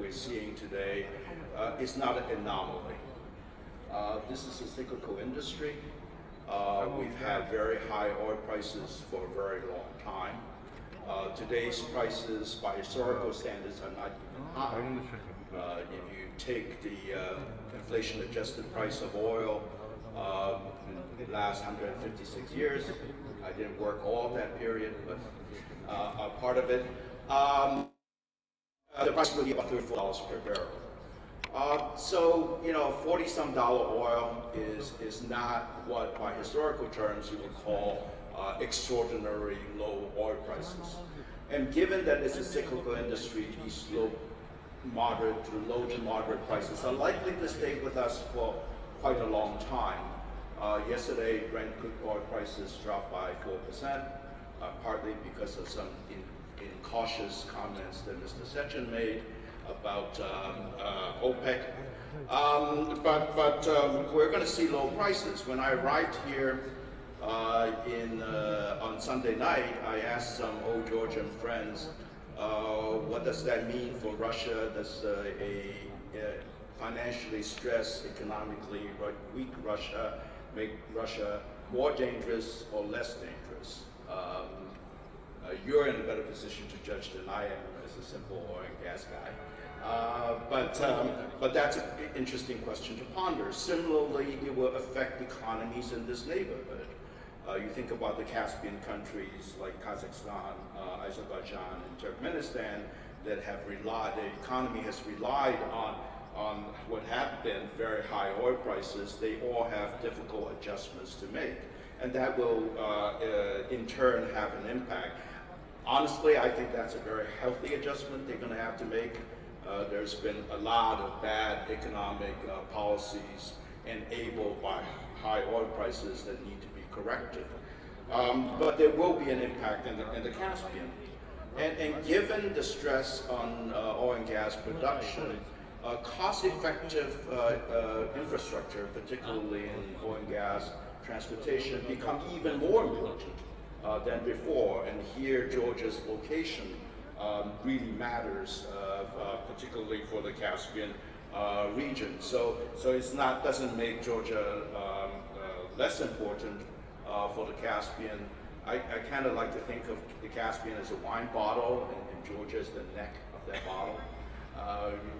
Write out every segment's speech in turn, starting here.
we're seeing today is not an anomaly. This is a cyclical industry. We've had very high oil prices for a very long time. Today's prices, by historical standards, are not even high. If you take the inflation-adjusted price of oil, the last 156 years, I didn't work all of that period, but a part of it, the price would be about $34 per barrel. So, 40-some dollar oil is not what, by historical terms, you would call extraordinary low oil prices. And given that it's a cyclical industry, these low to moderate prices are likely to stay with us for quite a long time. Yesterday, Brent crude oil prices dropped by 4%, partly because of some incautious comments that Mr. Sechin made about OPEC. But we're going to see low prices. When I arrived here on Sunday night, I asked some old Georgian friends, what does that mean for Russia? Does a financially stressed, economically weak Russia make Russia more dangerous or less dangerous? You're in a better position to judge than I am as a simple oil and gas guy. But that's an interesting question to ponder. Similarly, it will affect economies in this neighborhood. You think about the Caspian countries like Kazakhstan, Azerbaijan, and Turkmenistan that have relied, the economy has relied on what have been very high oil prices. They all have difficult adjustments to make. And that will, in turn, have an impact. Honestly, I think that's a very healthy adjustment they're going to have to make. There's been a lot of bad economic policies enabled by high oil prices that need to be corrected. But there will be an impact in the Caspian. And given the stress on oil and gas production, cost-effective infrastructure, particularly in oil and gas transportation, become even more important than before. And here, Georgia's location really matters, particularly for the Caspian region. So it's not, doesn't make Georgia less important for the Caspian. I kind of like to think of the Caspian as a wine bottle, and Georgia is the neck of that bottle.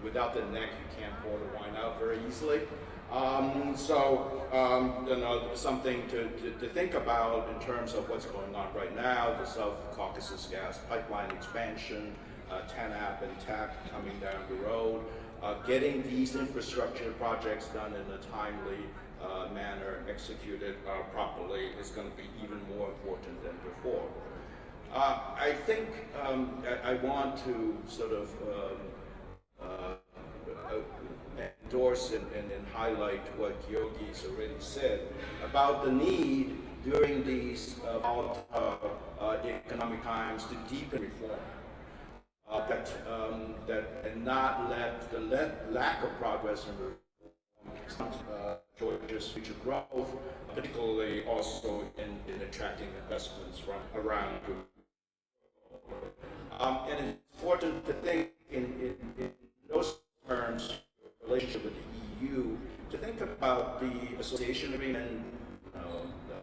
Without the neck, you can't pour the wine out very easily. Something to think about in terms of what's going on right now, the South Caucasus gas pipeline expansion, TANAP and TAP coming down the road, getting these infrastructure projects done in a timely manner, executed properly, is going to be even more important than before. I think I want to sort of endorse and highlight what Yogi's already said about the need during these volatile economic times to deepen reform. And not let the lack of progress in reform Georgia's future growth, particularly also in attracting investments from around the world. And it's important to think in those terms, relationship with the EU, to think about the association agreement, the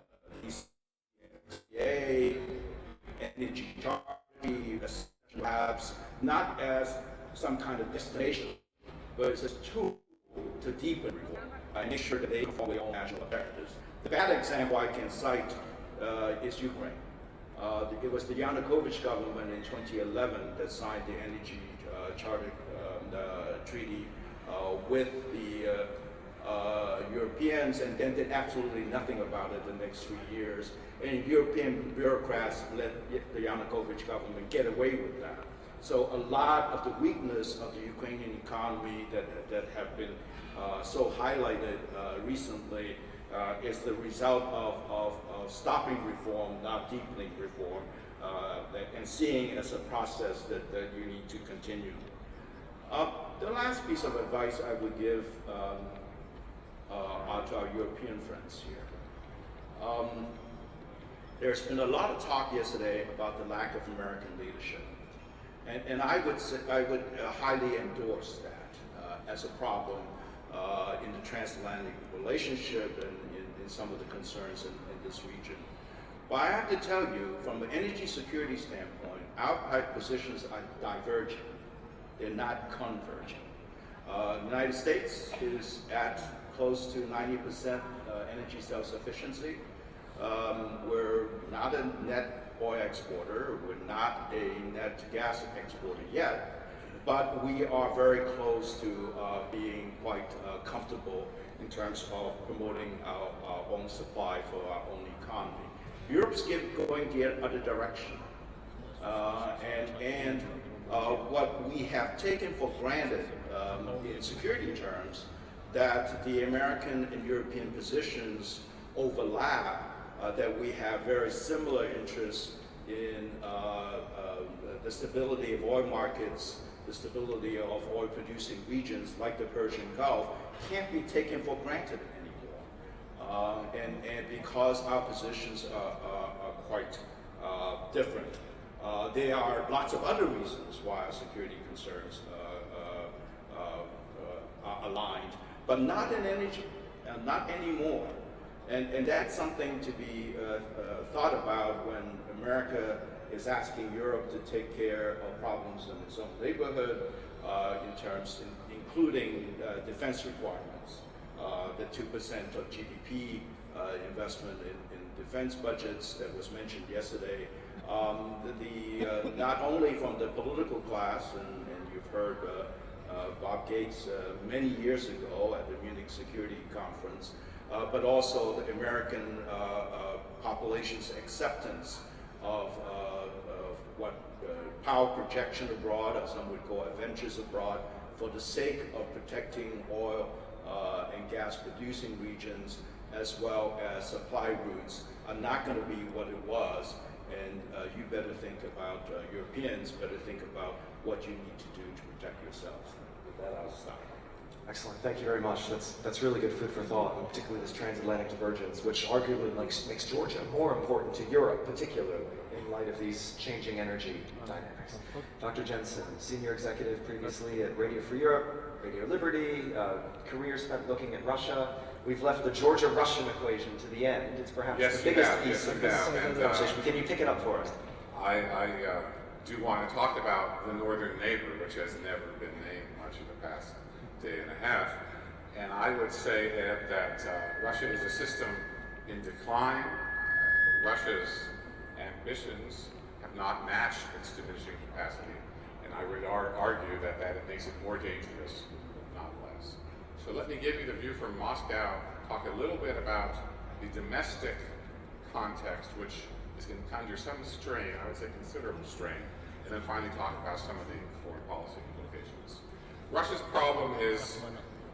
ECA, energy charity, labs, not as some kind of destination, but it's a tool to deepen reform and make sure that they perform their own national objectives. The bad example I can cite is Ukraine. It was the Yanukovych government in 2011 that signed the energy charter treaty with the Europeans, and then did absolutely nothing about it the next 3 years. And European bureaucrats let the Yanukovych government get away with that. So a lot of the weakness of the Ukrainian economy that have been so highlighted recently is the result of stopping reform, not deepening reform, and seeing it as a process that you need to continue. The last piece of advice I would give to our European friends here. There's been a lot of talk yesterday about the lack of American leadership. And I would say, I would highly endorse that as a problem in the transatlantic relationship and in some of the concerns in this region. But I have to tell you, from an energy security standpoint, our positions are diverging. They're not converging. The United States is at close to 90% energy self-sufficiency. We're not a net oil exporter. We're not a net gas exporter yet, but we are very close to being quite comfortable in terms of promoting our own supply for our own economy. Europe's going the other direction. What we have taken for granted in security terms, that the American and European positions overlap, that we have very similar interests in the stability of oil markets, the stability of oil producing regions like the Persian Gulf, can't be taken for granted anymore. And because our positions are quite different. There are lots of other reasons why our security concerns are aligned, but not in energy, not anymore. And that's something to be thought about when America is asking Europe to take care of problems in its own neighborhood, including defense requirements, the 2% of GDP investment in defense budgets that was mentioned yesterday. Not only from the political class, and you've heard Bob Gates many years ago at the Munich Security Conference, but also the American population's acceptance of what power projection abroad, or some would call adventures abroad, for the sake of protecting oil and gas producing regions, as well as supply routes, are not going to be what it was. And you better think about, Europeans better think about what you need to do to protect yourselves. With that, I'll stop. Excellent, thank you very much. That's really good food for thought, and particularly this transatlantic divergence, which arguably makes Georgia more important to Europe, particularly in light of these changing energy dynamics. Dr. Jensen, senior executive previously at Radio Free Europe, Radio Liberty, career spent looking at Russia. We've left the Georgia-Russian equation to the end. It's perhaps the biggest piece of this conversation. Can you pick it up for us? I do want to talk about the northern neighbor, which has never been named much in the past day and a half. And I would say that Russia is a system in decline. Russia's ambitions have not matched its diminishing capacity. And I would argue that it makes it more dangerous, not less. So let me give you the view from Moscow, talk a little bit about the domestic context, which is under some strain, I would say considerable strain, and then finally talk about some of the foreign policy implications. Russia's problem is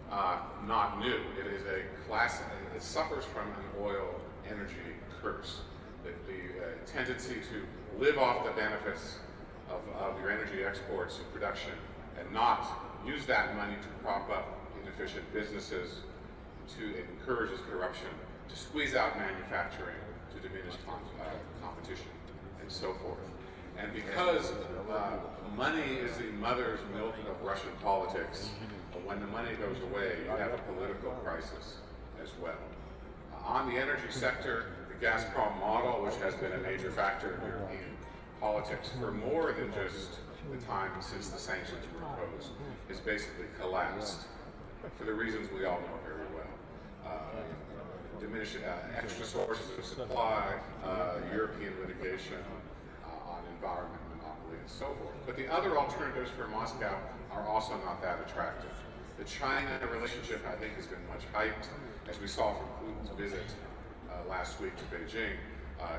not new. It is a classic, it suffers from an oil energy curse. The tendency to live off the benefits of your energy exports and production and not use that money to prop up inefficient businesses, to encourage corruption, to squeeze out manufacturing, to diminish competition, and so forth. And because money is the mother's milk of Russian politics, when the money goes away, you have a political crisis as well. On the energy sector, the Gazprom model, which has been a major factor in European politics for more than just the time since the sanctions were imposed, has basically collapsed for the reasons we all know very well. Diminished extra sources of supply, European litigation on environment monopoly, and so forth. But the other alternatives for Moscow are also not that attractive. The China relationship, I think, has been much hyped. As we saw from Putin's visit last week to Beijing,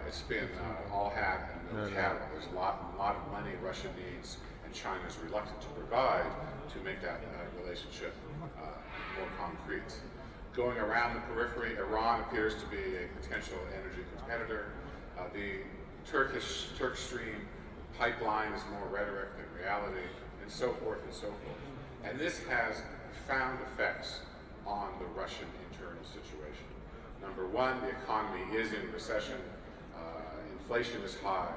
it's been all hat and no cattle. There's a lot of money Russia needs, and China is reluctant to provide to make that relationship more concrete. Going around the periphery, Iran appears to be a potential energy competitor. The Turk Stream pipeline is more rhetoric than reality, and so forth and so forth. And this has profound effects on the Russian internal situation. Number one, the economy is in recession. Inflation is high.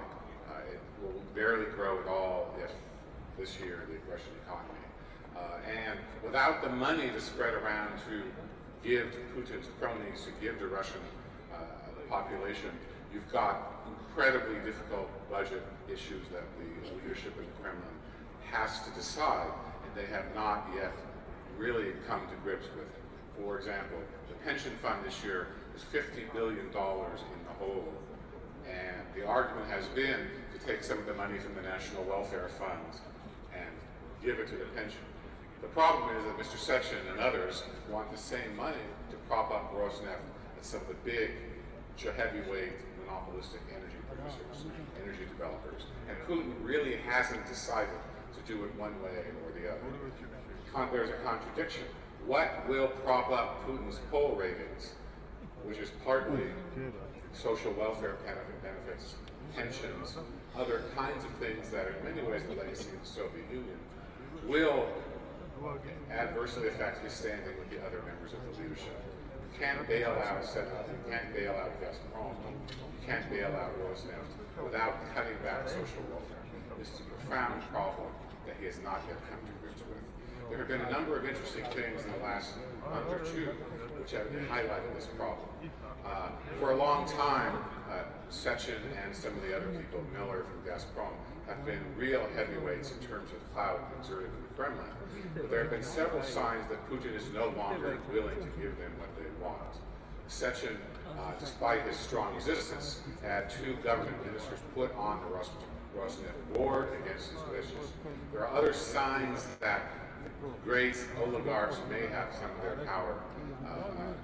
It will barely grow at all if this year, the Russian economy. And without the money to spread around to give to Putin's cronies, to give to Russian population, you've got incredibly difficult budget issues that the leadership in the Kremlin has to decide, and they have not yet really come to grips with it. For example, the pension fund this year is $50 billion in the hole, and the argument has been to take some of the money from the National Welfare Fund and give it to the pension. The problem is that Mr. Sechin and others want the same money to prop up Rosneft and some of the big, heavyweight, monopolistic energy producers, energy developers. And Putin really hasn't decided to do it one way or the other. There's a contradiction. What will prop up Putin's poll ratings, which is partly social welfare benefits, pensions, other kinds of things that are in many ways the legacy of the Soviet Union, will adversely affect his standing with the other members of the leadership. You can't bail out you can't bail out Gazprom, you can't bail out Rosneft without cutting back social welfare. This is a profound problem that he has not yet come to grips with. There have been a number of interesting things in the last month or two which have highlighted this problem. For a long time, Sechin and some of the other people, Miller from Gazprom, have been real heavyweights in terms of clout exerted in the Kremlin. But there have been several signs that Putin is no longer willing to give them what they want. Sechin, despite his strong resistance, had 2 government ministers put on the Rosneft board against his wishes. There are other signs that great oligarchs may have some of their power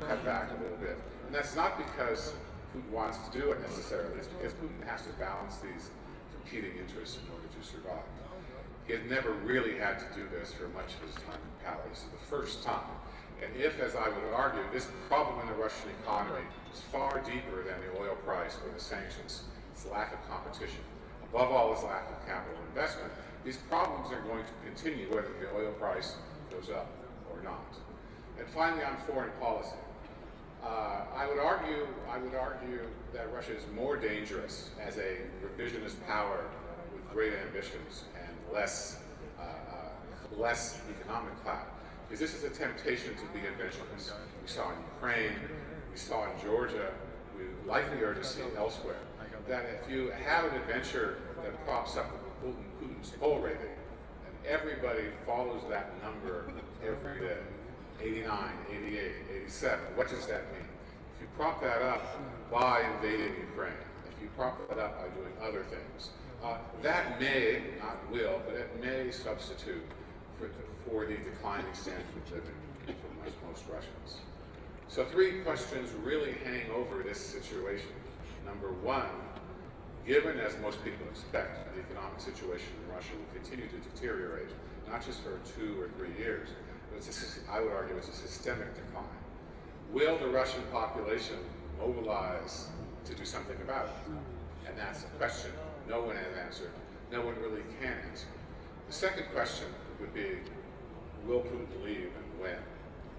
cut back a little bit. And that's not because Putin wants to do it necessarily, it's because Putin has to balance these competing interests in order to survive. He has never really had to do this for much of his time in power. This is the first time. And if, as I would argue, this problem in the Russian economy is far deeper than the oil price or the sanctions, it's lack of competition. Above all, it's lack of capital investment. These problems are going to continue whether the oil price goes up or not. And finally, on foreign policy, I would argue that Russia is more dangerous as a revisionist power with great ambitions and less economic clout, because this is a temptation to be adventurous. We saw in Ukraine, we saw in Georgia, we likely are to see elsewhere, that if you have an adventure that props up Putin's poll rating, and everybody follows that number every day, 89, 88, 87, what does that mean? If you prop that up by invading Ukraine, if you prop that up by doing other things, that may, not will, but it may substitute for the declining standard of living for most Russians. So 3 questions really hang over this situation. Number 1, given, as most people expect, the economic situation in Russia will continue to deteriorate, not just for 2 or 3 years, but I would argue it's a systemic decline. Will the Russian population mobilize to do something about it? And that's a question no one has answered, no one really can answer. The second question would be, will Putin leave and when?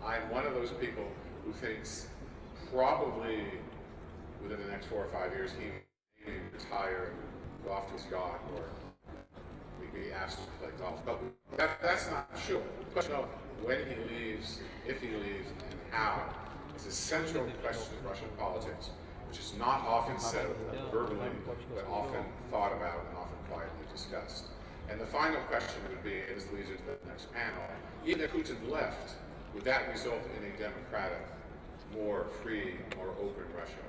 I'm one of those people who thinks probably within the next 4 or 5 years he may retire and go off to his yacht or maybe asked to play golf. But that's not sure. The question of when he leaves, if he leaves, and how is a central question of Russian politics, which is not often said verbally, but often thought about and often quietly discussed. And the final question would be, and this leads into the next panel, even if Putin left, would that result in a democratic, more free, more open Russia?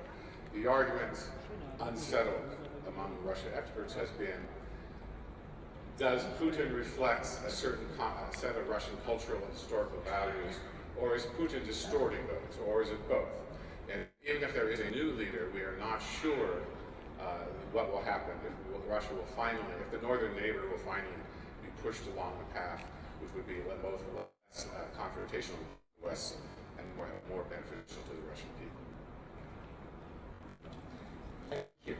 The argument, unsettled among Russia experts, has been, does Putin reflect a certain set of Russian cultural and historical values, or is Putin distorting those, or is it both? And even if there is a new leader, we are not sure what will happen if Russia will finally, if the northern neighbor will finally be pushed along the path, which would be both less confrontational with the West and more beneficial to the Russian people. Thank you.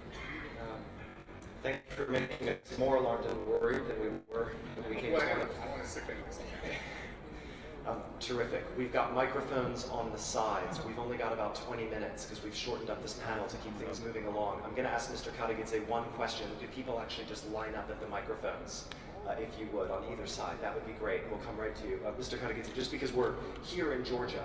Thank you for making us more alarmed and worried than we were when we came to I want to stick in this. Terrific. We've got microphones on the sides. We've only got about 20 minutes because we've shortened up this panel to keep things moving along. I'm going to ask Mr. Karagice one question. Do people actually just line up at the microphones, if you would, on either side? That would be great. We'll come right to you. Mr. Karagice, just because we're here in Georgia,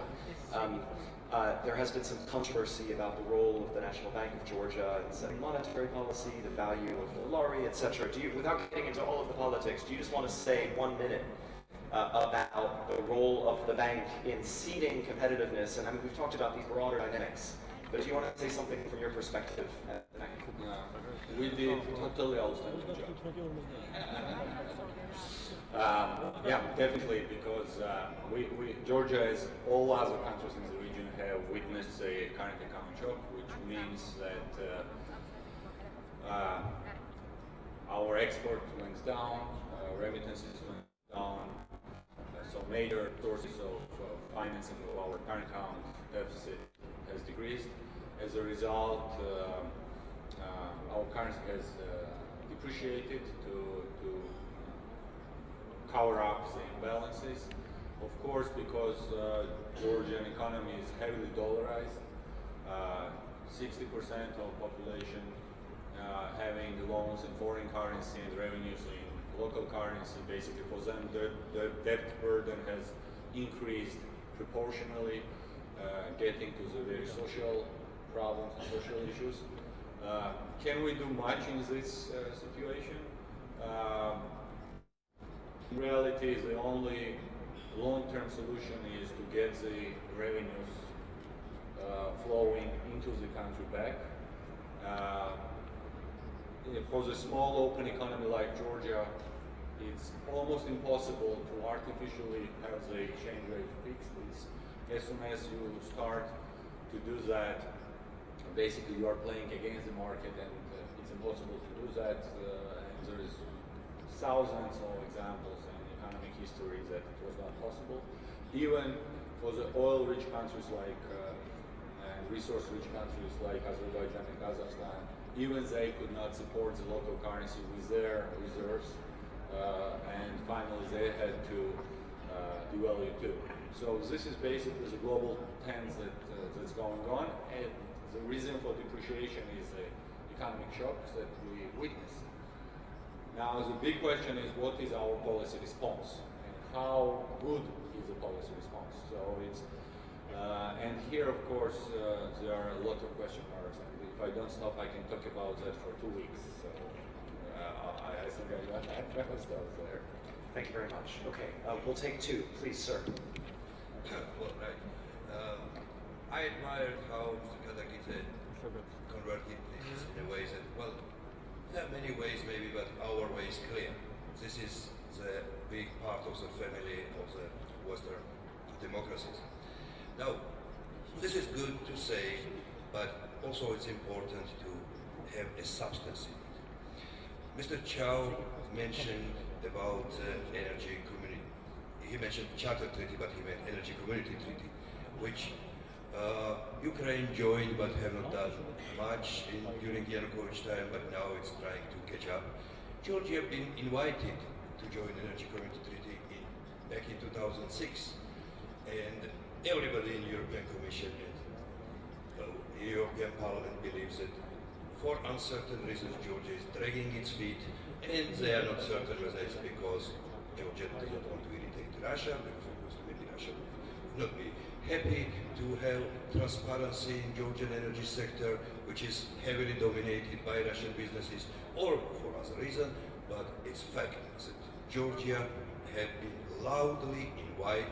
there has been some controversy about the role of the National Bank of Georgia in setting monetary policy, the value of the lari, etc. Without getting into all of the politics, do you just want to say 1 minute about the role of the bank in seeding competitiveness? And I mean, we've talked about these broader dynamics, but if you want to say something from your perspective at the bank. We did totally outstanding job. Yeah, definitely, because Georgia, as all other countries in the region, have witnessed a current account shock, which means that our export went down, remittances went down, so major sources of financing of our current account deficit has decreased. As a result, our currency has depreciated to cover up the imbalances. Of course, because Georgian economy is heavily dollarized, 60% of population having loans in foreign currency and revenues in local currency, basically for them the debt burden has increased proportionally, getting to the very social problems and social issues. Can we do much in this situation? In reality, the only long-term solution is to get the revenues flowing into the country back. For the small open economy like Georgia, it's almost impossible to artificially have the exchange rate fixed. As soon as you start to do that, basically you are playing against the market, and it's impossible to do that. And there is thousands of examples in economic history that it was not possible. Even for the oil-rich countries like and resource-rich countries like Azerbaijan and Kazakhstan, even they could not support the local currency with their reserves, and finally they had to devalue too. So this is basically the global trend that's going on, and the reason for depreciation is the economic shocks that we witness. Now the big question is, what is our policy response, and how good is the policy response? So it's and here of course there are a lot of question marks, and if I don't stop I can talk about that for 2 weeks. So I think I stop there. Thank you very much. Okay, we'll take two, please, sir. Well, right. I admire how Mr. Karagice converted this in a way that, well, there are many ways maybe, but our way is clear. This is the big part of the family of the Western democracies. Now, this is good to say, but also it's important to have a substance in it. Mr. Chow mentioned about energy community. He mentioned Charter Treaty, but he meant Energy Community Treaty, which Ukraine joined but have not done much during Yanukovych time, but now it's trying to catch up. Georgia been invited to join Energy Community Treaty back in 2006, and everybody in European Commission and European Parliament believes that for uncertain reasons Georgia is dragging its feet, and they are not certain whether it's because Georgia doesn't want to irritate Russia, because of course maybe Russia would not be happy to have transparency in Georgian energy sector, which is heavily dominated by Russian businesses, or for other reason, but it's fact that Georgia had been loudly invited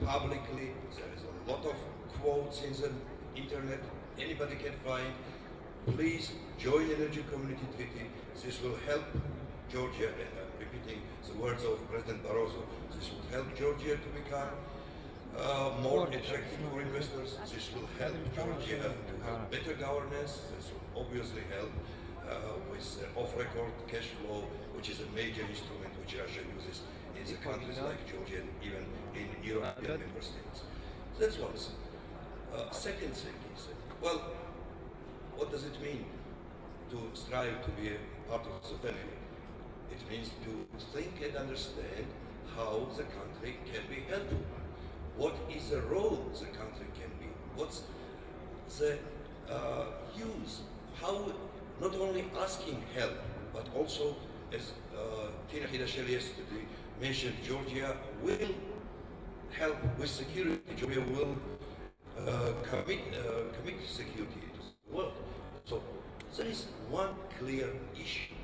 publicly. There is a lot of quotes in the internet, anybody can find. Please join Energy Community Treaty. This will help Georgia, and I'm repeating the words of President Barroso, this will help Georgia to become more attractive for investors. This will help Georgia to have better governance. This will obviously help with off-record cash flow, which is a major instrument which Russia uses in the countries like Georgia and even in European member states. That's one thing. Second thing is, well, what does it mean to strive to be a part of the family? It means to think and understand how the country can be helpful. what is the role the country can be, what's the use, how not only asking help, but also, as Tina Hidashel yesterday mentioned, Georgia will help with security. Georgia will commit security to the world. So there is one clear issue.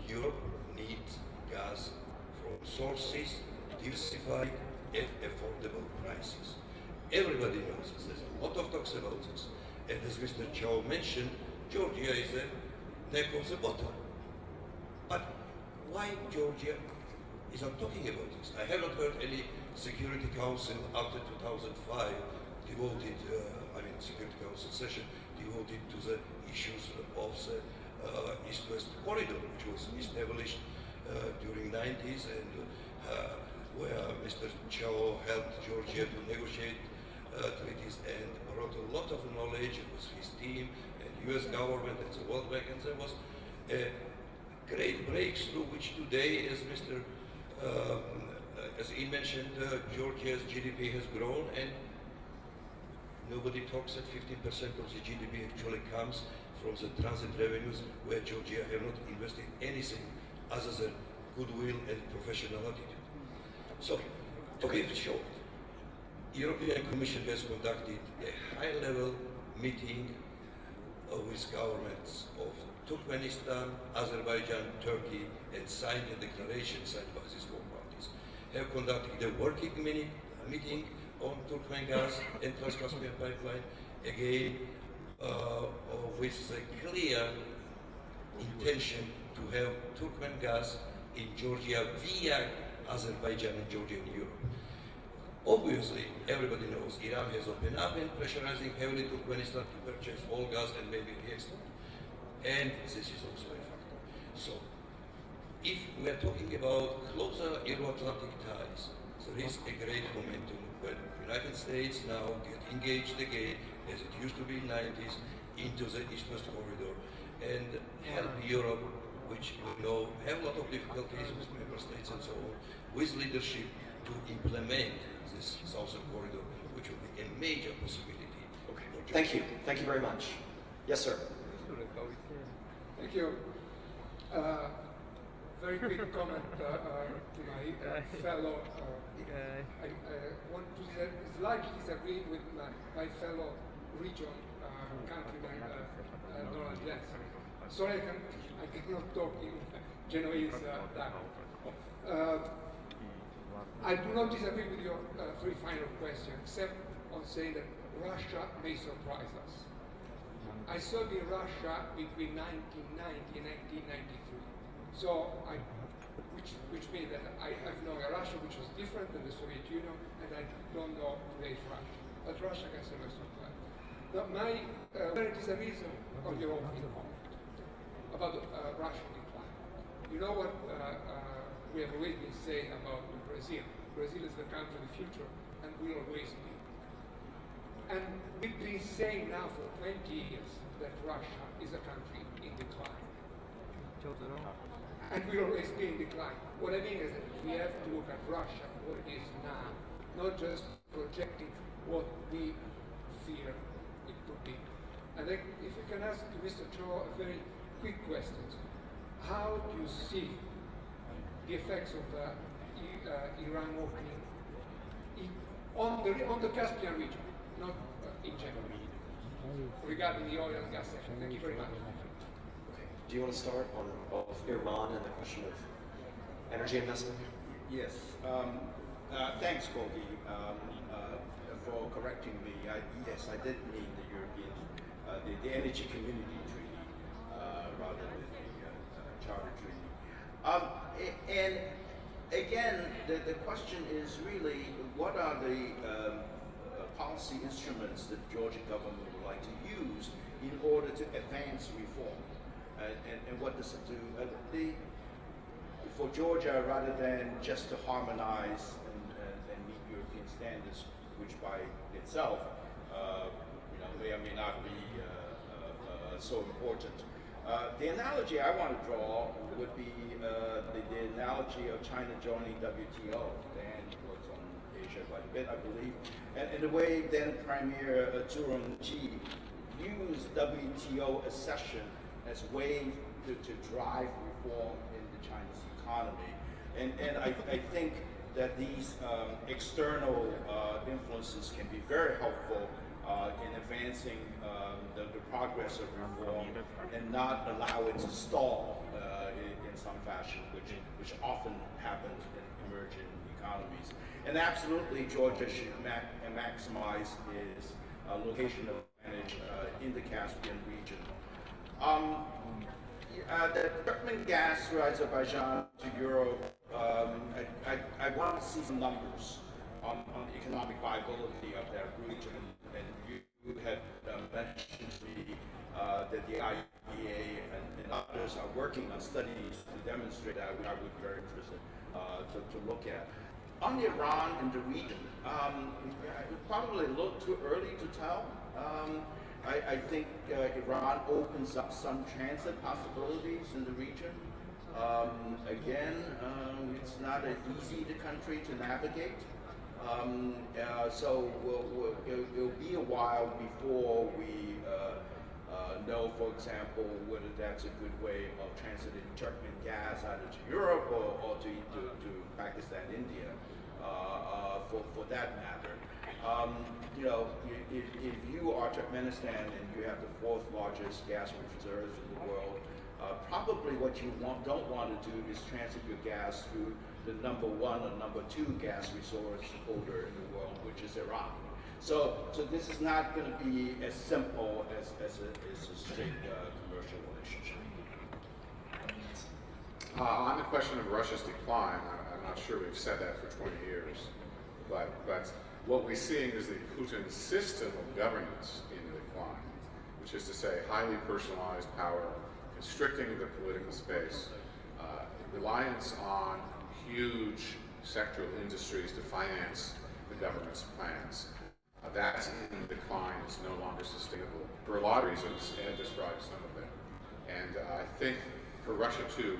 Europe needs gas from sources, diversified at affordable prices. Everybody knows this. There's a lot of talks about this. And as Mr. Chow mentioned, Georgia is the neck of the bottom. But why Georgia is not talking about this? I haven't heard any Security Council after 2005 devoted, Security Council session devoted to the issues of the East-West corridor, which was established during 90s and where Mr. Chow helped Georgia to negotiate treaties and brought a lot of knowledge with his team and US government and the World Bank, and there was a great breakthrough which today, as Mr. As he mentioned, Georgia's GDP has grown, and nobody talks that 15% of the GDP actually comes from the transit revenues, where Georgia have not invested anything other than goodwill and professional attitude. So, to give it short, European Commission has conducted a high-level meeting with governments of Turkmenistan, Azerbaijan, Turkey, and signed a declaration signed by these four parties. Have conducted a working meeting on Turkmen gas and Trans-Caspian pipeline, again with the clear intention to have Turkmen gas in Georgia via Azerbaijan and Georgia in Europe. Obviously, everybody knows Iran has opened up and pressurizing heavily Turkmenistan to purchase all gas and maybe re-export. And this is also a factor. So, if we are talking about closer Euro-Atlantic ties, there is a great momentum when the United States now get engaged again, as it used to be in the 90s, into the East-West corridor and help Europe, which we know have a lot of difficulties with member states and so on, with leadership to implement this southern corridor, which will be a major possibility. Okay. Thank you. Thank you very much. Yes, sir. Thank you. Very quick comment to my fellow. I want to slightly disagree with my fellow region countryman, Donald Jens. Sorry, I cannot talk in Genoese language. I do not disagree with your three final questions, except on saying that Russia may surprise us. I served in Russia between 1990 and 1993. So, which means that I have known a Russia which was different than the Soviet Union, and I don't know today's Russia. But Russia can surprise us. Now, my disagrees on your opening point about Russian decline. You know what we have always been saying about Brazil. Brazil is the country of the future, and will always be. And we've been saying now for 20 years that Russia is a country in decline. And will always be in decline. What I mean is that we have to look at Russia, what it is now, not just projecting what we fear it could be. And then if we can ask Mr. Chow a very quick question. How do you see the effects of Iran opening on the Caspian region, not in general, regarding the oil and gas sector? Thank you very much. Do you want to start on both Iran and the question of energy investment? Yes. Thanks, Kogi, for correcting me. Yes, I did mean the European, the Energy Community Treaty, rather than the Charter Treaty. And again, the question is really, what are the policy instruments that the Georgian government would like to use in order to advance reform? And what does it do? For Georgia, rather than just to harmonize and meet European standards, which by itself may or may not be so important. The analogy I want to draw would be the analogy of China joining WTO. Dan was on a Asia quite a bit, I believe. And in the way then Premier Zhu Rongji used WTO accession as a way to drive reform in the Chinese economy. And I think that these external influences can be very helpful in advancing the progress of reform and not allow it to stall in some fashion, which often happens in emerging economies. And absolutely, Georgia should maximize its location advantage in the Caspian region. The Turkmen gas through Azerbaijan to Europe, I want to see some numbers on the economic viability of that region. And you had mentioned to me that the IEA and others are working on studies to demonstrate that. I would be very interested to look at. On Iran and the region, it's probably a little too early to tell. I think Iran opens up some transit possibilities in the region. Again, it's not an easy country to navigate. So it'll be a while before we know, for example, whether that's a good way of transiting Turkmen gas either to Europe or to Pakistan, India, for that matter. You know, if you are Turkmenistan and you have the fourth largest gas reserves in the world, probably what you don't want to do is transit your gas through the number one or number two gas resource holder in the world, which is Iran. So this is not going to be as simple as a straight commercial relationship. On the question of Russia's decline, I'm not sure we've said that for 20 years, but what we're seeing is the Putin system of governance in decline, which is to say highly personalized power, constricting the political space, reliance on huge sectoral industries to finance the government's plans. That's in decline, is no longer sustainable for a lot of reasons, and describes some of them. And I think for Russia to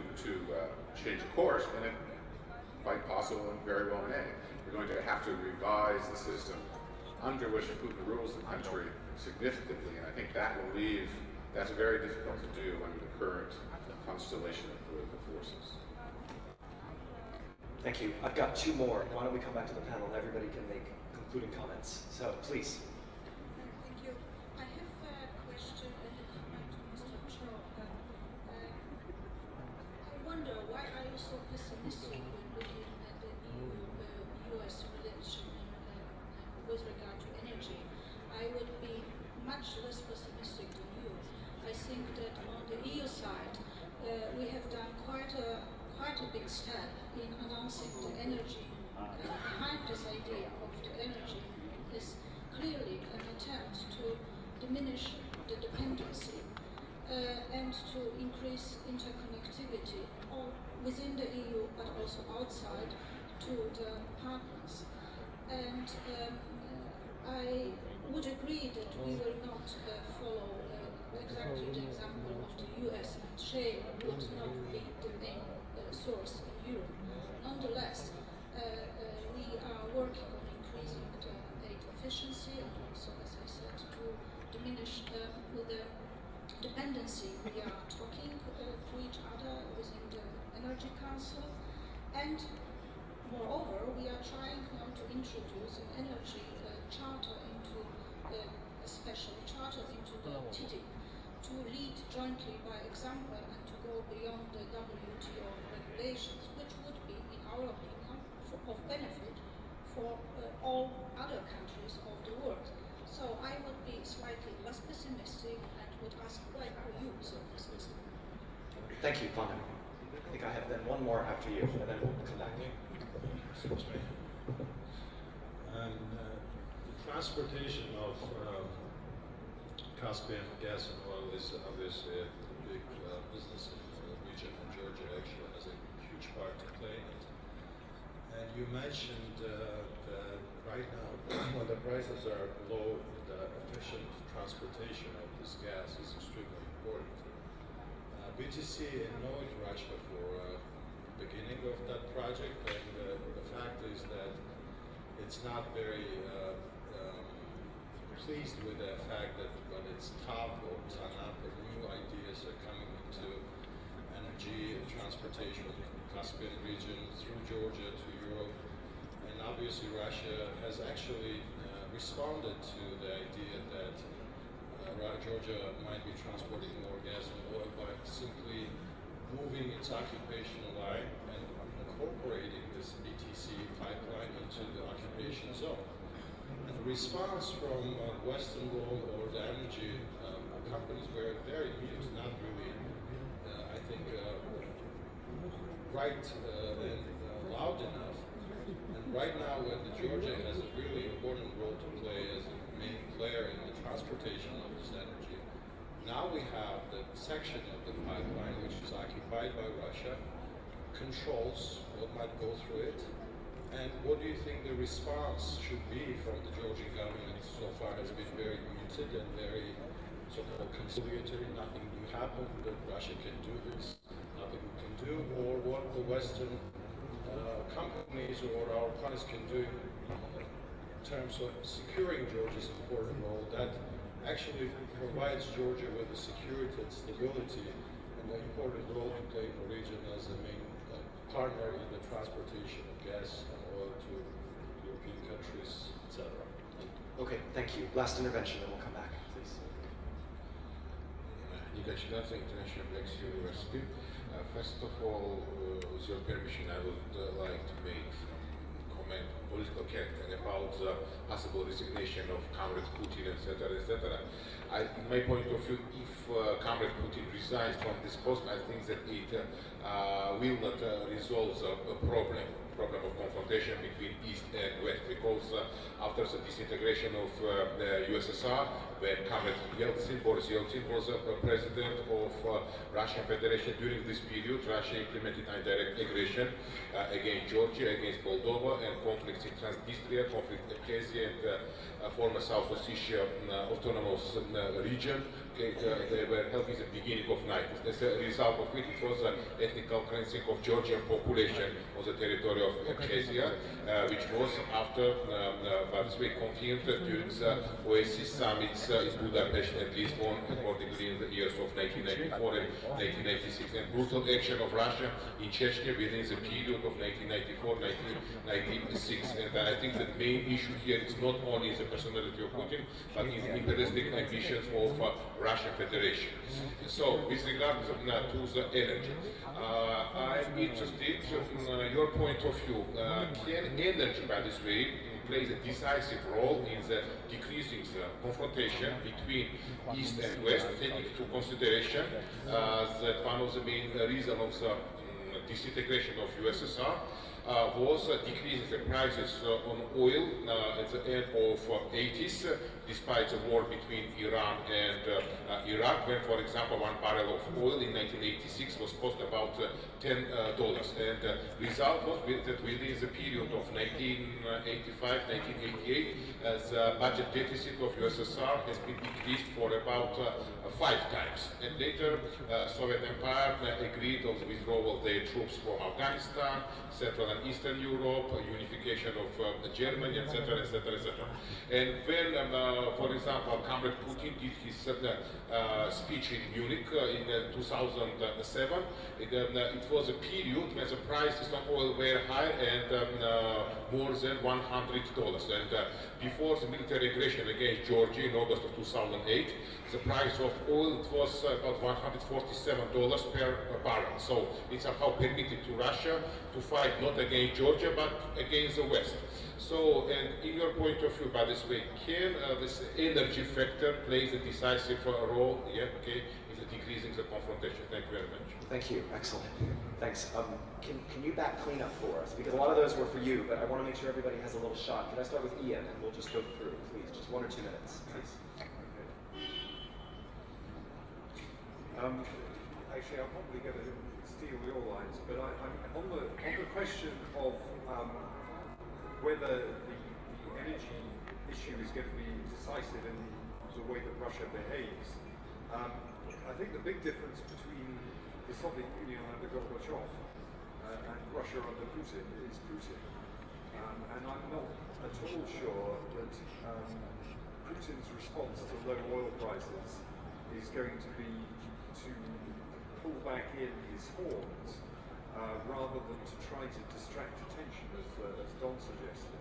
change course, and it quite possible and very well may, we're going to have to revise the system under which Putin rules the country significantly, and I think that will leave, that's very difficult to do under the current constellation of political forces. Thank you. I've got two more. Why don't we come back to the panel and everybody can make concluding comments. So, please. Thank you. I have a question and a comment to Mr. Cho. I wonder, why are you so pessimistic when looking at the EU-US relation with regard to energy? I would be much less pessimistic than you. I think that on the EU side, we have done quite a big step in announcing the energy. Behind this idea of the energy is clearly an attempt to diminish the dependency and to increase interconnectivity all within the EU but also outside to the partners. And I would agree that we will not follow exactly the example of the US, and shale would not be the main source in Europe. Nonetheless, we are working on increasing the aid efficiency and also, as I said, to diminish the dependency. We are talking to each other within the Energy Council, and moreover, we are trying now to introduce an energy charter into a special charter into the TTIP to lead jointly by example and to go beyond the WTO regulations, which would be, in our opinion, of benefit for all other countries of the world. So I would be slightly less pessimistic and would ask, why are you so pessimistic? Thank you, Fana. I think I have then one more after you, and then we'll come back. Excuse me. The transportation of Caspian gas and oil is obviously a big business in the region, and Georgia actually has a huge part to play in it. And you mentioned that right now, when the prices are low, the efficient transportation of this gas is extremely important. BTC acknowledged Russia for the beginning of that project, and the fact is that it's not very pleased with the fact that when it's top or TANAP or new ideas are coming into energy and transportation, Caspian region through Georgia to Europe, and obviously Russia has actually responded to the idea that Georgia might be transporting more gas and oil by simply moving its occupational line and incorporating this BTC pipeline into the occupation zone. And the response from Western world or the energy companies were very mixed, not really, I think, right and loud enough. And right now, when Georgia has a really important role to play as a main player in the transportation of this energy, now we have the section of the pipeline which is occupied by Russia, controls what might go through it. And what do you think the response should be from the Georgian government? So far has been very muted and very so-called conciliatory. Nothing new happened, that Russia can do this, nothing we can do, or what the Western companies or our partners can do in terms of securing Georgia's important role that actually provides Georgia with the security and stability and the important role to play in the region as the main partner in the transportation of gas and oil to European countries, etc. Okay, thank you. Last intervention, then we'll come back, please. Nika Chidadze, International Black Sea University. First of all, with your permission, I would like to make some comment, political character, about the possible resignation of Comrade Putin, etc., etc. In my point of view, if Comrade Putin resigns from this post, I think that it will not resolve the problem of confrontation between East and West, because after the disintegration of the USSR, when Comrade Yeltsin, Boris Yeltsin was president of Russian Federation, during this period, Russia implemented indirect aggression against Georgia, against Moldova, and conflicts in Transnistria, conflict in Abkhazia and former South Ossetia autonomous region. They were held in the beginning of 90s. As a result of it, it was an ethnical cleansing of Georgian population on the territory of Abkhazia, which was after, by this way, confirmed during the OSCE summits in Budapest and Lisbon, accordingly in the years of 1994 and 1996, and brutal action of Russia in Chechnya within the period of 1994-1996. And I think the main issue here is not only the personality of Putin, but in the imperialistic ambitions of Russian Federation. So, with regard to the energy, I'm interested in your point of view. Can energy, by this way, plays a decisive role in the decreasing the confrontation between East and West, taking into consideration that one of the main reasons of the disintegration of USSR was decreasing the prices on oil at the end of 80s, despite the war between Iran and Iraq, when, for example, one barrel of oil in 1986 was cost about $10. And the result was that within the period of 1985-1988, the budget deficit of USSR has been decreased for about 5 times. And later, Soviet Empire agreed on the withdrawal of their troops from Afghanistan, Central and Eastern Europe, unification of Germany, etc., etc., etc. And when, for example, Comrade Putin did his speech in Munich in 2007, it was a period when the prices of oil were high and more than $100. And before the military aggression against Georgia in August of 2008, the price of oil was about $147 per barrel. So it somehow permitted to Russia to fight not against Georgia, but against the West. So, and in your point of view, by this way, can this energy factor play a decisive role, in the decreasing the confrontation? Thank you very much. Thank you. Excellent. Thanks. Can you back clean up for us? Because a lot of those were for you, but I want to make sure everybody has a little shot. Can I start with Ian, and we'll just go through, please, just 1 or 2 minutes, please. Actually, I'll probably get to steal your lines, but on the question of whether the energy issue is going to be decisive in the way that Russia behaves, I think the big difference between the Soviet Union under Gorbachev and Russia under Putin is Putin. And I'm not at all sure that Putin's response to low oil prices is going to be to pull back in his horns rather than to try to distract attention, as Don suggested,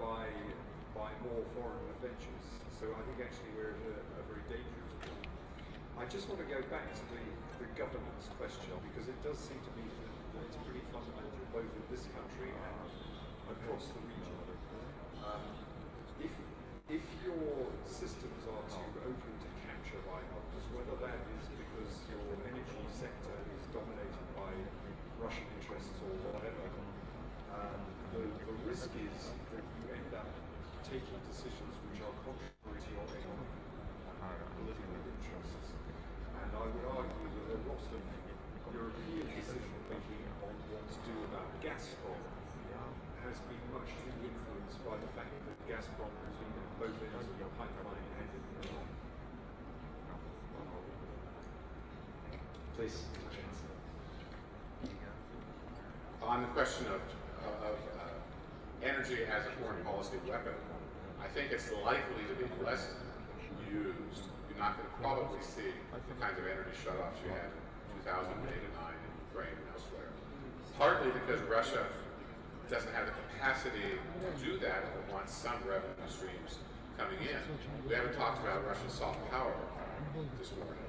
by more foreign adventures. So I think actually we're at a very dangerous point. I just want to go back to the governance question, because it does seem to me that it's pretty fundamental both in this country and across the region. If your systems are too open to capture rivals, whether that is because your energy sector is dominated by Russian interests or whatever, the risk is that you end up taking decisions which are contrary to your economic political interests. And I would argue that a lot of European decision making on what to do about Gazprom has been much too influenced by the fact that Gazprom has been at both ends of the pipeline and in the middle. Please. On the question of energy as a foreign policy weapon, I think it's likely to be less used. You're not going to probably see the kinds of energy shutoffs you had in 2008 and 2009 in Ukraine and elsewhere. Partly because Russia doesn't have the capacity to do that but wants some revenue streams coming in. We haven't talked about Russian soft power this morning.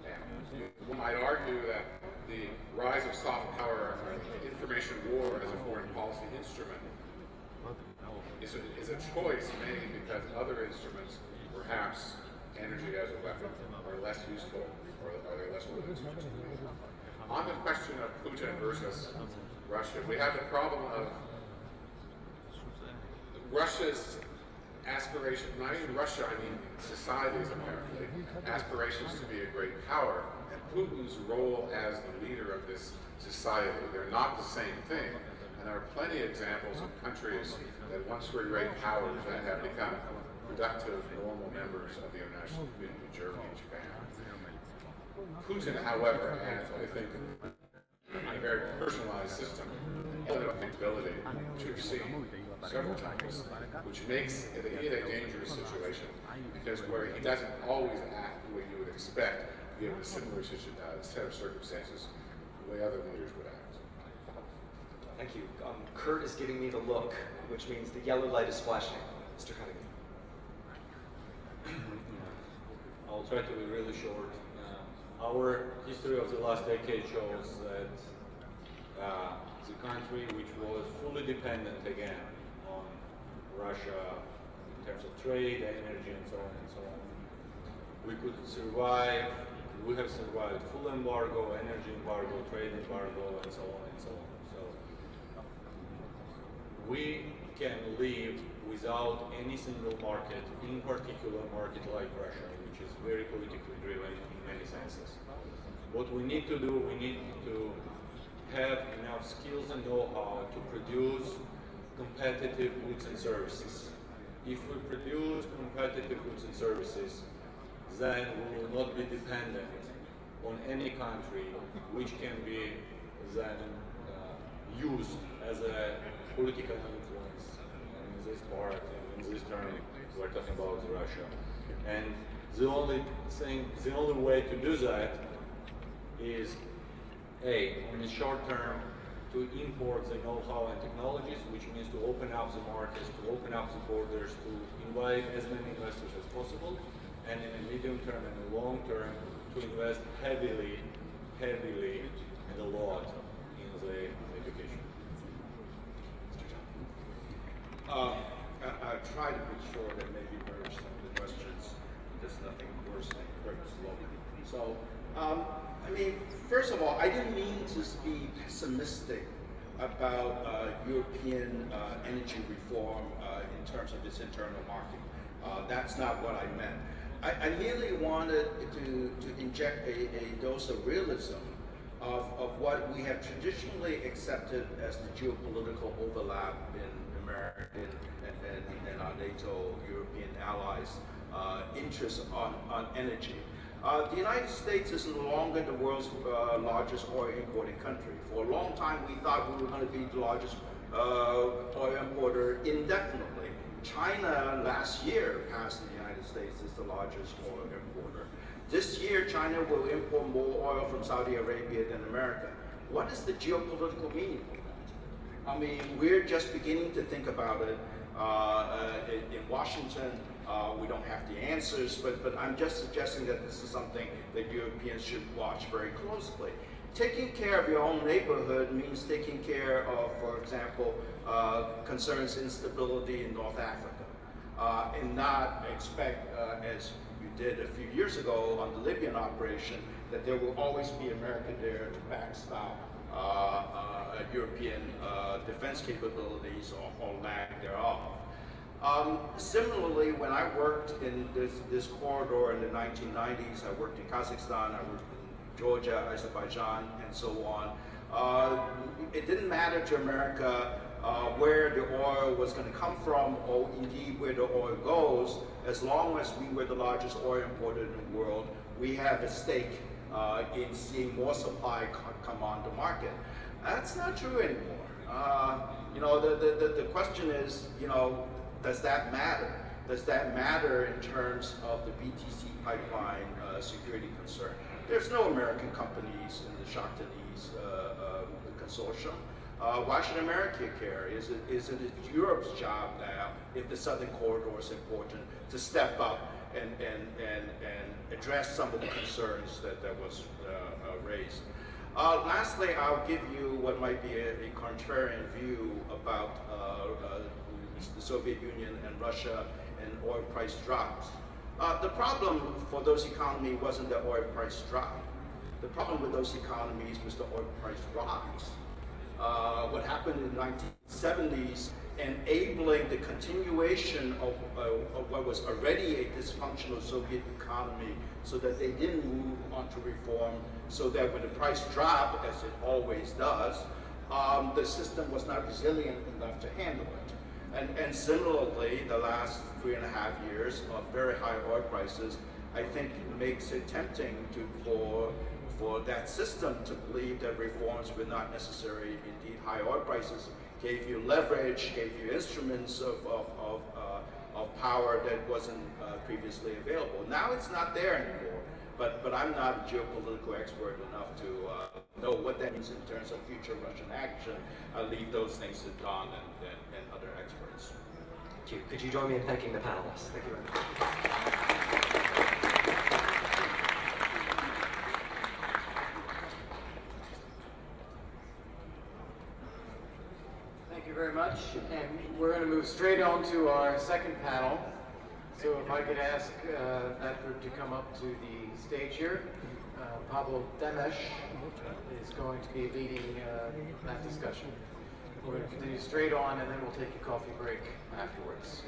And one might argue that the rise of soft power, information war as a foreign policy instrument, is a choice made because other instruments, perhaps energy as a weapon, are less useful or they're less willing to use. On the question of Putin versus Russia, we have the problem of Russia's aspirations, not even Russia, I mean societies apparently, aspirations to be a great power, and Putin's role as the leader of this society. They're not the same thing. And there are plenty of examples of countries that once were great powers that have become productive, normal members of the international community, Germany and Japan. Putin, however, has, I think, a very personalized system, an ability to exceed several times, which makes it a dangerous situation, because where he doesn't always act the way you would expect, given a similar set of circumstances, the way other leaders would act. Thank you. Kurt is giving me the look, which means the yellow light is flashing. Mr. Cunningham. I'll try to be really short. Our history of the last decade shows that the country which was fully dependent again on Russia in terms of trade, energy, and so on and so on. We could survive, we have survived full embargo, energy embargo, trade embargo, and so on and so on. So we can live without any single market, in particular a market like Russia, which is very politically driven in many senses. What we need to do, we need to have enough skills and know-how to produce competitive goods and services. If we produce competitive goods and services, then we will not be dependent on any country which can be then used as a political influence in this part, in this term we're talking about Russia. And the only way to do that is in the short term, to import the know-how and technologies, which means to open up the markets, to open up the borders, to invite as many investors as possible, and in the medium term and the long term, to invest heavily and a lot in the education. I try to be short and maybe merge some of the questions. There's nothing worse than quick slow. So, I mean, first of all, I didn't mean to be pessimistic about European energy reform in terms of its internal market. That's not what I meant. I merely wanted to inject a dose of realism of what we have traditionally accepted as the geopolitical overlap in American and our NATO European allies' interests on energy. The United States is no longer the world's largest oil importing country. For a long time, we thought we were going to be the largest oil importer indefinitely. China last year passed the United States as the largest oil importer. This year, China will import more oil from Saudi Arabia than America. What is the geopolitical meaning of that? I mean, we're just beginning to think about it. In Washington, we don't have the answers, but I'm just suggesting that this is something that Europeans should watch very closely. Taking care of your own neighborhood means taking care of, for example, concerns instability in North Africa, and not expect, as you did a few years ago on the Libyan operation, that there will always be America there to backstop European defense capabilities or lack thereof. Similarly, when I worked in this corridor in the 1990s, I worked in Kazakhstan, I worked in Georgia, Azerbaijan, and so on. It didn't matter to America where the oil was going to come from, or indeed where the oil goes, as long as we were the largest oil importer in the world, we have a stake in seeing more supply come on the market. That's not true anymore. You know, the question is, you know, does that matter? Does that matter in terms of the BTC pipeline security concern? There's no American companies in the Shah Deniz consortium. Why should America care? Is it Europe's job now, if the Southern Corridor is important, to step up and address some of the concerns that was raised? Lastly, I'll give you what might be a contrarian view about the Soviet Union and Russia and oil price drops. The problem for those economies wasn't that oil price dropped. The problem with those economies was the oil price rise. What happened in the 1970s, enabling the continuation of what was already a dysfunctional Soviet economy, so that they didn't move on to reform, so that when the price dropped, as it always does, the system was not resilient enough to handle it. And similarly, the last 3.5 years of very high oil prices, I think makes it tempting for that system to believe that reforms were not necessary. Indeed, high oil prices gave you leverage, gave you instruments of power that wasn't previously available. Now it's not there anymore. But I'm not a geopolitical expert enough to know what that means in terms of future Russian action. I leave those things to Don and other experts. Thank you. Could you join me in thanking the panelists? Thank you very much. Thank you very much. And we're going to move straight on to our second panel. So if I could ask that group to come up to the stage here. Pablo Demes is going to be leading that discussion. We're going to continue straight on, and then we'll take a coffee break afterwards.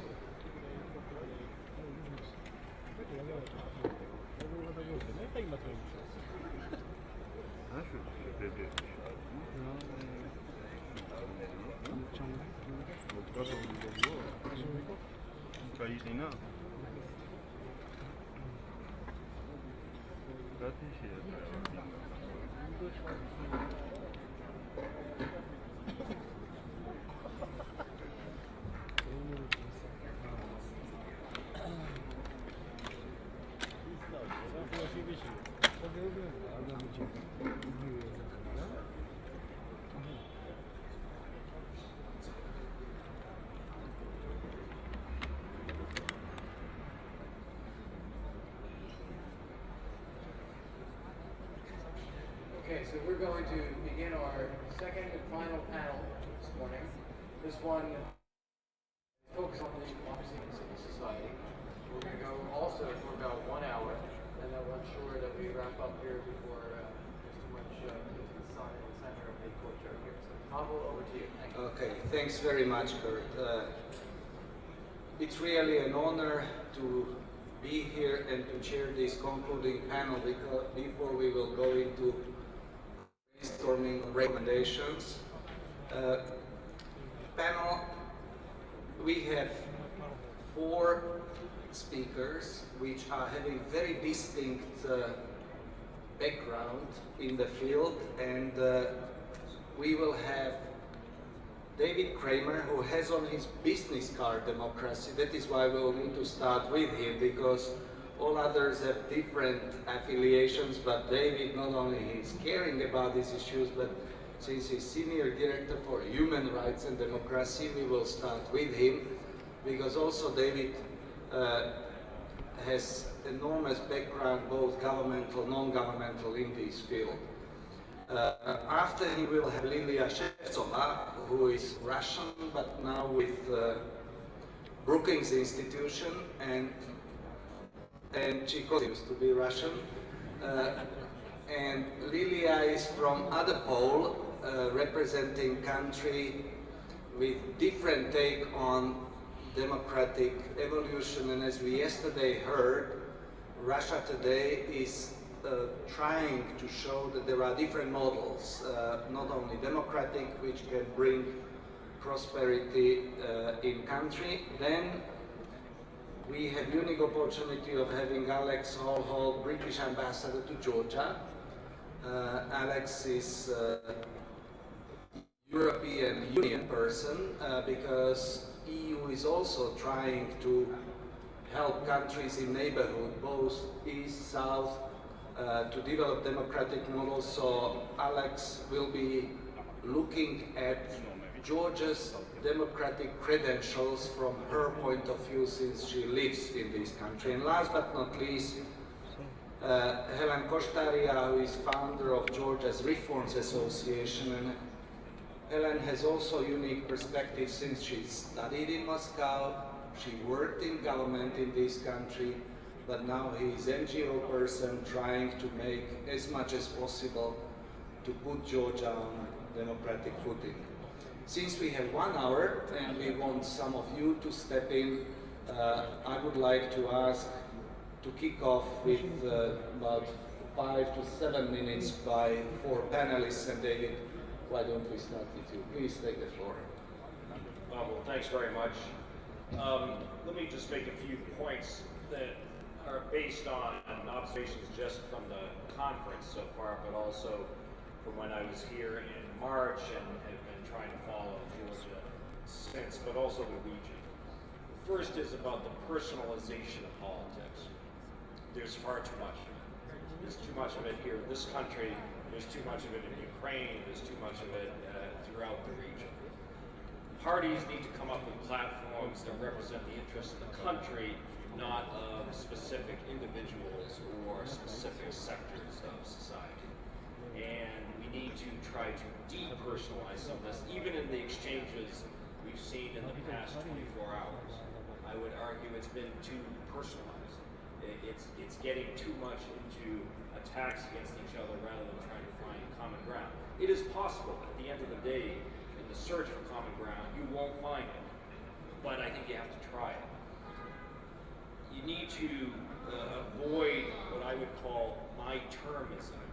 Okay, so we're going to begin our second and final panel this morning. This one focuses on the democracy and civil society. We're going to go also for about 1 hour, and then we'll ensure that we wrap up here before there's too much to the sun in the center of the courtyard here. So Pablo, over to you. Thank you. Okay, thanks very much, Kurt. It's really an honor to be here and to chair this concluding panel before we will go into brainstorming recommendations. Panel, we have 4 speakers which are having very distinct background in the field, and we will have David Kramer, who has on his business card democracy. That is why we'll need to start with him, because all others have different affiliations, but David, not only is caring about these issues, but since he's Senior Director for Human Rights and Democracy, we will start with him, because also David has enormous background, both governmental, non-governmental, in this field. After him, we will have Lilia Shevtsova, who is Russian, but now with Brookings Institution, and she continues to be Russian. And Lilia is from other pole, representing country with different take on democratic evolution. And as we yesterday heard, Russia today is trying to show that there are different models, not only democratic, which can bring prosperity in country. Then we have unique opportunity of having Alex Hall, British Ambassador to Georgia. Alex is European Union person because EU is also trying to help countries in neighborhood, both east, south, to develop democratic models. So Alex will be looking at Georgia's democratic credentials from her point of view, since she lives in this country. And last but not least, Helen Kostaria, who is founder of Georgia's Reforms Association. And Helen has also unique perspective since she studied in Moscow, she worked in government in this country, but now he is NGO person trying to make as much as possible to put Georgia on democratic footing. Since we have 1 hour and we want some of you to step in, I would like to ask to kick off with about 5 to 7 minutes by 4 panelists. And David, why don't we start with you? Please take the floor. Well, thanks very much. Let me just make a few points that are based on observations just from the conference so far, but also from when I was here in March and have been trying to follow Georgia since, but also the region. The first is about the personalization of politics. There's far too much. There's too much of it here in this country. There's too much of it in Ukraine. There's too much of it throughout the region. Parties need to come up with platforms that represent the interests of the country, not of specific individuals or specific sectors of society. And we need to try to depersonalize some of this, even in the exchanges we've seen in the past 24 hours. I would argue it's been too personalized. It's getting too much into attacks against each other rather than trying to find common ground. It is possible at the end of the day, in the search for common ground, you won't find it. But I think you have to try it. You need to avoid what I would call my termism,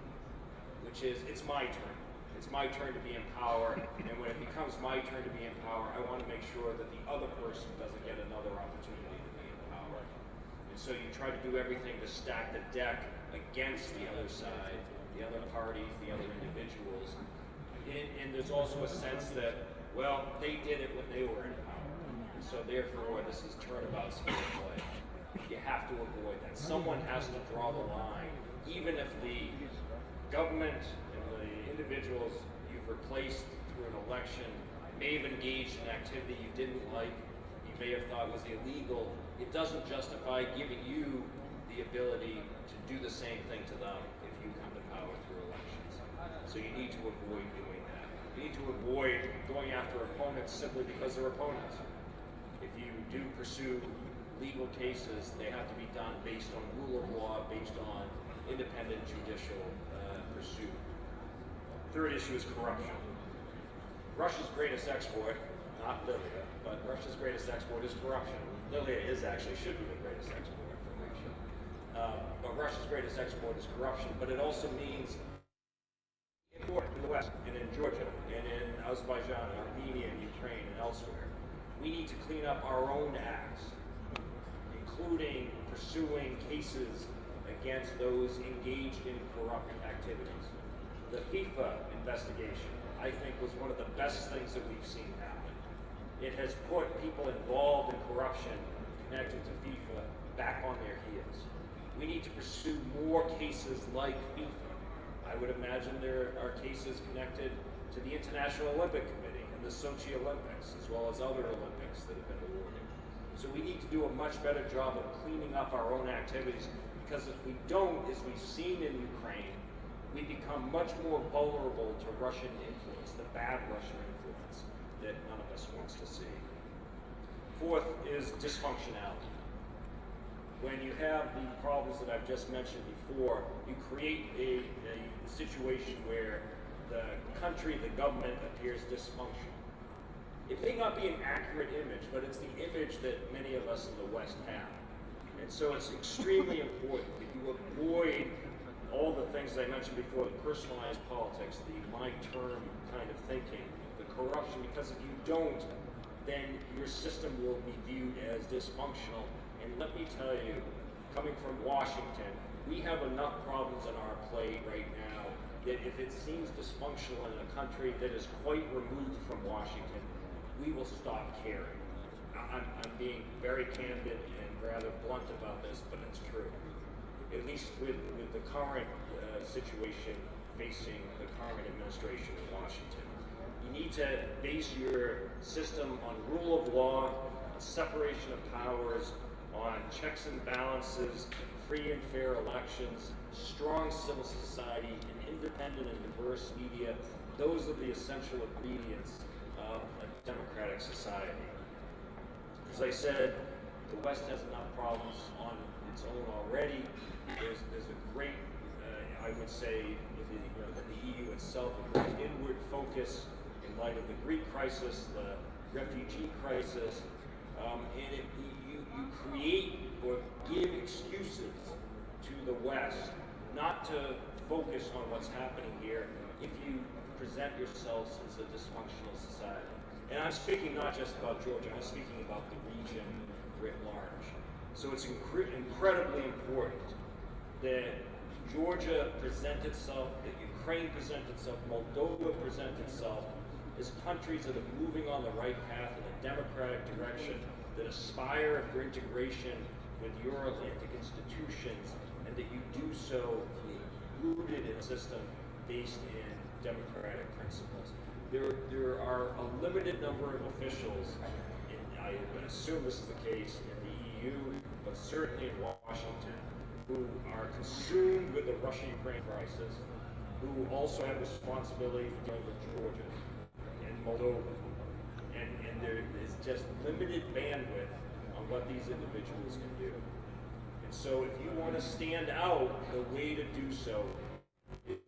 which is, it's my turn. It's my turn to be in power, and when it becomes my turn to be in power, I want to make sure that the other person doesn't get another opportunity to be in power. And so you try to do everything to stack the deck against the other side, the other parties, the other individuals. And there's also a sense that, well, they did it when they were in power, and so therefore this is turnabout fair play. You have to avoid that. Someone has to draw the line, even if the government and the individuals you've replaced through an election may have engaged in activity you didn't like, you may have thought was illegal. It doesn't justify giving you the ability to do the same thing to them if you come to power through elections. So you need to avoid doing that. You need to avoid going after opponents simply because they're opponents. If you do pursue legal cases, they have to be done based on rule of law, based on independent judicial pursuit. Third issue is corruption. Russia's greatest export, not Lilia, but Russia's greatest export is corruption. Lilia should be the greatest export for Russia. But Russia's greatest export is corruption, but it also means import in the West, and in Georgia, and in Azerbaijan, and Armenia, and Ukraine, and elsewhere. We need to clean up our own acts, including pursuing cases against those engaged in corrupt activities. The FIFA investigation, I think, was one of the best things that we've seen happen. It has put people involved in corruption connected to FIFA back on their heels. We need to pursue more cases like FIFA. I would imagine there are cases connected to the International Olympic Committee and the Sochi Olympics, as well as other Olympics that have been awarded. So we need to do a much better job of cleaning up our own activities, because if we don't, as we've seen in Ukraine, we become much more vulnerable to Russian influence, the bad Russian influence that none of us wants to see. Fourth is dysfunctionality. When you have the problems that I've just mentioned before, you create a situation where the country, the government appears dysfunctional. It may not be an accurate image, but it's the image that many of us in the West have. And so it's extremely important that you avoid all the things I mentioned before, the personalized politics, the my term kind of thinking, the corruption, because if you don't, then your system will be viewed as dysfunctional. And let me tell you, coming from Washington, we have enough problems on our plate right now that if it seems dysfunctional in a country that is quite removed from Washington, we will stop caring. I'm being very candid and rather blunt about this, but it's true. At least with the current situation facing the current administration in Washington. You need to base your system on rule of law, on separation of powers, on checks and balances, free and fair elections, strong civil society, and independent and diverse media. Those are the essential ingredients of a democratic society. As I said, the West has enough problems on its own already. There's a great, I would say, that the EU itself, a great inward focus in light of the Greek crisis, the refugee crisis, and if you create or give excuses to the West not to focus on what's happening here if you present yourselves as a dysfunctional society. And I'm speaking not just about Georgia, I'm speaking about the region writ large. So it's incredibly important that Georgia present itself, that Ukraine present itself, Moldova present itself as countries that are moving on the right path in a democratic direction, that aspire for integration with Euro-Atlantic institutions, and that you do so rooted in a system based in democratic principles. There are a limited number of officials, and I would assume this is the case in the EU, but certainly in Washington, who are consumed with the Russia-Ukraine crisis, who also have responsibility for dealing with Georgia and Moldova. And there is just limited bandwidth on what these individuals can do. And so if you want to stand out, the way to do so is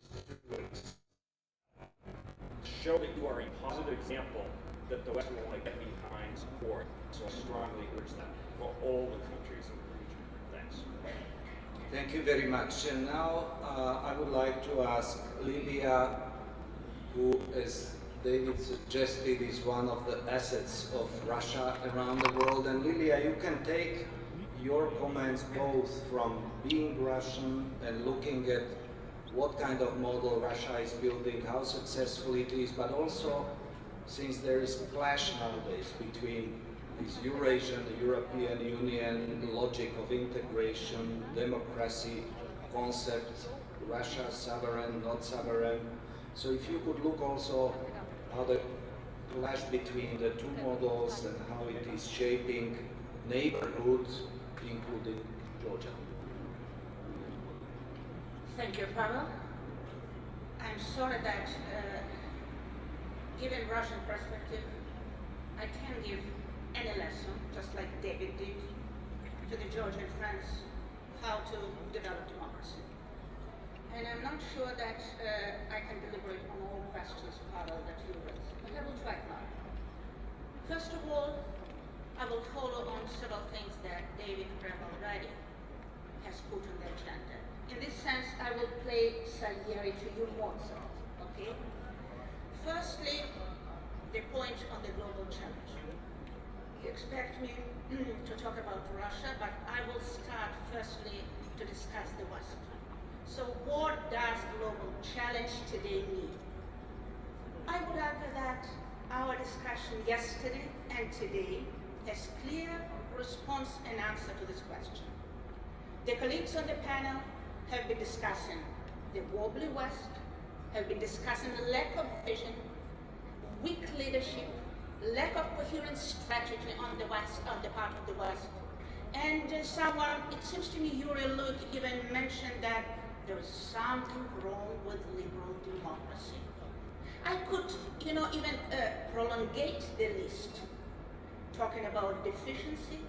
to show that you are a positive example that the West will want to get behind support. So I strongly urge that for all the countries in the region. Thanks. Thank you very much. And now I would like to ask Lilia, who, as David suggested, is one of the assets of Russia around the world. And Lilia, you can take your comments both from being Russian and looking at what kind of model Russia is building, how successful it is, but also since there is a clash nowadays between this Eurasian, the European Union logic of integration, democracy concept, Russia sovereign, not sovereign. So if you could look also how the clash between the two models and how it is shaping neighborhoods, including Georgia. Thank you, Pavel. I'm sorry that, given Russian perspective, I can't give any lesson, just like David did, to the Georgian friends how to develop democracy. And I'm not sure that I can deliberate on all questions, Pavel, that you raised, but I will try hard. First of all, I will follow on several things that David already has put on the agenda. In this sense, I will play Salieri to you, Mozart, okay? Firstly, the point on the global challenge. You expect me to talk about Russia, but I will start firstly to discuss the West. So what does global challenge today mean? I would argue that our discussion yesterday and today has clear response and answer to this question. The colleagues on the panel have been discussing the wobbly West, have been discussing the lack of vision, weak leadership, lack of coherent strategy on the West, on the part of the West. And someone, it seems to me, Yuri Luke even mentioned that there is something wrong with liberal democracy. I could, even prolongate the list, talking about deficiency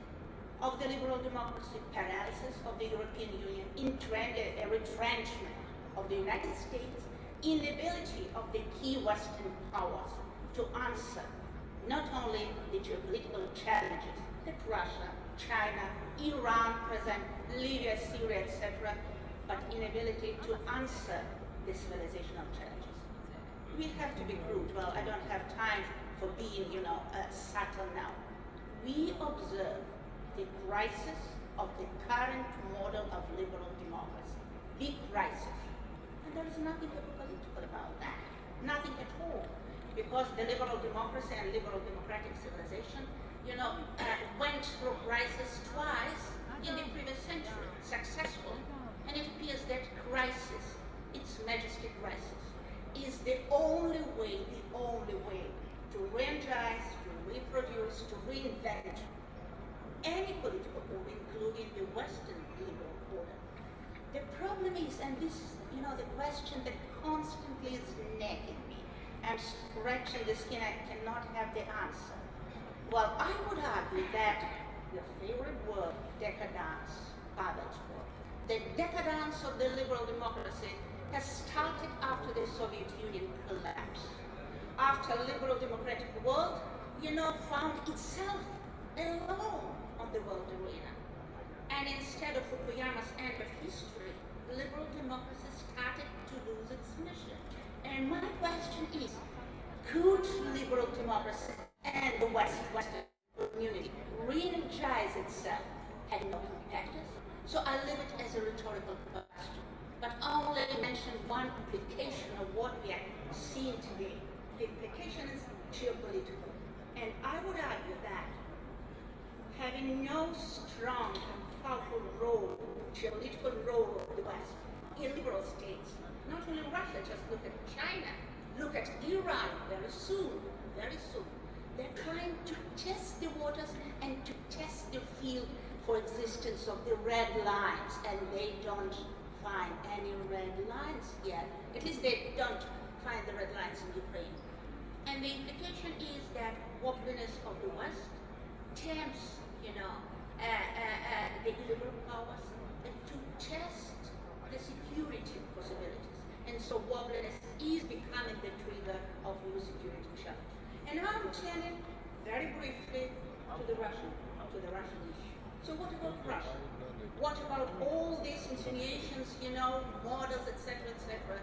of the liberal democracy, paralysis of the European Union, retrenchment of the United States, inability of the key Western powers to answer not only the geopolitical challenges that Russia, China, Iran present, Libya, Syria, etc., but inability to answer the civilizational challenges. We have to be crude. Well, I don't have time for being, subtle now. We observe the crisis of the current model of liberal democracy. Big crisis. And there is nothing political about that. Nothing at all. Because the liberal democracy and liberal democratic civilization, went through crisis twice in the previous century, successfully. And it appears that crisis, its majesty crisis, is the only way to re-energize, to reproduce, to reinvent any political order, including the Western liberal order. The problem is, and this is, the question that constantly is nagging me, I'm scratching the skin, I cannot have the answer. Well, I would argue that your favorite word, decadence, Pavel's word, the decadence of the liberal democracy has started after the Soviet Union collapse. After the liberal democratic world, found itself alone on the world arena. And instead of Fukuyama's end of history, liberal democracy started to lose its mission. And my question is, could liberal democracy and the Western community re-energize itself having no competitors? So I leave it as a rhetorical question, but only mention one implication of what we are seeing today. The implication is geopolitical. And I would argue that having no strong and powerful role, geopolitical role of the West in liberal states, not only Russia, just look at China, look at Iran very soon. They're trying to test the waters and to test the field for existence of the red lines, and they don't find any red lines yet. At least they don't find the red lines in Ukraine. And the implication is that wobbliness of the West tempts, the liberal powers to test the security possibilities. And so wobbliness is becoming the trigger of new security challenge. And now I'm turning very briefly to the Russian issue. So what about Russia? What about all these insinuations, models, etc., etc.?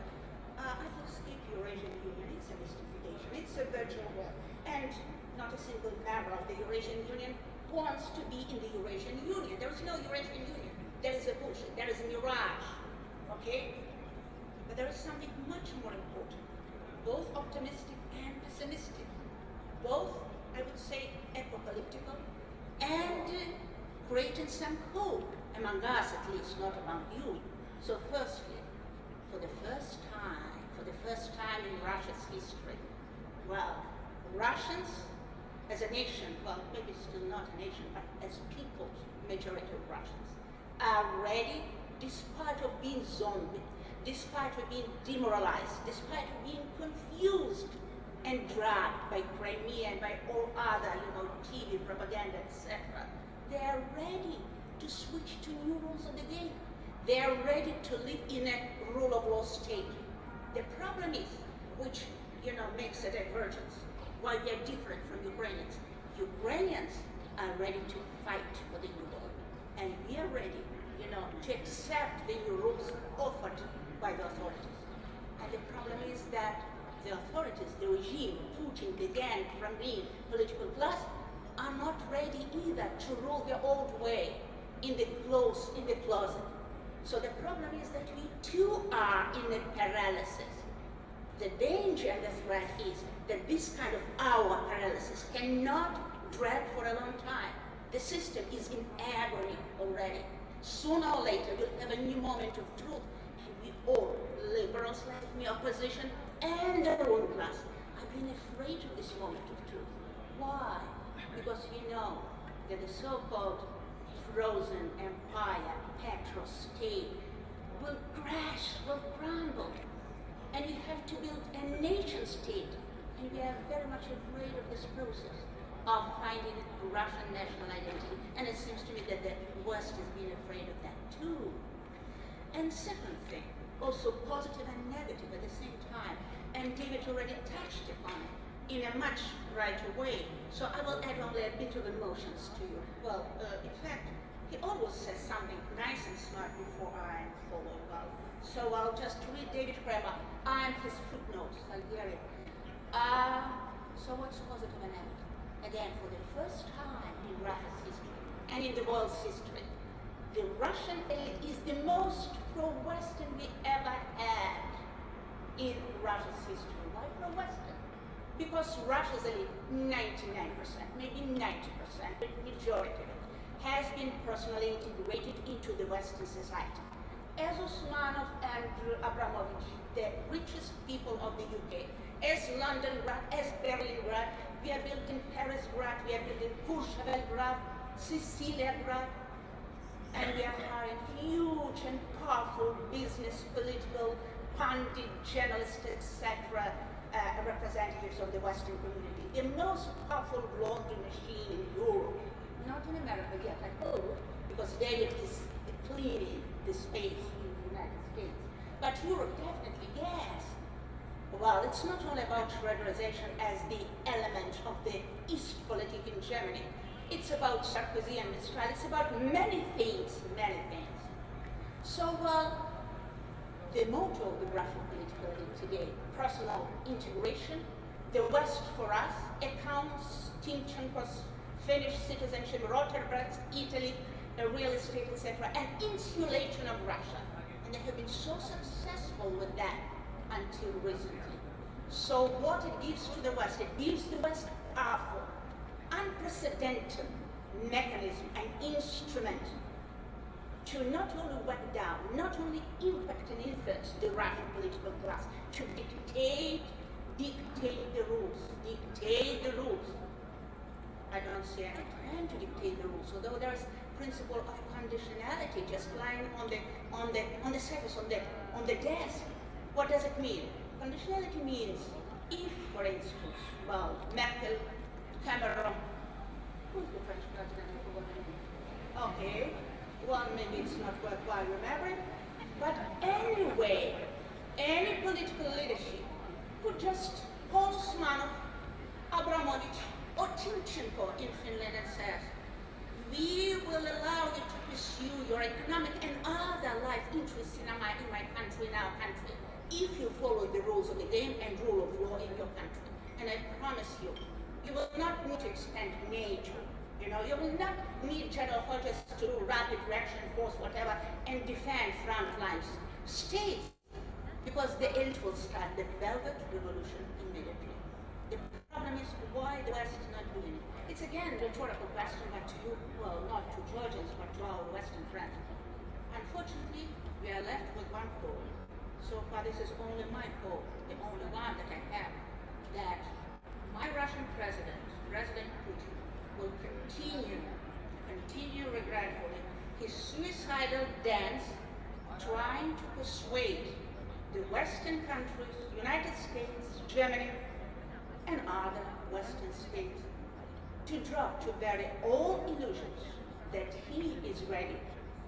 I will skip Eurasian Union. It's a mystification. It's a virtual war. And not a single member of the Eurasian Union wants to be in the Eurasian Union. There is no Eurasian Union. There is a bullshit. There is a mirage. Okay? But there is something much more important, both optimistic and pessimistic, both, I would say, apocalyptical and creating some hope among us, at least, not among you. So firstly, for the first time in Russia's history, Russians as a nation, maybe still not a nation, but as people, majority of Russians, are ready, despite of being zombied, despite of being demoralized, despite of being confused and dragged by Crimea and by all other, TV propaganda, etc. They are ready to switch to new rules of the game. They are ready to live in a rule of law state. The problem is, which makes a divergence, why we are different from Ukrainians. Ukrainians are ready to fight for the new world, and we are ready, to accept the new rules offered by the authorities. And the problem is that the authorities, the regime, Putin, the gang, Kremlin, political class, are not ready either to rule the old way in the closet. So the problem is that we too are in a paralysis. The danger and the threat is that this kind of our paralysis cannot drag for a long time. The system is in agony already. Sooner or later, we'll have a new moment of truth, and we all, liberals like me, opposition, and the ruling class, have been afraid of this moment of truth. Why? Because we know that the so-called frozen empire, petro-state, will crash, will crumble. And we have to build a nation state. And we are very much afraid of this process of finding Russian national identity. And it seems to me that the West has been afraid of that too. And second thing, also positive and negative at the same time. And David already touched upon it in a much brighter way. So I will add only a bit of emotions to you. Well, in fact, he always says something nice and smart before I follow up. So I'll just read David Kramer and his footnotes. I'll hear it. So what's positive and negative? Again, for the first time in Russia's history and in the world's history, the Russian elite is the most pro-Western we ever had in Russia's history. Why pro-Western? Because Russia's elite, 99%, maybe 90%, the majority of it, has been personally integrated into the Western society. As Usmanov and Abramovich, the richest people of the UK, as Londongrad, as Berlingrad, we are building Parisgrad, we are building Courchevelgrad, Siciliagrad, and we are hiring huge and powerful business, political, pundit, journalists, etc., representatives of the Western community. The most powerful laundry machine in Europe, not in America yet, I hope, because David is cleaning the space in the United States. But Europe definitely, yes. Well, it's not only about federalization as the element of the East politic in Germany. It's about Sarkozy and Mistral. It's about many things, many things. So, the motto of the Russian political elite today, personal integration, the West for us, accounts, Timchenko's Finnish citizenship, Rotterdam, Italy, real estate, etc., and insulation of Russia. And they have been so successful with that until recently. So what it gives to the West, it gives the West powerful, unprecedented mechanism and instrument to not only whack down, not only impact and influence the Russian political class, to dictate the rules, I don't see any time to dictate the rules, although there is principle of conditionality just lying on the surface, on the desk. What does it mean? Conditionality means if, for instance, well, Merkel, Cameron, who's the French president? Okay, well, maybe it's not worthwhile remembering, but anyway, any political leadership could just call Usmanov, Abramovich, or Timchenko in Finland and says, we will allow you to pursue your economic and other life interests in my country, in our country, if you follow the rules of the game and rule of law in your country. And I promise you, you will not need to expand NATO. You will not need General Hodges to do rapid reaction force, whatever, and defend front lines. States, because the elite will start the Velvet Revolution immediately. The problem is why the West is not doing it. It's again a rhetorical question, but to you, well, not to Georgians, but to our Western friends. Unfortunately, we are left with one goal. So far, this is only my goal, the only one that I have, that my Russian president, President Putin, will continue regretfully his suicidal dance trying to persuade the Western countries, United States, Germany, and other Western states to drop, to bury all illusions that he is ready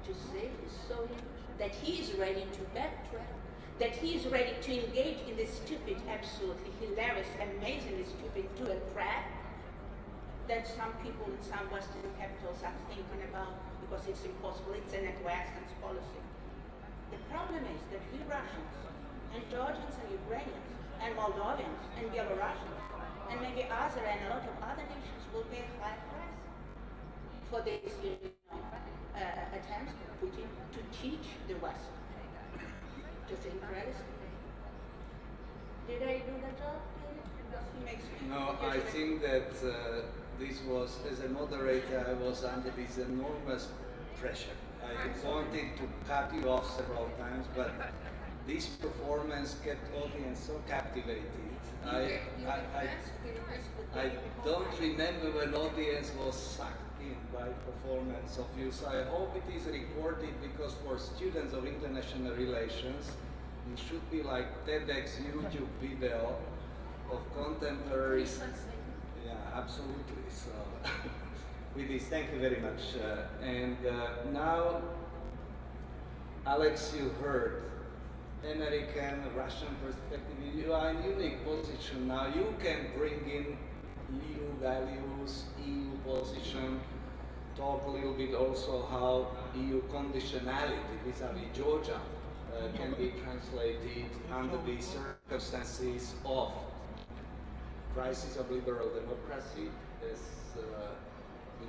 to save his soul, that he is ready to backtrack, that he is ready to engage in this stupid, absolutely hilarious, amazingly stupid dual track that some people in some Western capitals are thinking about because it's impossible, it's an acquiescence policy. The problem is that we Russians, and Georgians and Ukrainians, and Moldovians, and Belarusians, and maybe Azerbaijan and a lot of other nations will pay a high price for this. attempts of Putin to teach the West to think realistically. Did I do the job? Does he make sense? No, I think that this was, as a moderator, I was under this enormous pressure. I wanted to cut you off several times, but this performance kept audience so captivated. I don't remember when audience was sucked in by performance of you, so I hope it is recorded, because for students of international relations, it should be like TEDx YouTube video of contemporaries. Yeah, absolutely. So, with this, thank you very much. Now, Alex, you heard American, Russian perspective. You are in a unique position now. You can bring in EU values, EU position, talk a little bit also how EU conditionality vis-a-vis Georgia can be translated under the circumstances of crisis of liberal democracy, as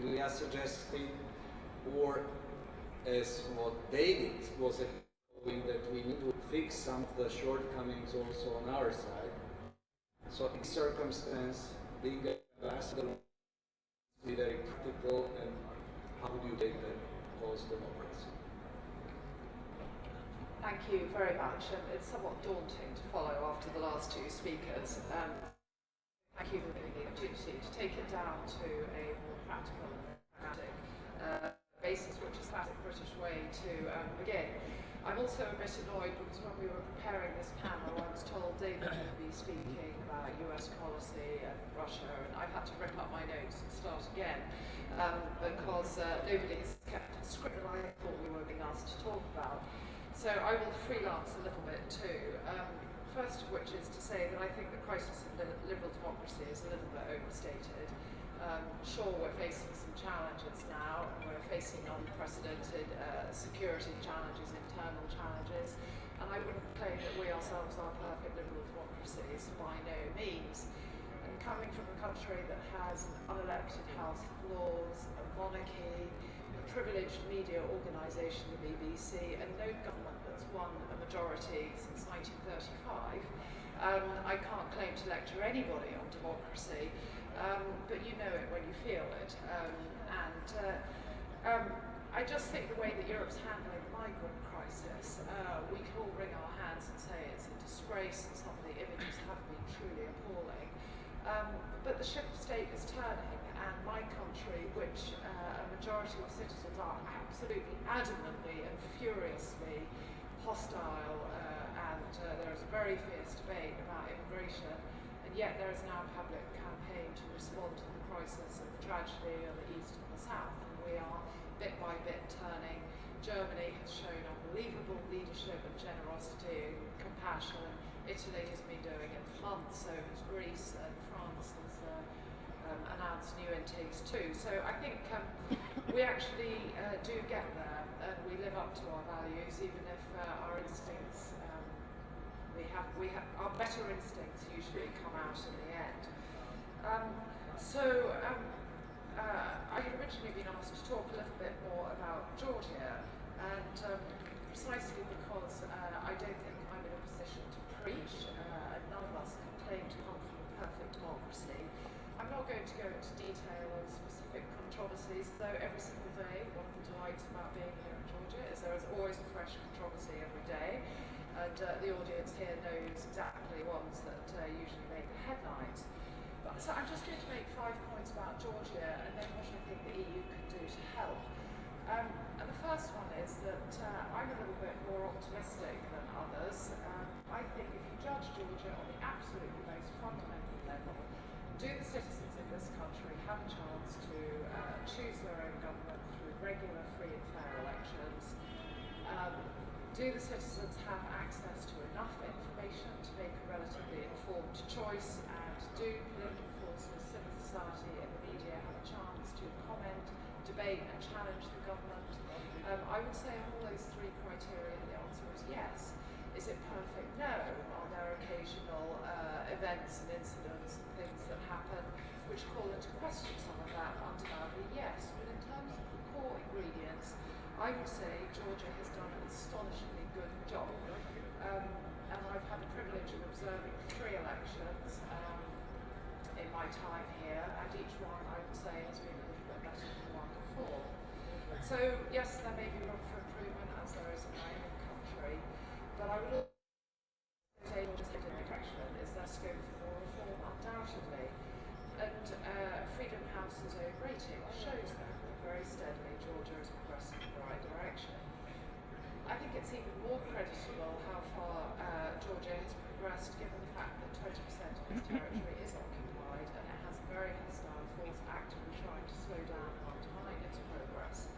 Ilya suggested, or as what David was doing, that we need to fix some of the shortcomings also on our side. So in circumstance, being an ambassador, be very critical, and how do you take that post-democracy? Thank you very much. It's somewhat daunting to follow after the last two speakers. Thank you for giving me the opportunity to take it down to a more practical and pragmatic basis, which is classic British way to begin. I'm also a bit annoyed because when we were preparing this panel, I was told David would be speaking about US policy and Russia, and I've had to rip up my notes and start again because nobody has kept a script that I thought we were being asked to talk about. So I will freelance a little bit too. First of which is to say that I think the crisis of liberal democracy is a little bit overstated. Sure, we're facing some challenges now. We're facing unprecedented security challenges, internal challenges, and I wouldn't claim that we ourselves are perfect liberal democracies, by no means. And coming from a country that has an unelected House of Lords, a monarchy, a privileged media organisation, the BBC, and no government that's won a majority since 1935, I can't claim to lecture anybody on democracy, but you know it when you feel it. I just think the way that Europe's handling the migrant crisis, we can all wring our hands and say it's a disgrace, and some of the images have been truly appalling. But the ship of state is turning, and my country, which a majority of citizens are absolutely adamantly and furiously hostile, and there is a very fierce debate about immigration, and yet there is now a public campaign to respond to the crisis of tragedy on the east and the south, and we are bit by bit turning. Germany has shown unbelievable leadership and generosity and compassion. Italy has been doing it for months, so has Greece, and France has announced new intakes too. So I think we actually do get there, and we live up to our values, even if our instincts, our better instincts usually come out in the end. I had originally been asked to talk a little bit more about Georgia, and precisely because I don't think I'm in a position to preach, and none of us can claim to come from a perfect democracy. I'm not going to go into detail on specific controversies, though every single day one of the delights about being here in Georgia is there is always a fresh controversy every day, and the audience here knows exactly ones that usually make the headlines. So I'm just going to make 5 points about Georgia and then what I think the EU can do to help. And the first one is that I'm a little bit more optimistic than others. I think if you judge Georgia on the absolutely most fundamental level, do the citizens of this country have a chance to choose their own government through regular, free and fair elections? Do the citizens have access to enough information to make a relatively informed choice? And do political forces, civil society and the media have a chance to comment, debate and challenge the government? I would say on all those 3 criteria the answer is yes. Is it perfect? No. Are there occasional events and incidents and things that happen which call into question some of that? Undeniably, yes. But in terms of the core ingredients, I would say Georgia has done an astonishingly good job. And I've had the privilege of observing 3 elections in my time here, and each one, I would say, has been a little bit better than the one before. So, yes, there may be room for improvement, as there is in my own country, but I would also say just in the direction is there scope for more reform, undoubtedly. And Freedom House's own rating shows that very steadily Georgia is progressing in the right direction. I think it's even more creditable how far Georgia has progressed, given the fact that 20% of its territory is occupied, and it has a very hostile force actively trying to slow down and undermine its progress.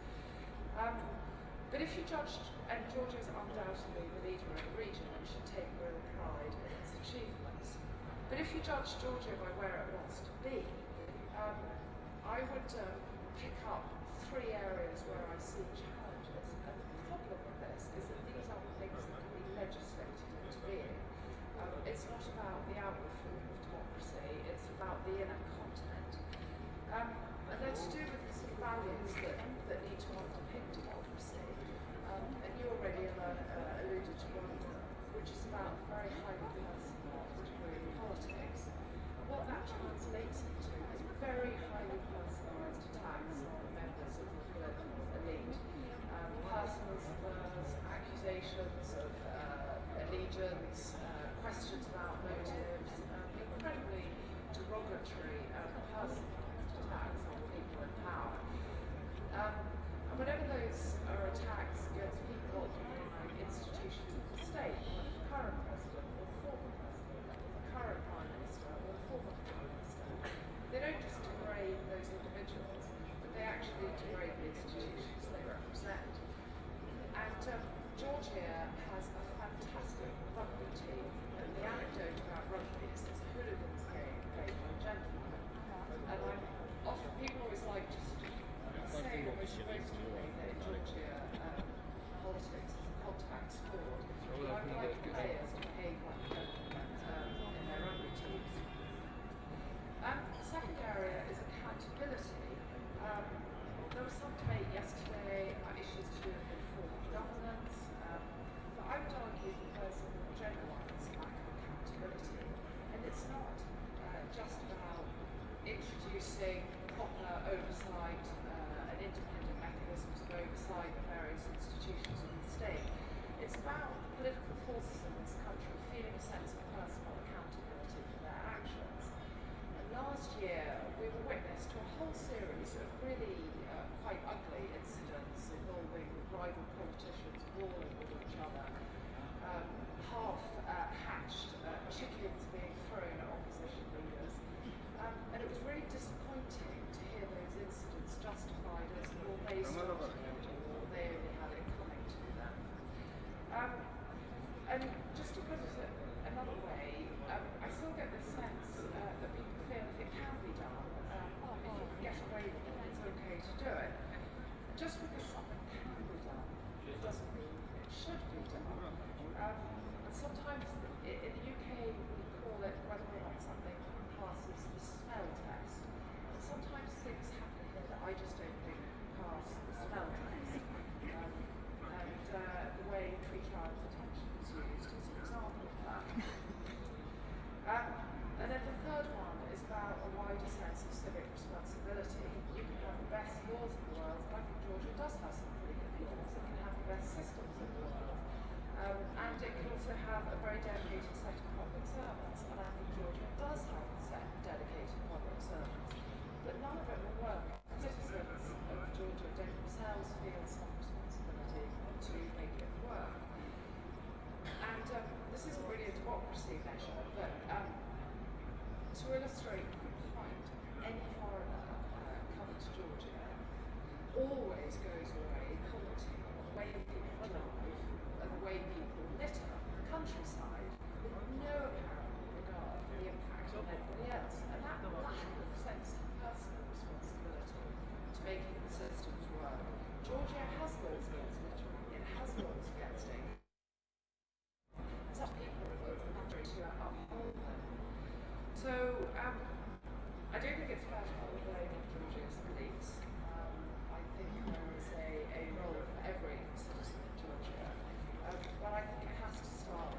But if you judged, and Georgia is undoubtedly the leader in the region and should take real pride in its achievements, but if you judge Georgia by where it wants to be, I would pick up 3 areas where I see challenges. And the problem with this is that these are things that can be legislated into being. It's not about the outward form of democracy, it's about the inner content. And they're to do with the sort of values that need to underpin democracy. And you already alluded to one of them, which is about very highly personalised degree of politics. What that translates into is very highly personalised attacks on members of the political elite. Personal slurs, accusations of allegiance, questions about motives, incredibly derogatory and personalised attacks on people in power. And whenever those are attacks against people occupying institutions of the state, like the current president or the former president, or the current prime minister or the former prime minister, they don't just degrade those individuals, but they actually degrade the institutions they represent. And Georgia has a fantastic rugby team, and the anecdote about rugby is it's a hooligans game played by gentlemen. And often people always like just say what we're supposed to be, that in Georgia politics is a contact sport. But I would like players to behave like gentlemen in their rugby teams. The second area is accountability. There was some debate yesterday about issues to do with reform of governance, but I would argue that there's a more generalised lack of accountability, and it's not just about introducing proper oversight and independent mechanisms of oversight of various institutions of the state. It's about political forces in this country feeling a sense of personal accountability for their actions. And last year, we were witness to a whole series of really quite ugly incidents involving rival politicians warring with each other, half-hatched chickens being thrown at opposition leaders. And it was really disappointing to hear those incidents justified as, well, they started it or they only had it coming to them. And just to put it another way, I still get this sense that people feel if it can be done, if you can get away with it, it's okay to do it. Just because something can be done, it doesn't mean it should be done. And sometimes in the UK we call it whether or not something passes the smell test. And sometimes things happen here that I just don't think pass the smell test. And the way pretrial detention is used is an example of that. And then the third one is about a wider sense of civic responsibility. You can have the best laws in the world, and I think Georgia does have some pretty good laws. It can have the best systems in the world. And it can also have a very dedicated set of public servants, and I think Georgia does have a set of dedicated public servants. But none of it will work. Citizens of Georgia don't themselves feel some responsibility to make it work. And this isn't really a democracy measure, but to illustrate the point, any foreigner coming to Georgia always goes away commenting on the way people drive and the way people litter the countryside with no apparent regard for the impact on everybody else. And that lack of sense of personal responsibility to making the systems work. Georgia has laws against littering, it has laws against it. So, I don't think it's fair to put the blame on Georgia's elites. I think there is a role for every citizen of Georgia. But I think it has to start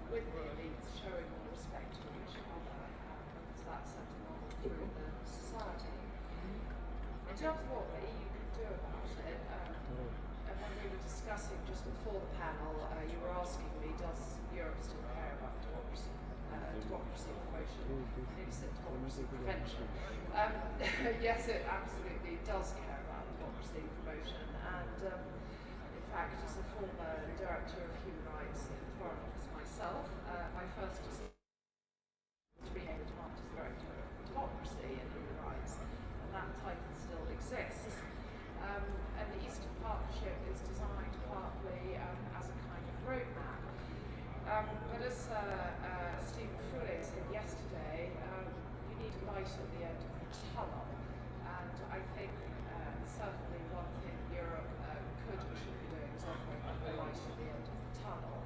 with the elites showing more respect for each other, because that's sent a model through the society. In terms of what the EU can do about it, and when we were discussing just before the panel, you were asking me, does Europe still care about democracy? Democracy promotion. I think you said democracy prevention. Yes, it absolutely does care about democracy promotion. And in fact, as a former director of human rights in the Foreign Office myself, my first decision was to rename the department as Director of Democracy and Human Rights, and that title still exists. And the Eastern Partnership is designed partly as a kind of roadmap. But as Stephen Foulet said yesterday, you need a light at the end of the tunnel. And I think certainly one thing Europe could and should be doing is offering a light at the end of the tunnel.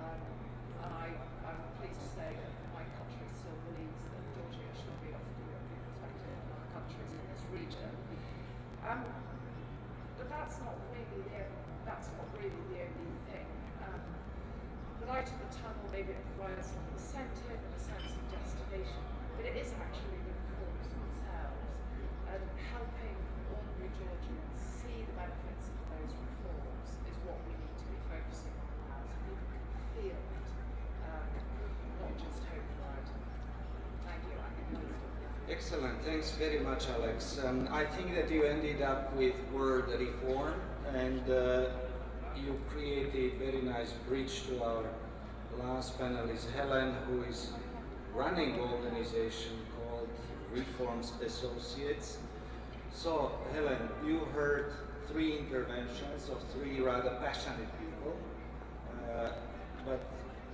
And I'm pleased to say that my country still believes that Georgia should be offered a European perspective in other countries in this region. But that's not really the only thing. The light at the tunnel maybe provides some incentive and a sense of destination, but it is actually the reforms themselves and helping ordinary Georgians see the benefits of those reforms is what we need to be focusing on now, so people can feel it, not just hope for it. Thank you. Excellent. Thanks very much, Alex. I think that you ended up with word reform, and you created a very nice bridge to our last panelist, Helen, who is running an organization called Reforms Associates. So, Helen, you heard 3 interventions of 3 rather passionate people, but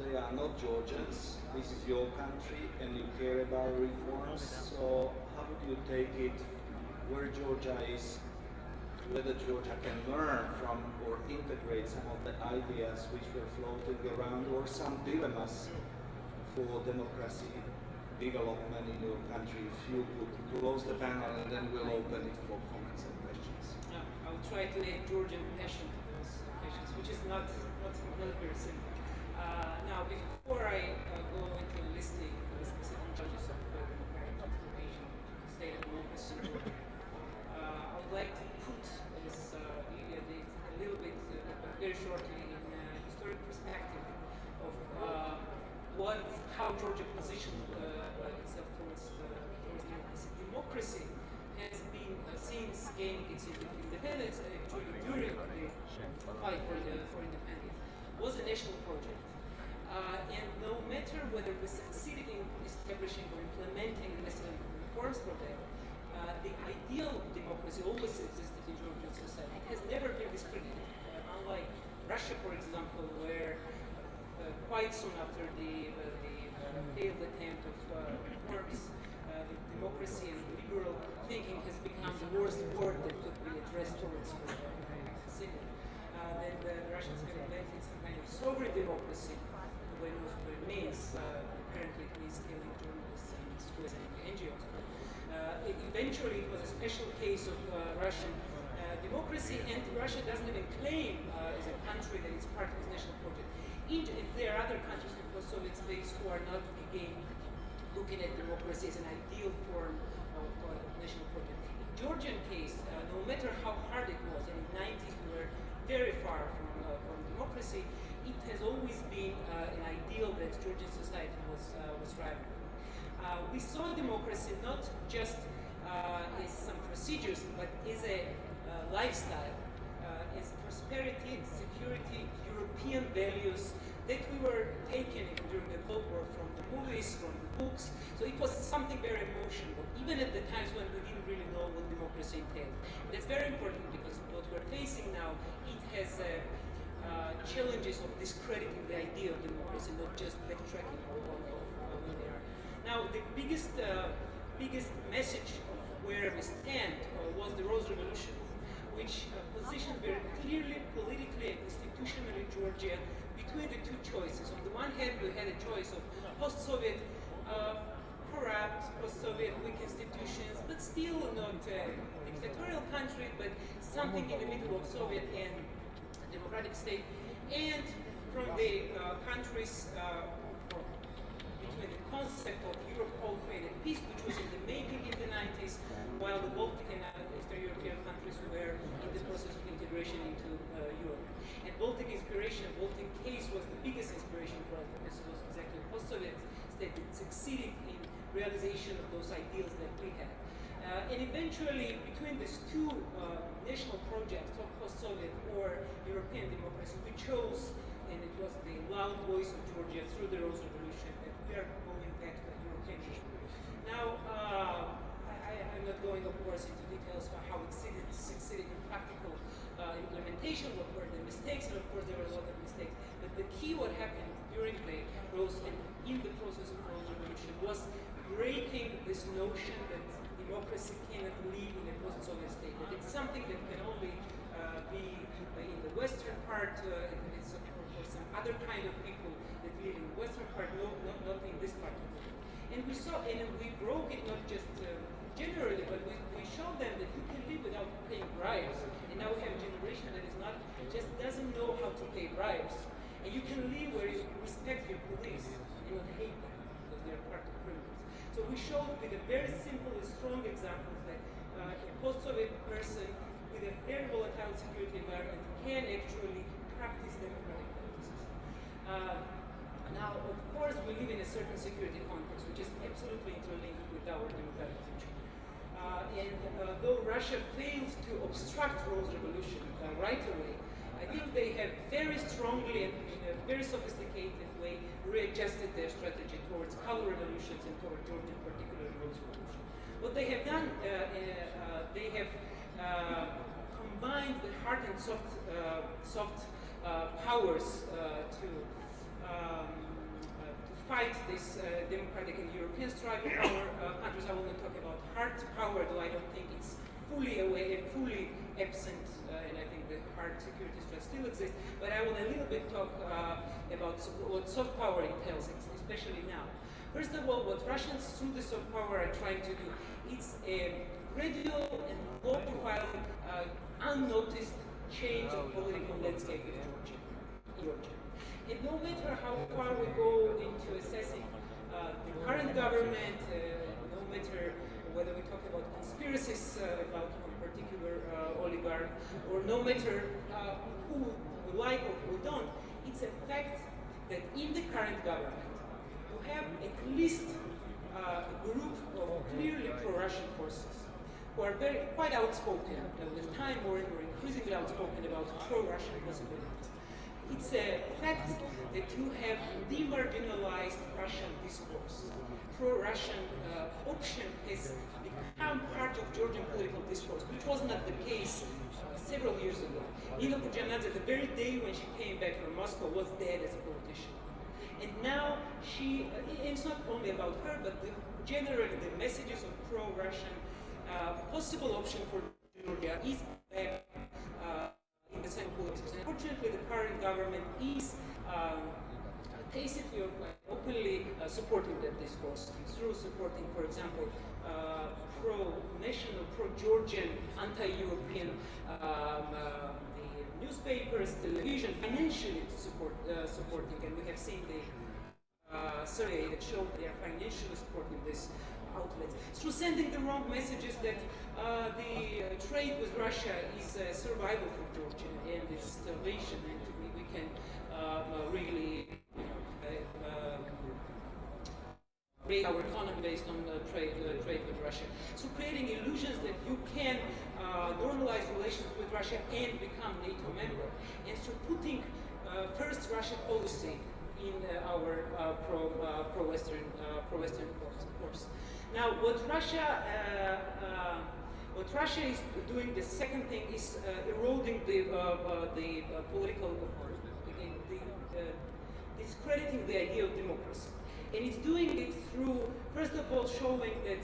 they are not Georgians. This is your country, and you care about reforms. So, how would you take it where Georgia is, whether Georgia can learn from or integrate some of the ideas which were floating around, or some dilemmas for democracy development in your country? If you could close the panel, and then we'll open it for comments and questions. I will try to add Georgian passion to those questions, which is not very simple. Now, before I go into listing the specific challenges of democratic transformation, state of democracy, I would like to put this a little bit, very shortly, in a historic perspective of how Georgia positioned itself towards democracy. Democracy has been, since gaining its independence, actually during the fight for independence, was a national project. And no matter whether we succeeded in establishing or implementing the necessary reforms for that, the ideal of democracy always existed in Georgian society. It has never been discredited. Unlike Russia, for example, where quite soon after the failed attempt of reforms, the democracy and liberal thinking has become the worst word that could be addressed towards the then the Russians have invented some kind of sovereign democracy, when it means, apparently it means killing journalists and suicide NGOs. Eventually it was a special case of Russian democracy, and Russia doesn't even claim as a country that it's part of its national project. There are other countries in post-Soviet states who are not, again, looking at democracy as an ideal form of national project. In the Georgian case, no matter how hard it was, and in the 90s we were very far from democracy, it has always been an ideal that Georgian society was striving for. We saw democracy not just as some procedures, but as a lifestyle, as prosperity, security, European values that we were taken during the Cold War from the movies, from the books. So it was something very emotional, even at the times when we didn't really know what democracy entailed. And that's very important because what we're facing now, it has challenges of discrediting the idea of democracy, not just backtracking on where they are. Now, the biggest message of where we stand was the Rose Revolution, which positioned very clearly, politically and institutionally, Georgia between the two choices. On the one hand, we had a choice of post-Soviet corrupt dictatorial country, but something in the middle of Soviet and democratic state, and from the countries between the concept of Europe all-faded peace, which was in the making in the 90s, while the Baltic and Eastern European countries were in the process of integration into Europe. And Baltic inspiration, Baltic case was the biggest inspiration for us because it was exactly a post-Soviet state that succeeded in realization of those ideals that we had. And eventually, between these two national projects of post-Soviet or European democracy, we chose, and it was the loud voice of Georgia through the Rose Revolution, that we are going back to European history. Now, I'm not going, of course, into details about how it succeeded in practical implementation, what were the mistakes, and of course there were a lot of mistakes. But the key what happened during the Rose and in the process of the Rose Revolution was breaking this notion that democracy cannot live in a post-Soviet state. That it's something that can only be in the western part, it's for some other kind of people that live in the western part, not in this part of the world. And we saw, and we broke it not just generally, but we showed them that you can live without paying bribes. And now we have a generation that is not, just doesn't know how to pay bribes. And you can live where you respect your police and not hate them because they are part of criminals. So we showed with a very simple and strong example that a post-Soviet person with a very volatile security environment can actually practice democratic practices. Now, of course, we live in a certain security context, which is absolutely interlinked with our democratic future. And though Russia failed to obstruct Rose Revolution right away, I think they have very strongly and in a very sophisticated way readjusted their strategy towards color revolutions and toward Georgia, particularly Rose Revolution. What they have done, they have combined the hard and soft powers to fight this democratic and European strike power countries. I will not talk about hard power, though I don't think it's fully absent, and I think the hard security threat still exists. But I will a little bit talk about what soft power entails, especially now. First of all, what Russians through the soft power are trying to do, it's a gradual and low-profile, unnoticed change of political landscape in Georgia. And no matter how far we go into assessing the current government, no matter whether we talk about conspiracies about one particular oligarch, or no matter who we like or who we don't, it's a fact that in the current government, you have at least a group of clearly pro-Russian forces who are quite outspoken, with time more and more increasingly outspoken about pro-Russian possibilities. It's a fact that you have demarginalized Russian discourse. Pro-Russian option has become part of Georgian political discourse, which was not the case several years ago. Nina Burjanadze, the very day when she came back from Moscow, was dead as a politician. And now it's not only about her, but generally the messages of pro-Russian possible option for Georgia is back in the same politics. Unfortunately, the current government is tacitly or openly supporting that discourse through supporting, for example, pro-national, pro-Georgian, anti-European the newspapers, television, financially supporting, and we have seen the survey that showed they are financially supporting this outlets. Through sending the wrong messages that the trade with Russia is survival for Georgia and it's starvation, and we can really create our economy based on trade with Russia. So creating illusions that you can normalize relations with Russia and become NATO member, and so putting first Russia policy in our pro-Western course. Now, what Russia is doing, the second thing is eroding the political, discrediting the idea of democracy. And it's doing it through, first of all, showing that,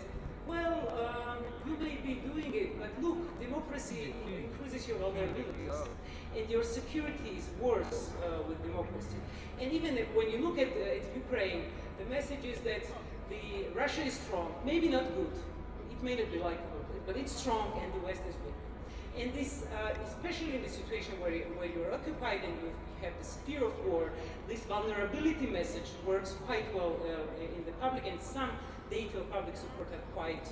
well, you may be doing it, but look, democracy increases your vulnerabilities, and your security is worse with democracy. And even when you look at Ukraine, the message is that Russia is strong, maybe not good. It may not be likable, but it's strong and the West is weak. And this, especially in the situation where you're occupied and you have this fear of war, this vulnerability message works quite well in the public, and some data of public support are quite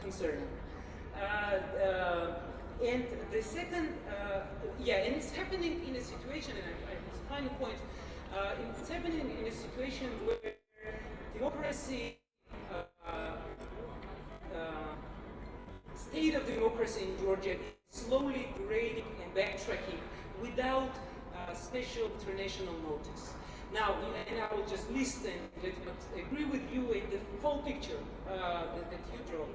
concerning. And the second, and it's happening in a situation, and it's a final point, it's happening in a situation where democracy, state of democracy in Georgia is slowly degrading and backtracking without special international notice. Now, and I will just list and agree with you in the whole picture that you draw.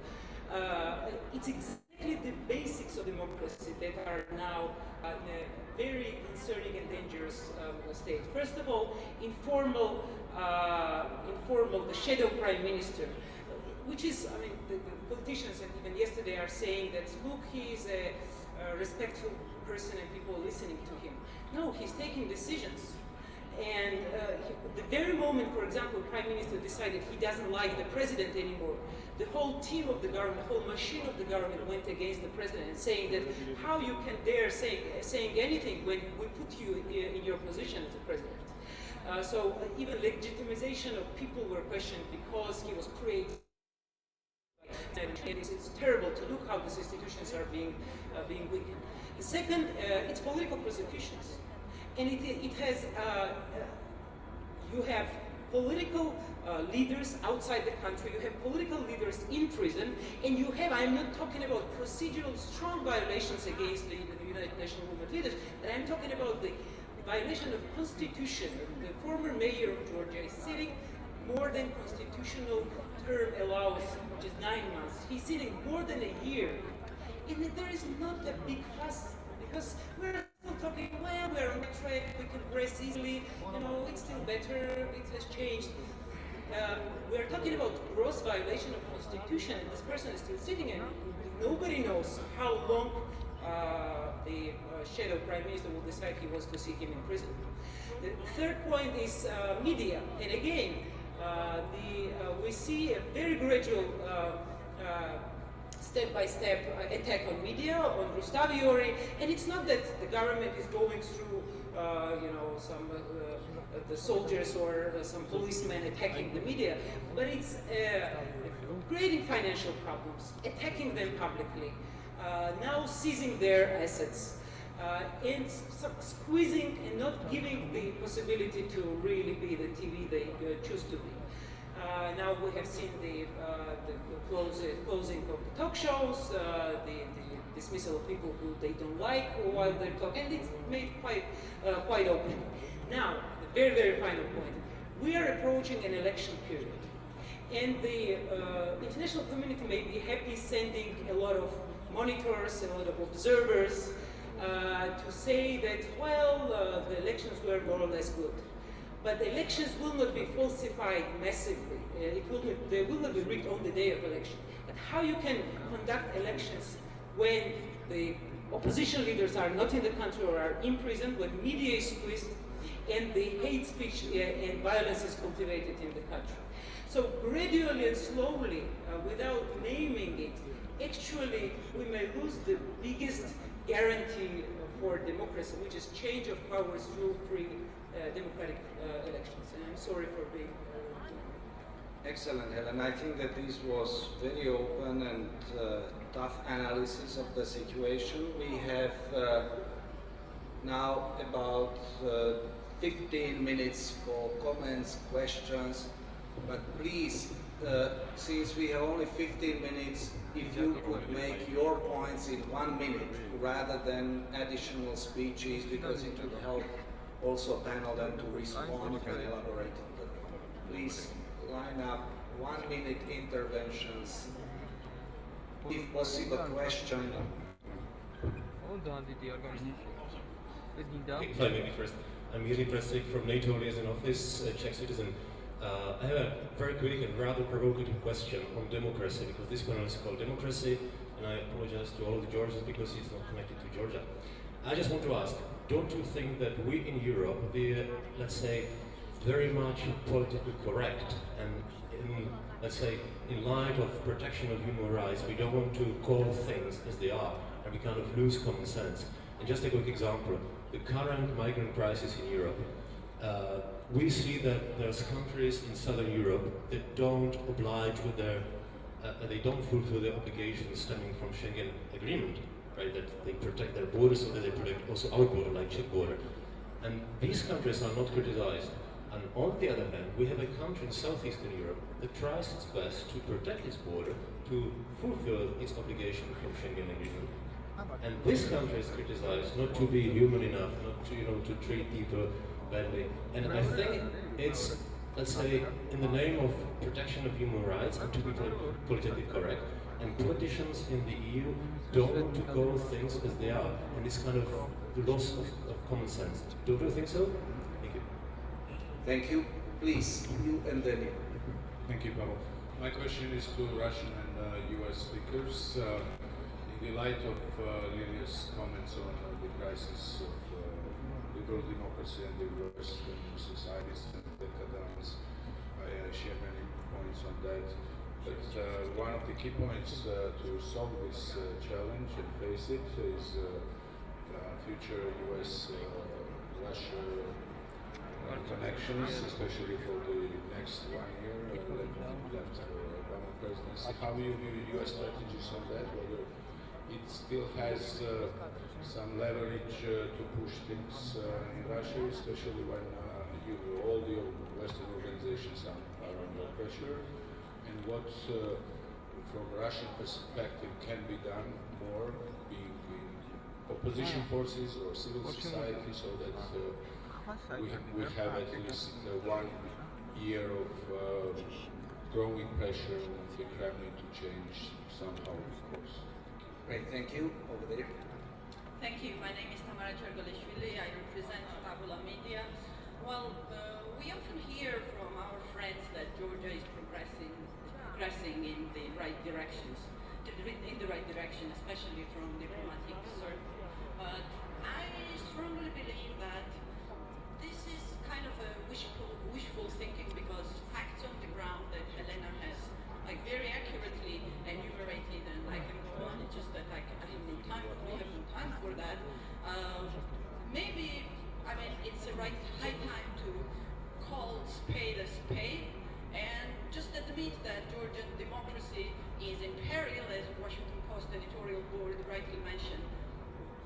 It's exactly the basics of democracy that are now in a very concerning and dangerous state. First of all, informal, the shadow prime minister, which is, I mean, the politicians, and even yesterday, are saying that, look, he is a respectful person and people are listening to him. No, he's taking decisions. And the very moment, for example, the Prime Minister decided he doesn't like the President anymore, the whole team of the government, the whole machine of the government went against the President and saying that how you can dare saying anything when we put you in your position as a President. So even legitimization of people were questioned because he was created. And it's terrible to look how these institutions are being weakened. The second, it's political persecutions. And it has, you have political leaders outside the country, you have political leaders in prison, and you have, I'm not talking about procedural strong violations against the United Nations movement leaders, but I'm talking about the violation of constitution. The former mayor of Georgia is sitting more than constitutional term allows, which is 9 months. He's sitting more than a year. And there is not a big fuss, because we're still talking, well, we're on the track, we can rest easily, you know, it's still better, it has changed. We're talking about gross violation of constitution, and this person is still sitting, and nobody knows how long the shadow prime minister will decide he wants to see him in prison. The third point is media, and again, we see a very gradual step-by-step attack on media, on Rustavi, and it's not that the government is going through, some the soldiers or some policemen attacking the media, but it's creating financial problems, attacking them publicly, now seizing their assets, and squeezing and not giving the possibility to really be the TV they choose to be. Now we have seen the closing of the talk shows, the dismissal of people who they don't like while they're talking, and it's made quite open. Now, the very, very final point. We are approaching an election period, and the international community may be happy sending a lot of monitors, a lot of observers to say that, well, the elections were more or less good. But the elections will not be falsified massively. They will not be rigged on the day of election. But how you can conduct elections when the opposition leaders are not in the country or are in prison, when media is squeezed, and the hate speech and violence is cultivated in the country. So gradually and slowly, without naming it, actually we may lose the biggest guarantee for democracy, which is change of powers through free democratic elections. And I'm sorry for being... Excellent, Helen. I think that this was very open and tough analysis of the situation. We have now about 15 minutes for comments, questions, but please, since we have only 15 minutes, if you could make your points in 1 minute rather than additional speeches, because it would help also panel them to respond and elaborate on them. Please line up 1 minute interventions. If possible, question. If I may be first, I'm Yuri Presik from NATO Liaison Office, Czech citizen. I have a very quick and rather provocative question on democracy, because this panel is called Democracy, and I apologize to all of the Georgians because it's not connected to Georgia. I just want to ask, don't you think that we in Europe, let's say, very much politically correct and let's say, in light of protection of human rights, we don't want to call things as they are, and we kind of lose common sense. And just a quick example, the current migrant crisis in Europe, we see that there's countries in Southern Europe that don't oblige with their, they don't fulfill their obligations stemming from Schengen Agreement, right? That they protect their borders, so that they protect also our border, like Czech border. And these countries are not criticized. And on the other hand, we have a country in Southeastern Europe that tries its best to protect its border, to fulfill its obligation from Schengen Agreement. And this country is criticized not to be human enough, not to, to treat people badly. And I think it's, let's say, in the name of protection of human rights and to be politically correct, and politicians in the EU don't want to call things as they are. And it's kind of the loss of common sense. Don't you think so? Thank you. Thank you. Please, you and then you. Thank you, Pavel. My question is to Russian and US speakers. In the light of Lilia's comments on the crisis of liberal democracy and the Western societies and decadence, I share many points on that. But one of the key points to solve this challenge and face it is future US-Russia connections, especially for the next 1 year left Obama presidency. How you view US strategies on that? Whether it still has some leverage to push things in Russia, especially when all the Western organizations are under pressure, and what, from Russian perspective, can be done more, being opposition forces or civil society, so that we have at least 1 year of growing pressure on the Kremlin to change somehow, of course. Great, thank you. Over there. Thank you. My name is Tamara Chergolishvili. I represent Tabula Media. Well, we often hear from our friends that Georgia is progressing in the right directions, especially from diplomatic circles. But I strongly believe that this is kind of a wishful thinking, because facts on the ground that Helena has very accurately enumerated, and I can go on. It's just that I have no time. We have no time for that. Maybe it's the high time to call spade a spade, and just admit that Georgian democracy is in peril, as Washington Post editorial board rightly mentioned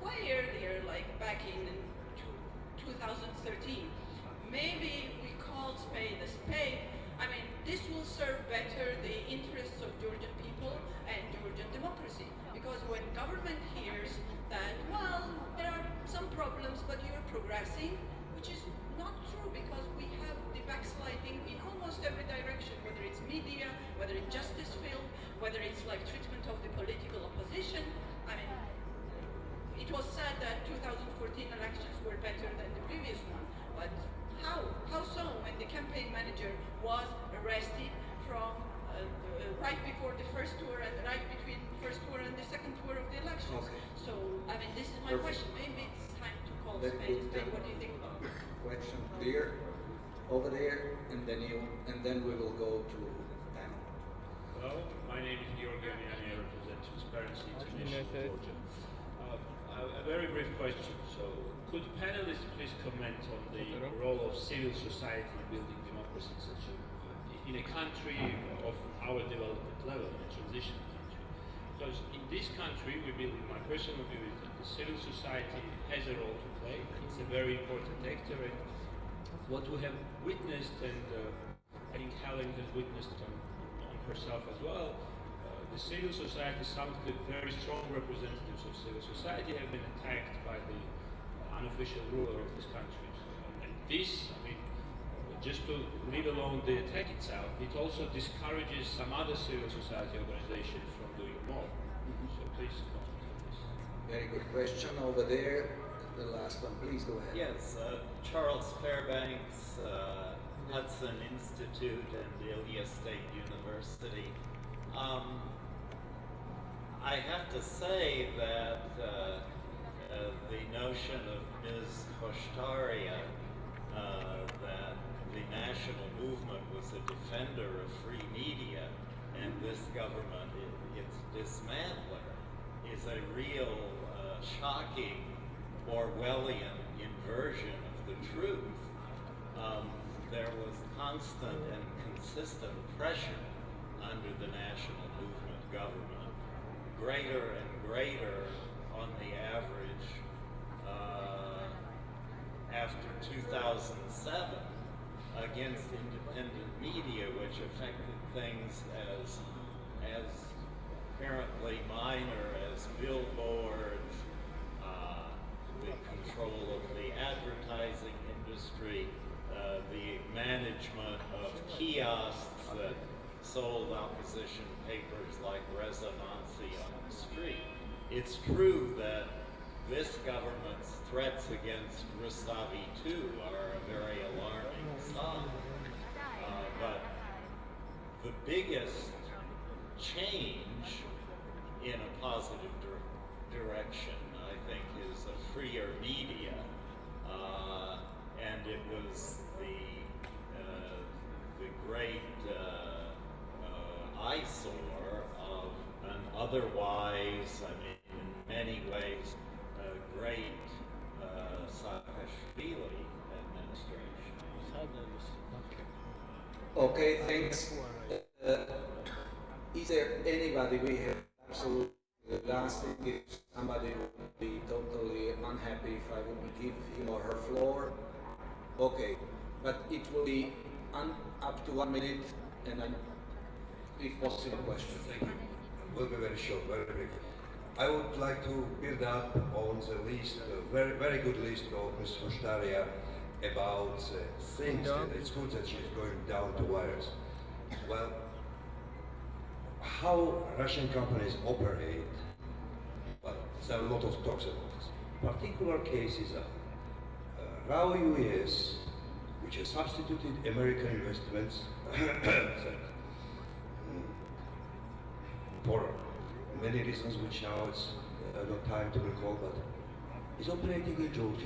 way earlier, back in 2013. Maybe we call spade a spade. This will serve better the interests of Georgian people and Georgian democracy. Because when government hears that, well, there are some problems, but you're progressing, which is not true, because we have the backsliding in almost every direction, whether it's media, whether it's justice field, whether it's treatment of the political opposition. It was said that 2014 elections were better than the previous one, but how so, when the campaign manager was arrested from right before the first tour and right between first tour and the second tour of the elections? Okay. So, this is my question. Maybe it's time to call spade a spade. What do you think about it? Question clear. Over there, and then you, and then we will go to panel. Hello, my name is Georgi Amiani. I represent Transparency International Georgia. A very brief question. So, could panelists please comment on the role of civil society in building democracy in a country of our development level, in a transition country? Because in this country, we believe, my personal view is that the civil society has a role to play. It's a very important actor, and what we have witnessed, and I think Helen has witnessed on herself as well, the civil society, some of the very strong representatives of civil society have been attacked by the unofficial ruler of this country. And this, just to leave alone the attack itself, it also discourages some other civil society organizations from doing more. So please comment on this. Very good question. Over there, the last one. Please go ahead. Yes, Charles Fairbanks, Hudson Institute and Ilia State University. I have to say that the notion of Ms. Khoshtaria, that the national movement was a defender of free media, and this government, its dismantler, is a real shocking Orwellian inversion of the truth. There was constant and consistent pressure under the national movement government, greater and greater on the average after 2007 against independent media, which affected things as apparently minor as billboards, the control of the advertising industry, the management of kiosks that sold opposition papers like Rezonancy on the street. It's true that this government's threats against Rustavi too are a very alarming sign. But the biggest change in a positive direction, I think, is a freer media, and it was the great eyesore of an otherwise, I mean, in many ways, great Saakashvili administration. Okay, thanks. Is there anybody we have absolutely last thing if somebody would be totally unhappy if I would give him or her floor? Okay, but it will be up to 1 minute and then if possible question. Thank you. Will be very short, very brief. I would like to build up on the list, a very, very good list of Ms. Rustaria about things that it's good that she's going down to wires. Well, how Russian companies operate, well, there are a lot of talks about this. Particular cases are RAO US, which has substituted American investments for many reasons which now it's not time to recall, but is operating in Georgia.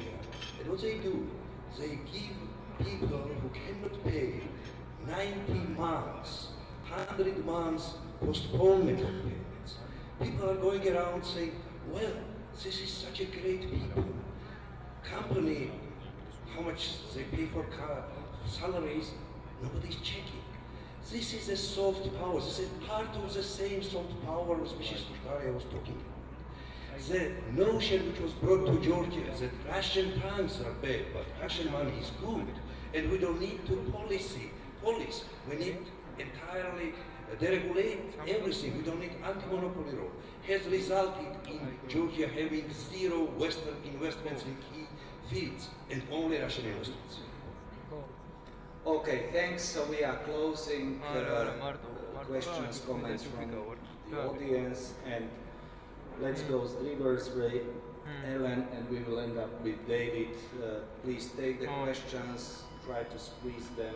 And what they do, they give people who cannot pay 90 months, 100 months postponement of payments. People are going around saying, well, this is such a great people. Company, how much they pay for salaries, nobody's checking. This is a soft power. This is part of the same soft power as Mrs. Rustaria was talking about. The notion which was brought to Georgia that Russian tanks are bad, but Russian money is good, and we don't need to police. We need entirely deregulate everything. We don't need anti-monopoly law. Has resulted in Georgia having zero Western investments in key fields and only Russian investments. Okay, thanks. So we are closing questions, comments from the audience, and let's go reverse way, Ellen, and we will end up with David. Please take the questions, try to squeeze them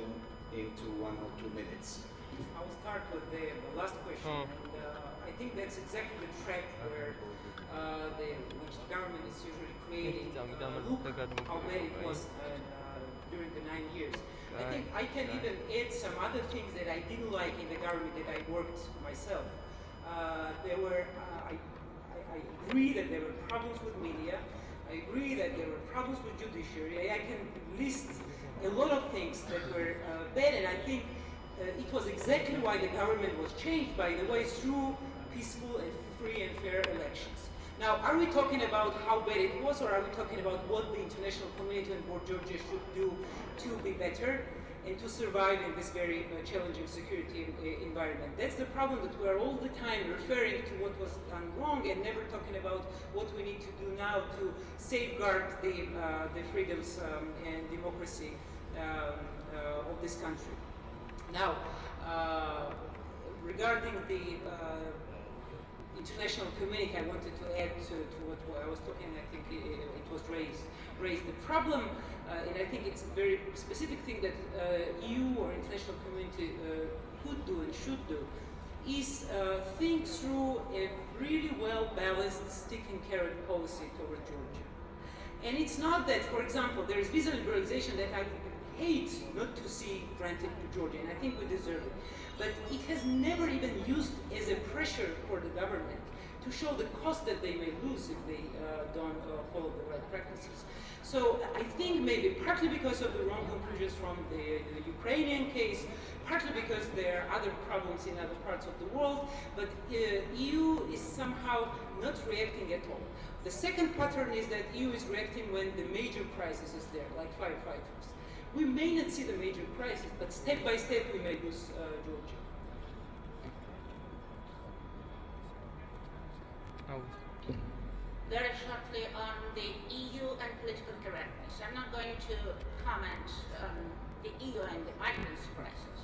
into 1 or 2 minutes. I will start with the last question, and I think that's exactly the trap where which the government is usually creating. Look how bad it was during the 9 years. I think I can even add some other things that I didn't like in the government that I worked myself. There were, I agree that there were problems with media. I agree that there were problems with judiciary. I can list a lot of things that were bad, and I think it was exactly why the government was changed, by the way, through peaceful and free and fair elections. Now, are we talking about how bad it was, or are we talking about what the international community and board Georgia should do to be better and to survive in this very challenging security environment? That's the problem, that we are all the time referring to what was done wrong and never talking about what we need to do now to safeguard the freedoms and democracy of this country. Now, regarding the international community, I wanted to add to what I was talking. I think it was raised. The problem, and I think it's a very specific thing that EU or international community could do and should do, is think through a really well-balanced stick and carrot policy toward Georgia. And it's not that, for example, there is visa liberalization that I hate not to see granted to Georgia, and I think we deserve it. But it has never even used as a pressure for the government to show the cost that they may lose if they don't follow the right practices. So I think maybe partly because of the wrong conclusions from the Ukrainian case, partly because there are other problems in other parts of the world, but EU is somehow not reacting at all. The second pattern is that EU is reacting when the major crisis is there, like firefighters. We may not see the major crisis, but step by step we may lose Georgia. Very shortly on the EU and political correctness. I'm not going to comment on the EU and the migrants crisis,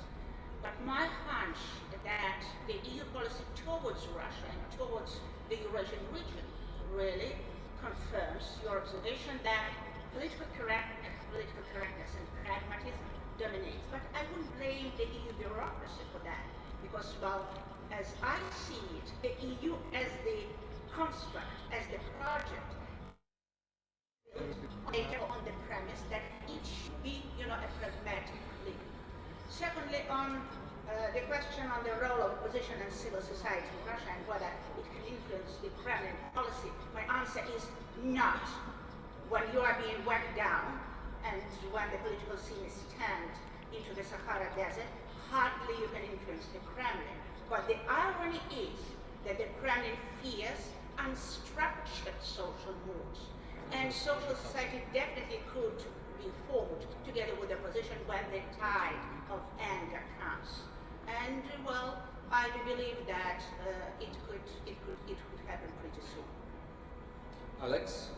but my hunch that the EU policy towards Russia and towards the Eurasian region really confirms your observation that political correctness and pragmatism dominates. But I wouldn't blame the EU bureaucracy for that, because, well, as I see it, the EU as the construct, as the project, on the premise that it should be, a pragmatic league. Secondly, on the question on the role of opposition and civil society in Russia and whether it can influence the Kremlin policy, my answer is not. When you are being whacked down and when the political scene is turned into the Sahara Desert, hardly you can influence the Kremlin. But the irony is that the Kremlin fears unstructured social moods. And social society definitely could be formed together with the opposition when the tide of anger comes. And well, I do believe that it could happen pretty soon. Alex?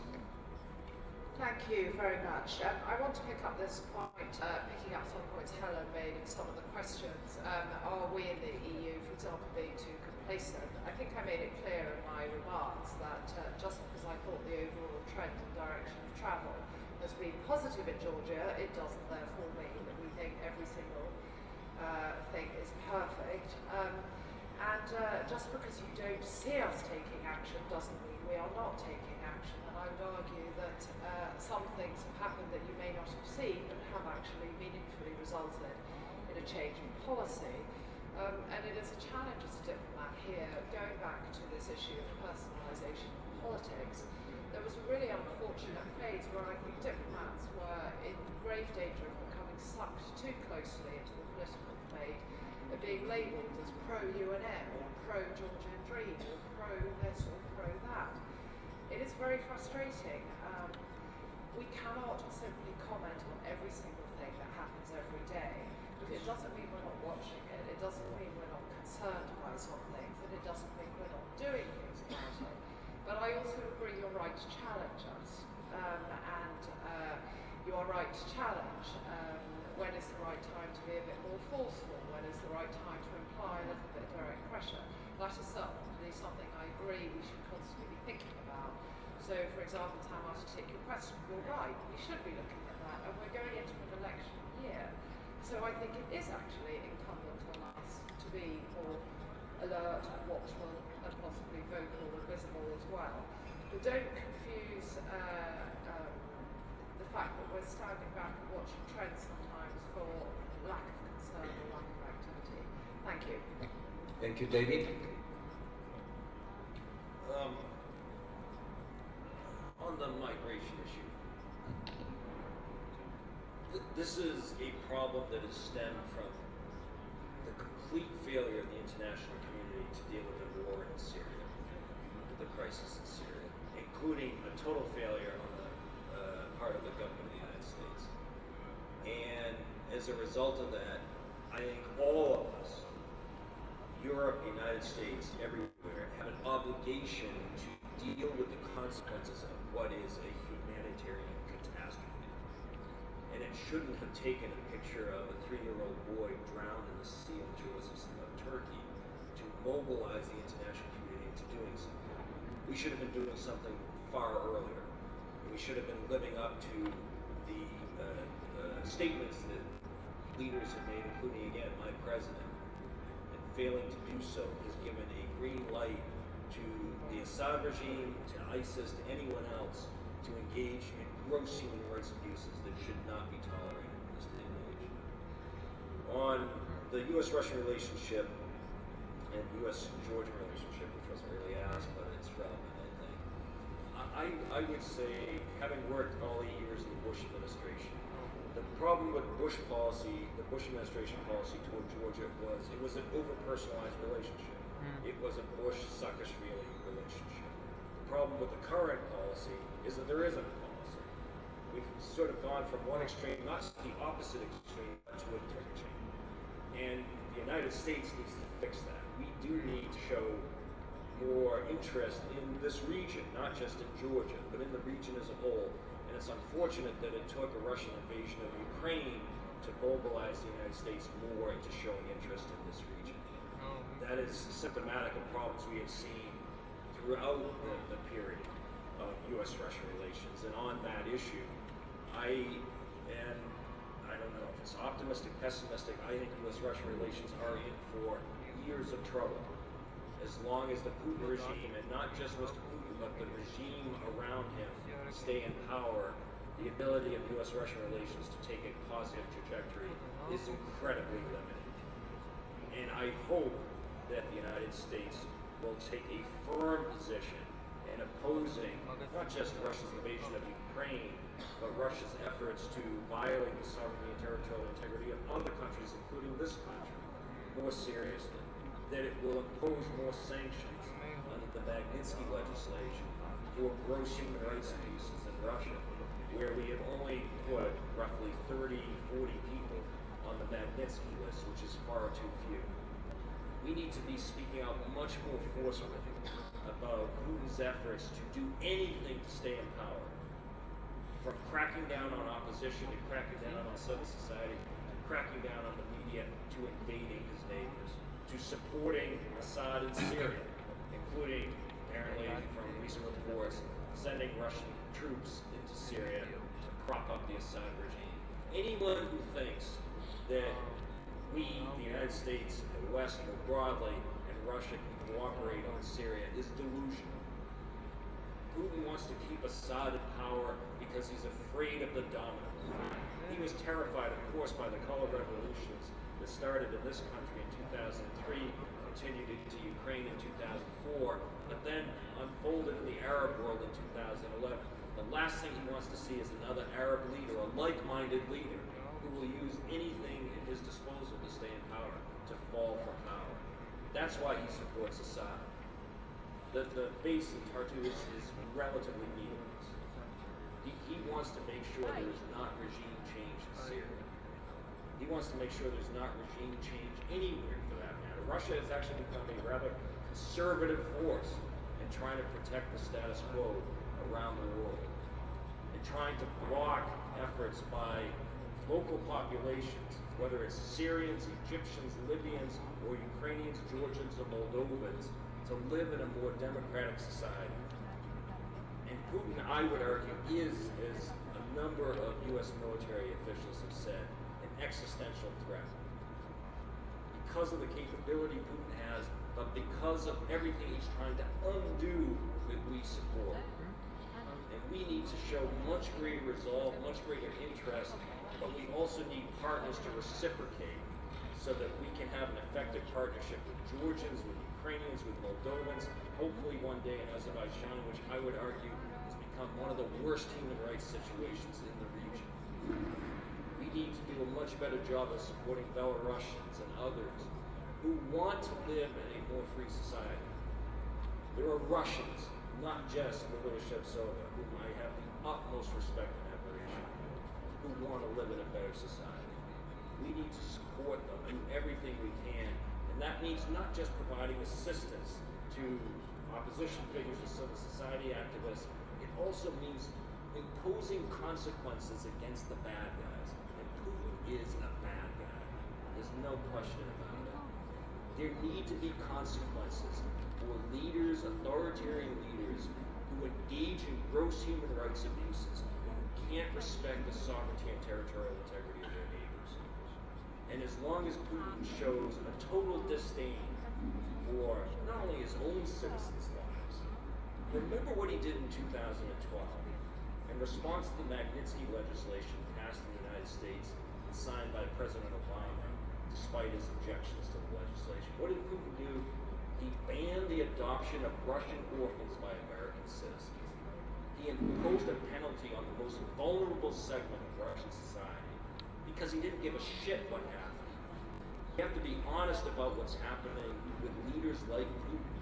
Thank you very much. I want to pick up this point, picking up some points Helen made in some of the questions. Are we in the EU, for example, being too complacent? I think I made it clear in my remarks that just because I thought the overall trend and direction of travel has been positive in Georgia, it doesn't therefore mean that we think every single thing is perfect. And just because you don't see us taking action doesn't mean we are not taking action. And I would argue that some things have happened that you may not have seen, but have actually meaningfully resulted in a change in policy. And it is a challenge as a diplomat here, going back to this issue of personalisation of politics. There was a really unfortunate phase where I think diplomats were in grave danger of becoming sucked too closely into the political debate, of being labelled as pro-UNM or pro-Georgian Dream or pro-this or pro-that. It is very frustrating. We cannot simply comment on every single thing that happens every day, but it doesn't mean we're not watching it, it doesn't mean we're not concerned by some things, and it doesn't mean we're not doing things about it. But I also agree you're right to challenge us, and you are right to challenge when is the right time to be a bit more forceful, when is the right time to imply a little bit of direct pressure. That is certainly something I agree we should constantly be thinking about. So, for example, Tamar, to take your question, you're right, we should be looking at that, and we're going into an election year. So I think it is actually incumbent on us to be more alert, watchful, and possibly vocal and visible as well. But don't confuse the fact that we're standing back and watching trends sometimes for lack of concern or lack of activity. Thank you. Thank you, David. On the migration issue, this is a problem that is stemmed from the complete failure of the international community to deal with the war in Syria, the crisis in Syria, including a total failure on the part of the government of the United States. And as a result of that, I think all of us, Europe, the United States, everywhere, have an obligation to deal with the consequences of what is a humanitarian catastrophe. And it shouldn't have taken a picture of a 3-year-old boy drowned in the sea of Turkey to mobilize the international community into doing something. We should have been doing something far earlier. We should have been living up to the statements that leaders have made, including, again, my president. And failing to do so has given a green light to the Assad regime, to ISIS, to anyone else to engage in gross human rights abuses that should not be tolerated in On the U.S.-Russian relationship and U.S.-Georgian relationship, which wasn't really asked, but it's relevant, I think. I would say, having worked all 8 years in the Bush administration, the problem with Bush policy, the Bush administration policy toward Georgia was it was an over-personalized relationship. It was a Bush-Saakashvili relationship. The problem with the current policy is that there isn't a policy. We've sort of gone from one extreme, not the opposite extreme, to a different extreme. And the United States needs to fix that. We do need to show more interest in this region, not just in Georgia, but in the region as a whole. And it's unfortunate that it took a Russian invasion of Ukraine to mobilize the United States more into showing interest in this region. That is symptomatic of problems we have seen throughout the period of U.S.-Russian relations. And on that issue, I don't know if it's optimistic, pessimistic, I think U.S.-Russian relations are in for years of trouble. As long as the Putin regime, and not just Mr. Putin, but the regime around him stay in power, the ability of U.S.-Russian relations to take a positive trajectory is incredibly limited. And I hope that the United States will take a firm position in opposing not just Russia's invasion of Ukraine, but Russia's efforts to violate the sovereignty and territorial integrity of other countries, including this country, more seriously. That it will impose more sanctions under the Magnitsky legislation for gross human rights abuses in Russia, where we have only put roughly 30, 40 people on the Magnitsky list, which is far too few. We need to be speaking out much more forcefully about Putin's efforts to do anything to stay in power, from cracking down on opposition, to cracking down on civil society, to cracking down on the media, to invading his neighbors, to supporting Assad in Syria, including, apparently from recent reports, sending Russian troops into Syria to prop up the Assad regime. Anyone who thinks that we, the United States, the West more broadly, and Russia can cooperate on Syria is delusional. Putin wants to keep Assad in power because he's afraid of the dominant. He was terrified, of course, by the color revolutions that started in this country in 2003, continued into Ukraine in 2004, but then unfolded in the Arab world in 2011. The last thing he wants to see is another Arab leader, a like-minded leader, who will use anything at his disposal to stay in power, to fall from power. That's why he supports Assad. The base in Tartus is relatively meaningless. He wants to make sure there is not regime change in Syria. He wants to make sure there's not regime change anywhere, for that matter. Russia has actually become a rather conservative force in trying to protect the status quo around the world, and trying to block efforts by local populations, whether it's Syrians, Egyptians, Libyans, or Ukrainians, Georgians, or Moldovans, to live in a more democratic society. And Putin, I would argue, is, as a number of U.S. military officials have said, an existential threat. Because of the capability Putin has, but because of everything he's trying to undo that we support. And we need to show much greater resolve, much greater interest, but we also need partners to reciprocate so that we can have an effective partnership with Georgians, with Ukrainians, with Moldovans, hopefully one day in Azerbaijan, which I would argue has become one of the worst human rights situations in the region. We need to do a much better job of supporting Belarusians and others who want to live in a more free society. There are Russians, not just Lily Shevtsova, whom I have the utmost respect and admiration, who want to live in a better society. We need to support them in everything we can, and that means not just providing assistance to opposition figures or civil society activists, it also means imposing consequences against the bad guys. And Putin is a bad guy. There's no question about it. There need to be consequences for leaders, authoritarian leaders, who engage in gross human rights abuses, who can't respect the sovereignty and territorial integrity of their neighbors. And as long as Putin shows a total disdain for not only his own citizens' lives, remember what he did in 2012. In response to the Magnitsky legislation passed in the United States and signed by President Obama, despite his objections to the legislation. What did Putin do? He banned the adoption of Russian orphans by American citizens. He imposed a penalty on the most vulnerable segment of Russian society because he didn't give a shit what happened. You have to be honest about what's happening with leaders like Putin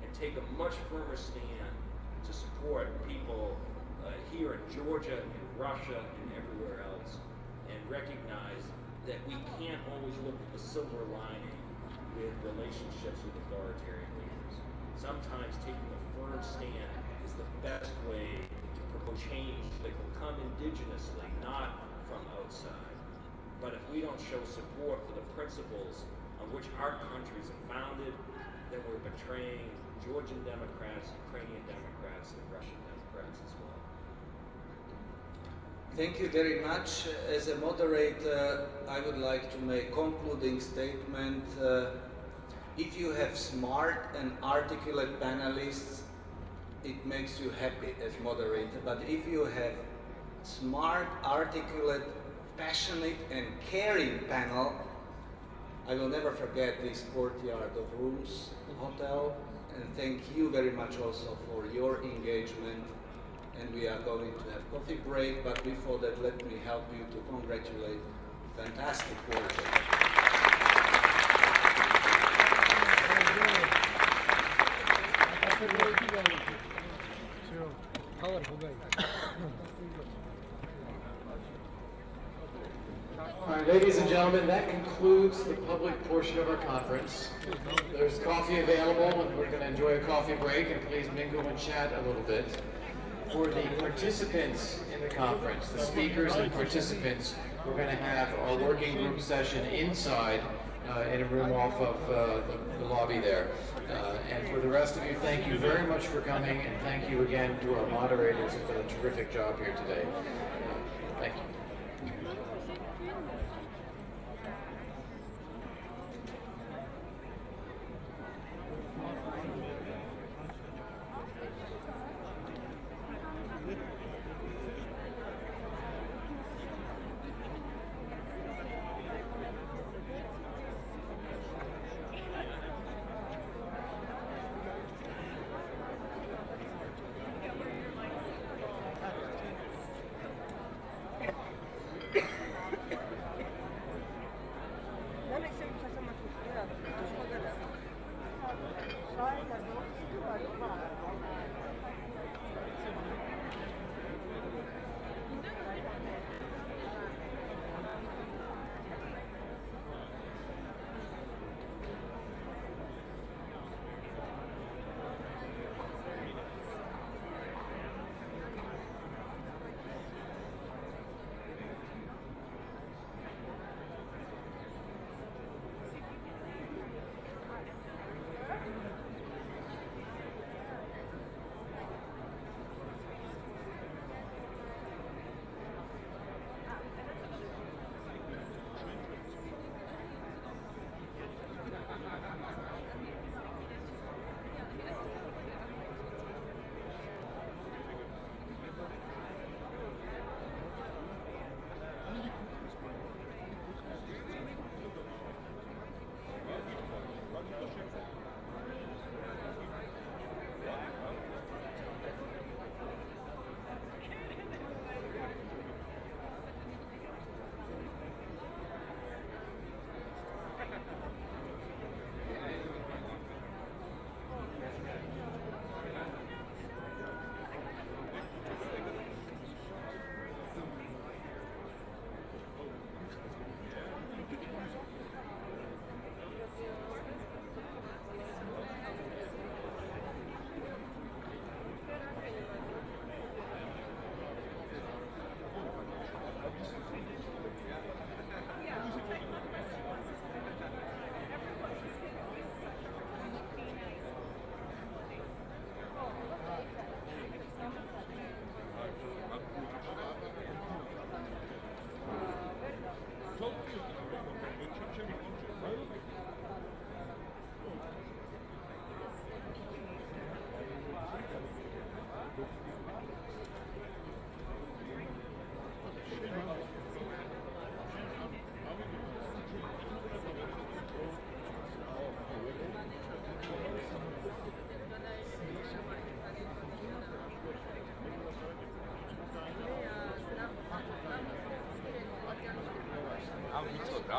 and take a much firmer stand to support people here in Georgia, in Russia, and everywhere else, and recognize that we can't always look at the silver lining with relationships with authoritarian leaders. Sometimes taking a firm stand is the best way to promote change that will come indigenously, not from outside. But if we don't show support for the principles on which our countries are founded, then we're betraying Georgian Democrats, Ukrainian Democrats, and Russian Democrats as well. Thank you very much. As a moderator, I would like to make concluding statement. If you have smart and articulate panelists, it makes you happy as moderator. But if you have smart, articulate, passionate and caring panel, I will never forget this Courtyard of Rooms Hotel. And thank you very much also for your engagement. And we are going to have coffee break, but before that, let me help you to congratulate fantastic work. All right, ladies and gentlemen, that concludes the public portion of our conference. There's coffee available, and we're going to enjoy a coffee break, and please mingle and chat a little bit. For the participants in the conference, the speakers and participants, we're going to have our working group session inside in a room off of the lobby there. And for the rest of you, thank you very much for coming, and thank you again to our moderators who've done a terrific job here today. Thank you.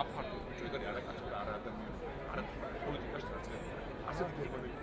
აფართო ბიჭები და არაკაცო და არა პოლიტიკაში დაწყებული. ასეთი გერმანელი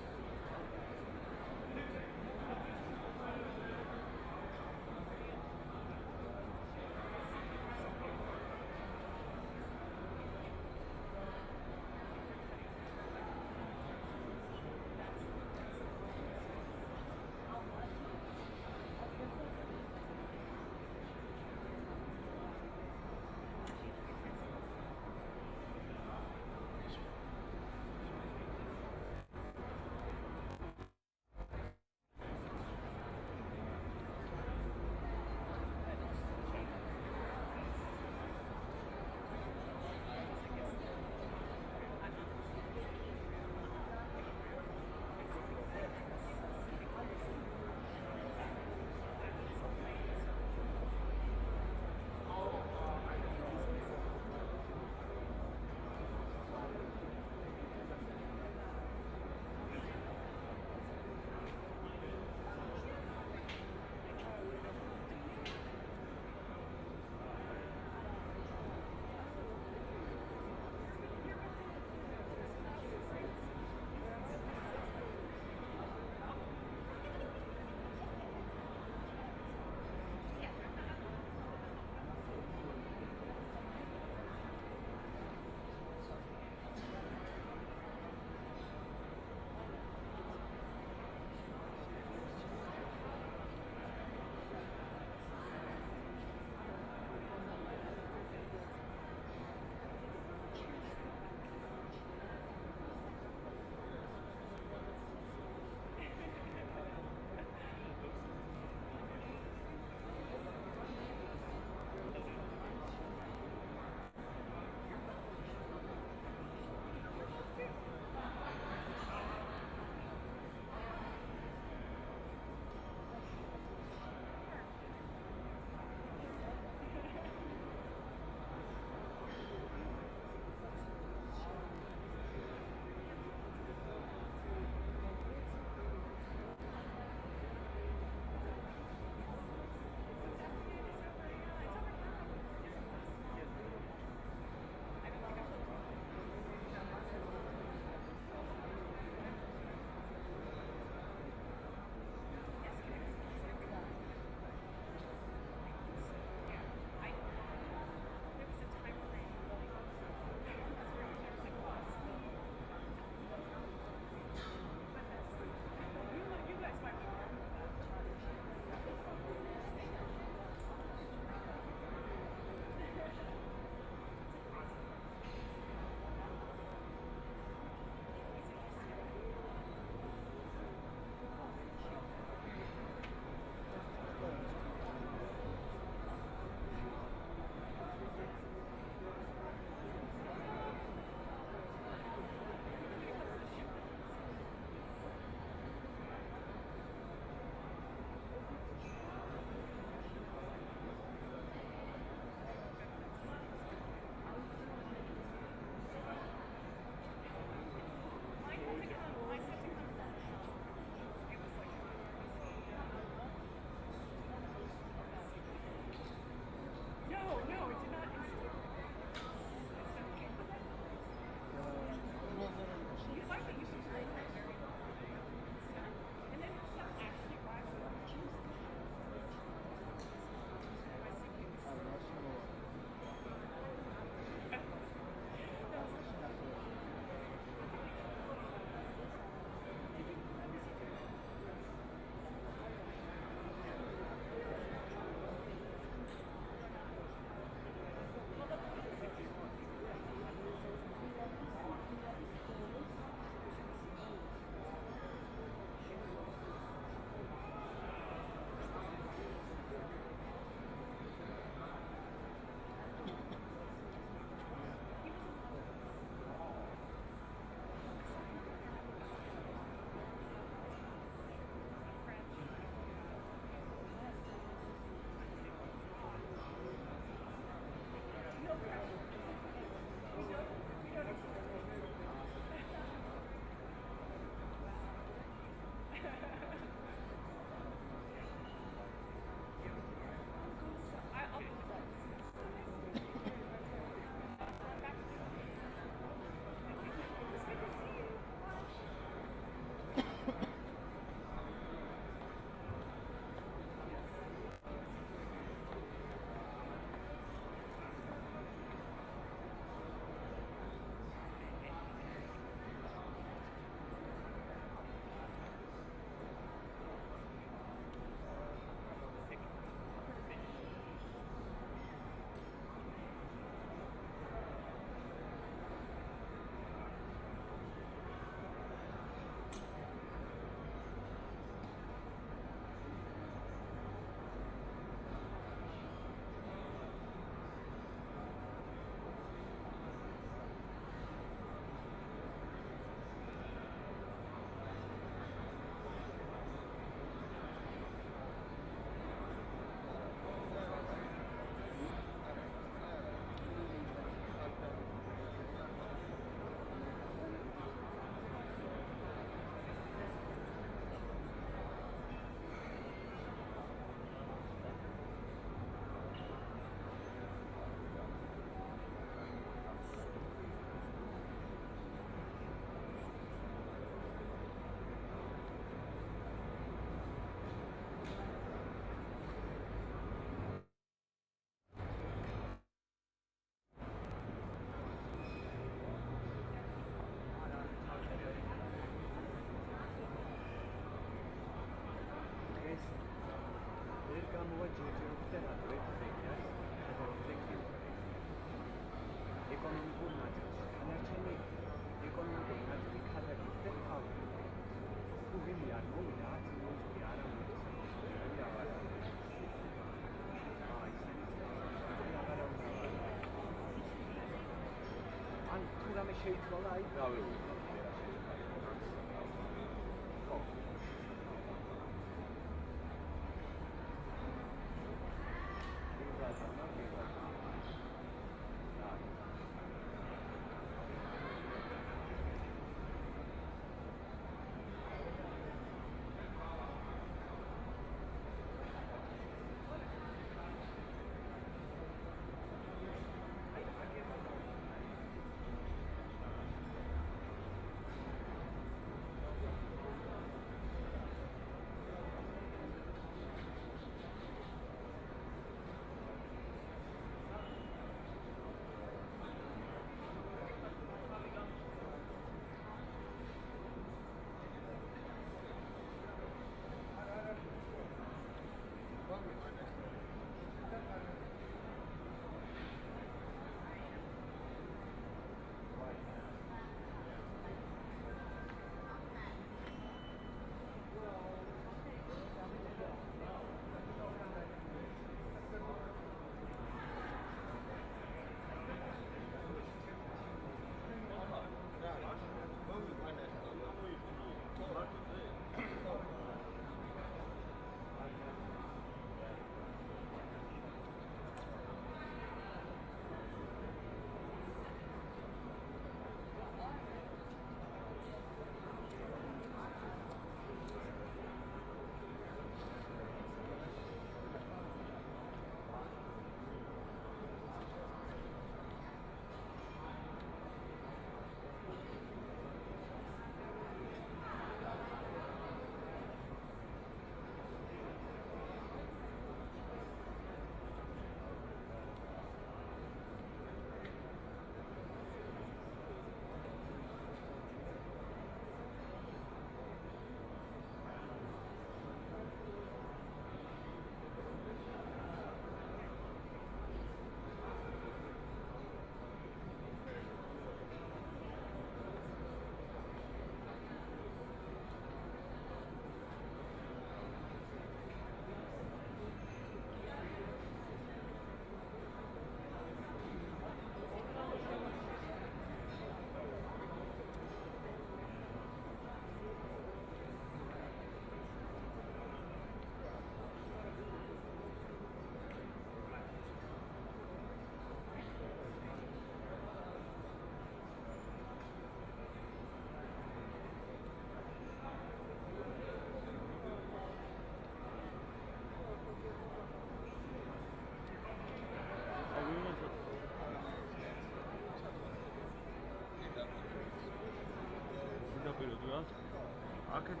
აქეთ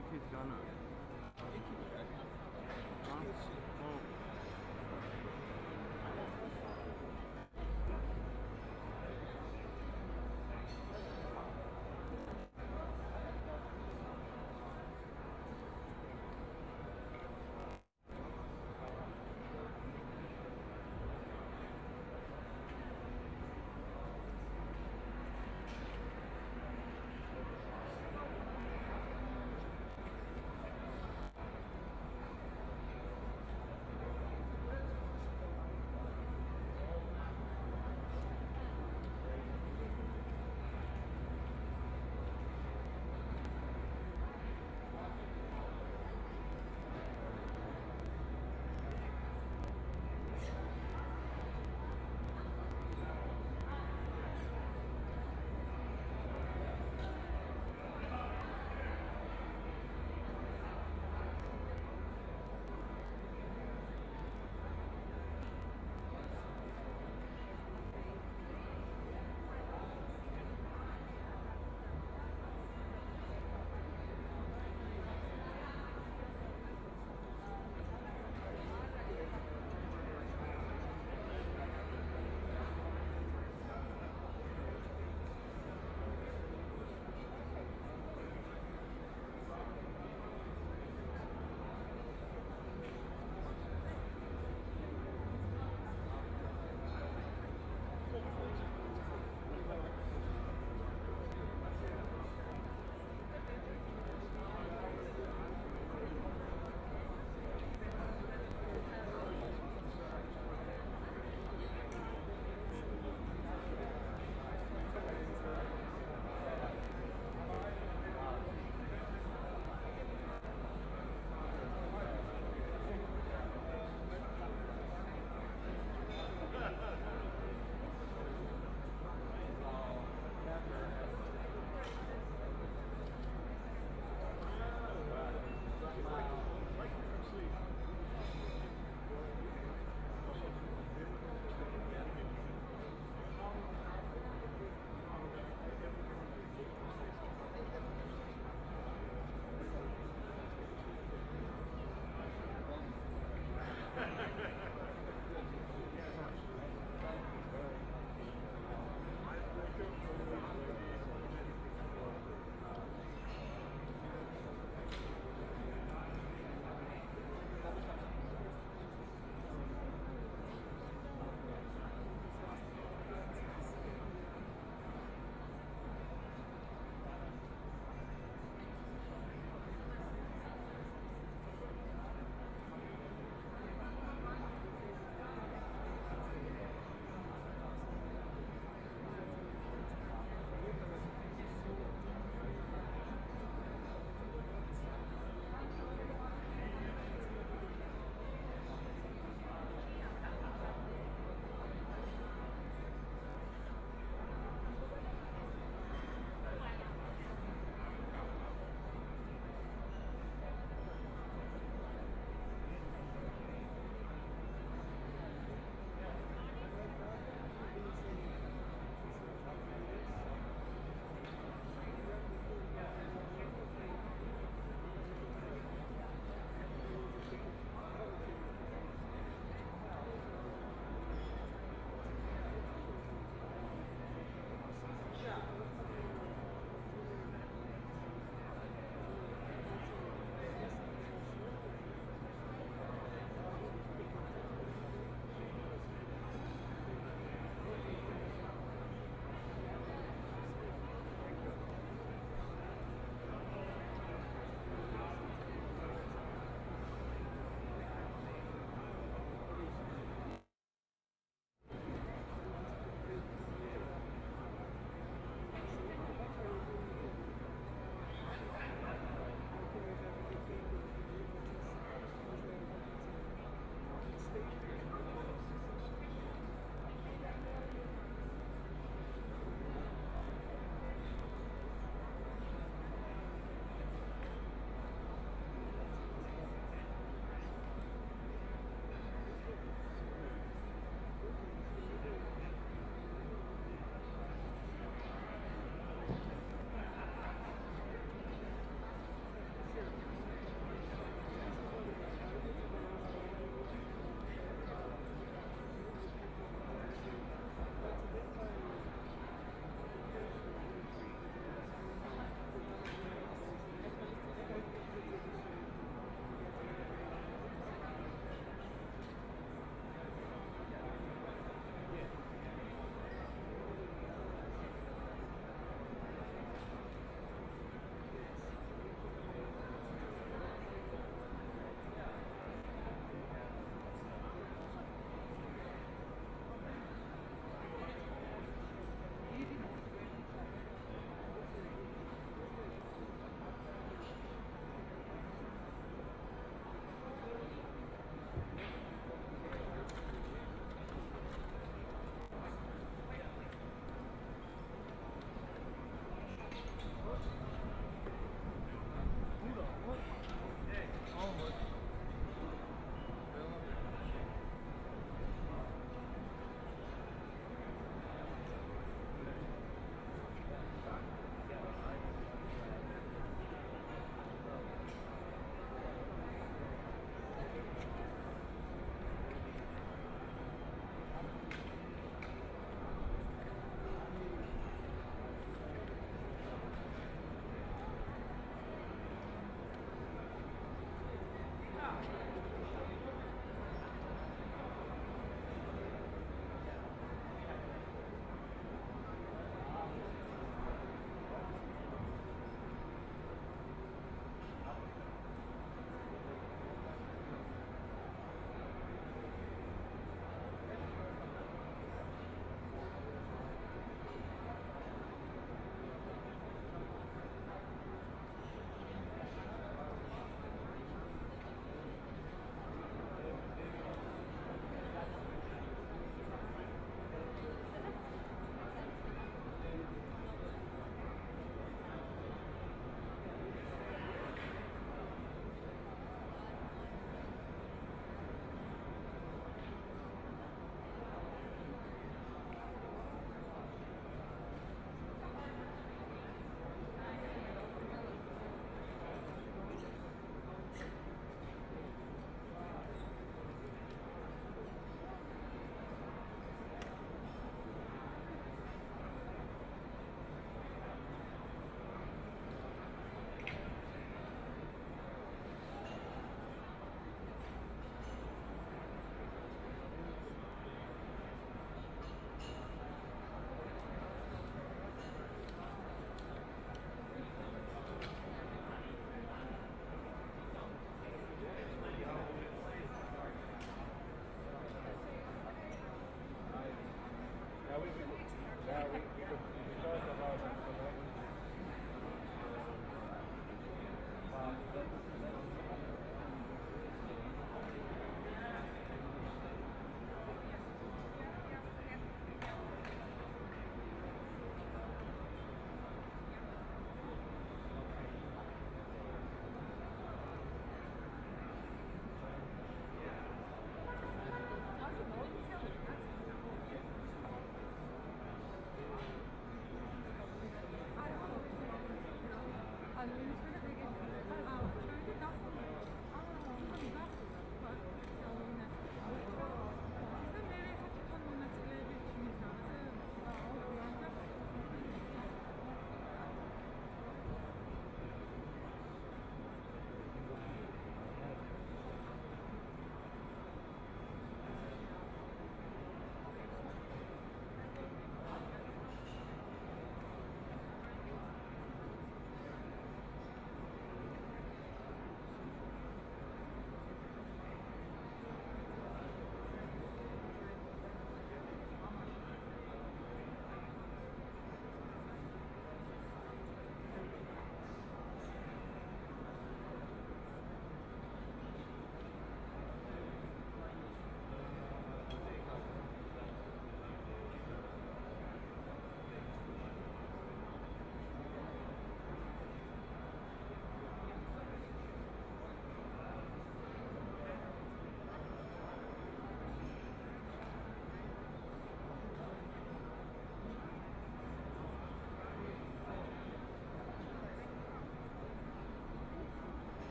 იქით განა.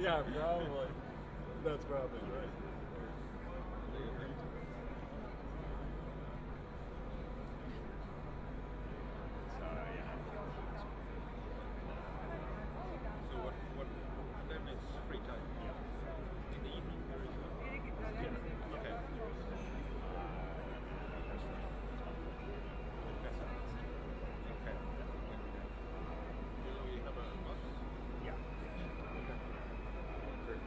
Yeah, probably. That's probably right. So what then is free time? Yeah. In the evening there is dinner. Okay. Okay. Will we have a bus? Yeah. Okay.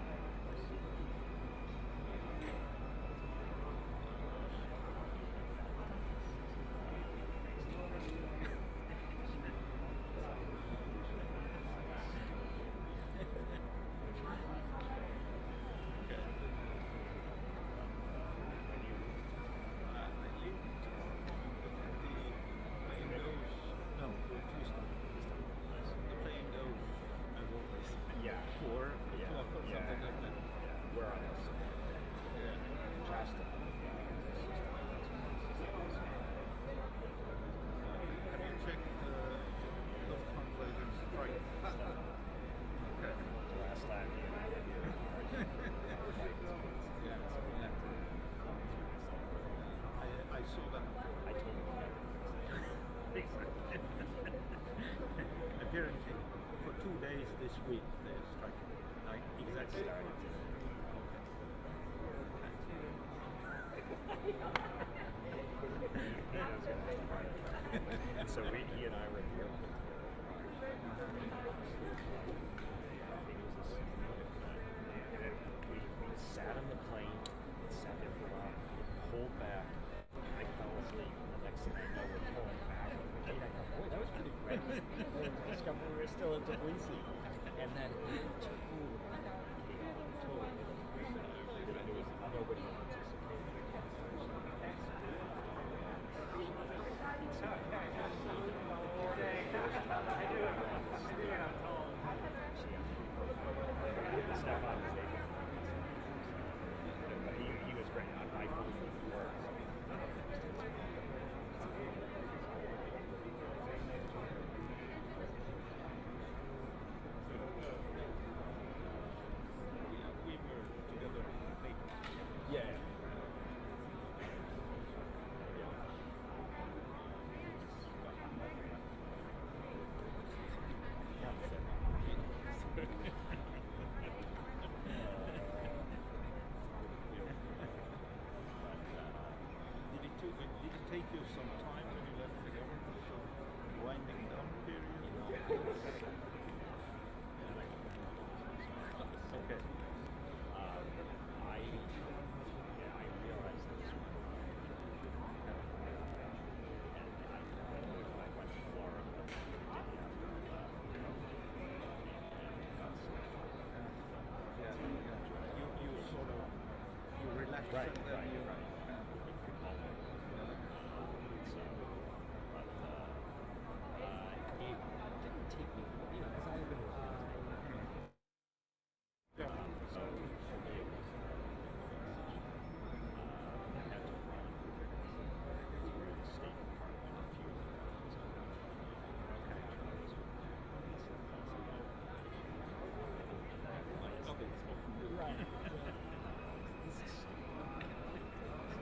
Apparently, for 2 days this week, they're striking. Like, exactly. And so he and I were here. We sat on the plane, sat there for a while, pulled back. I fell asleep. The next thing I know, we're pulling back. And I thought, boy, that was pretty great. We discovered we were still in Tbilisi. And then totally. Nobody Stefan was there. He was great. I thought he worked. We were together late. Yeah. Did it take you some time when you left the government? Some winding down period? Okay. I realized this one. I went to Florida. You sort of relaxed Right, and then right, you right. It didn't take me, because I had been Yeah. So for me, it was I had to run through the State Department a few times. Okay. Right. This is stupid.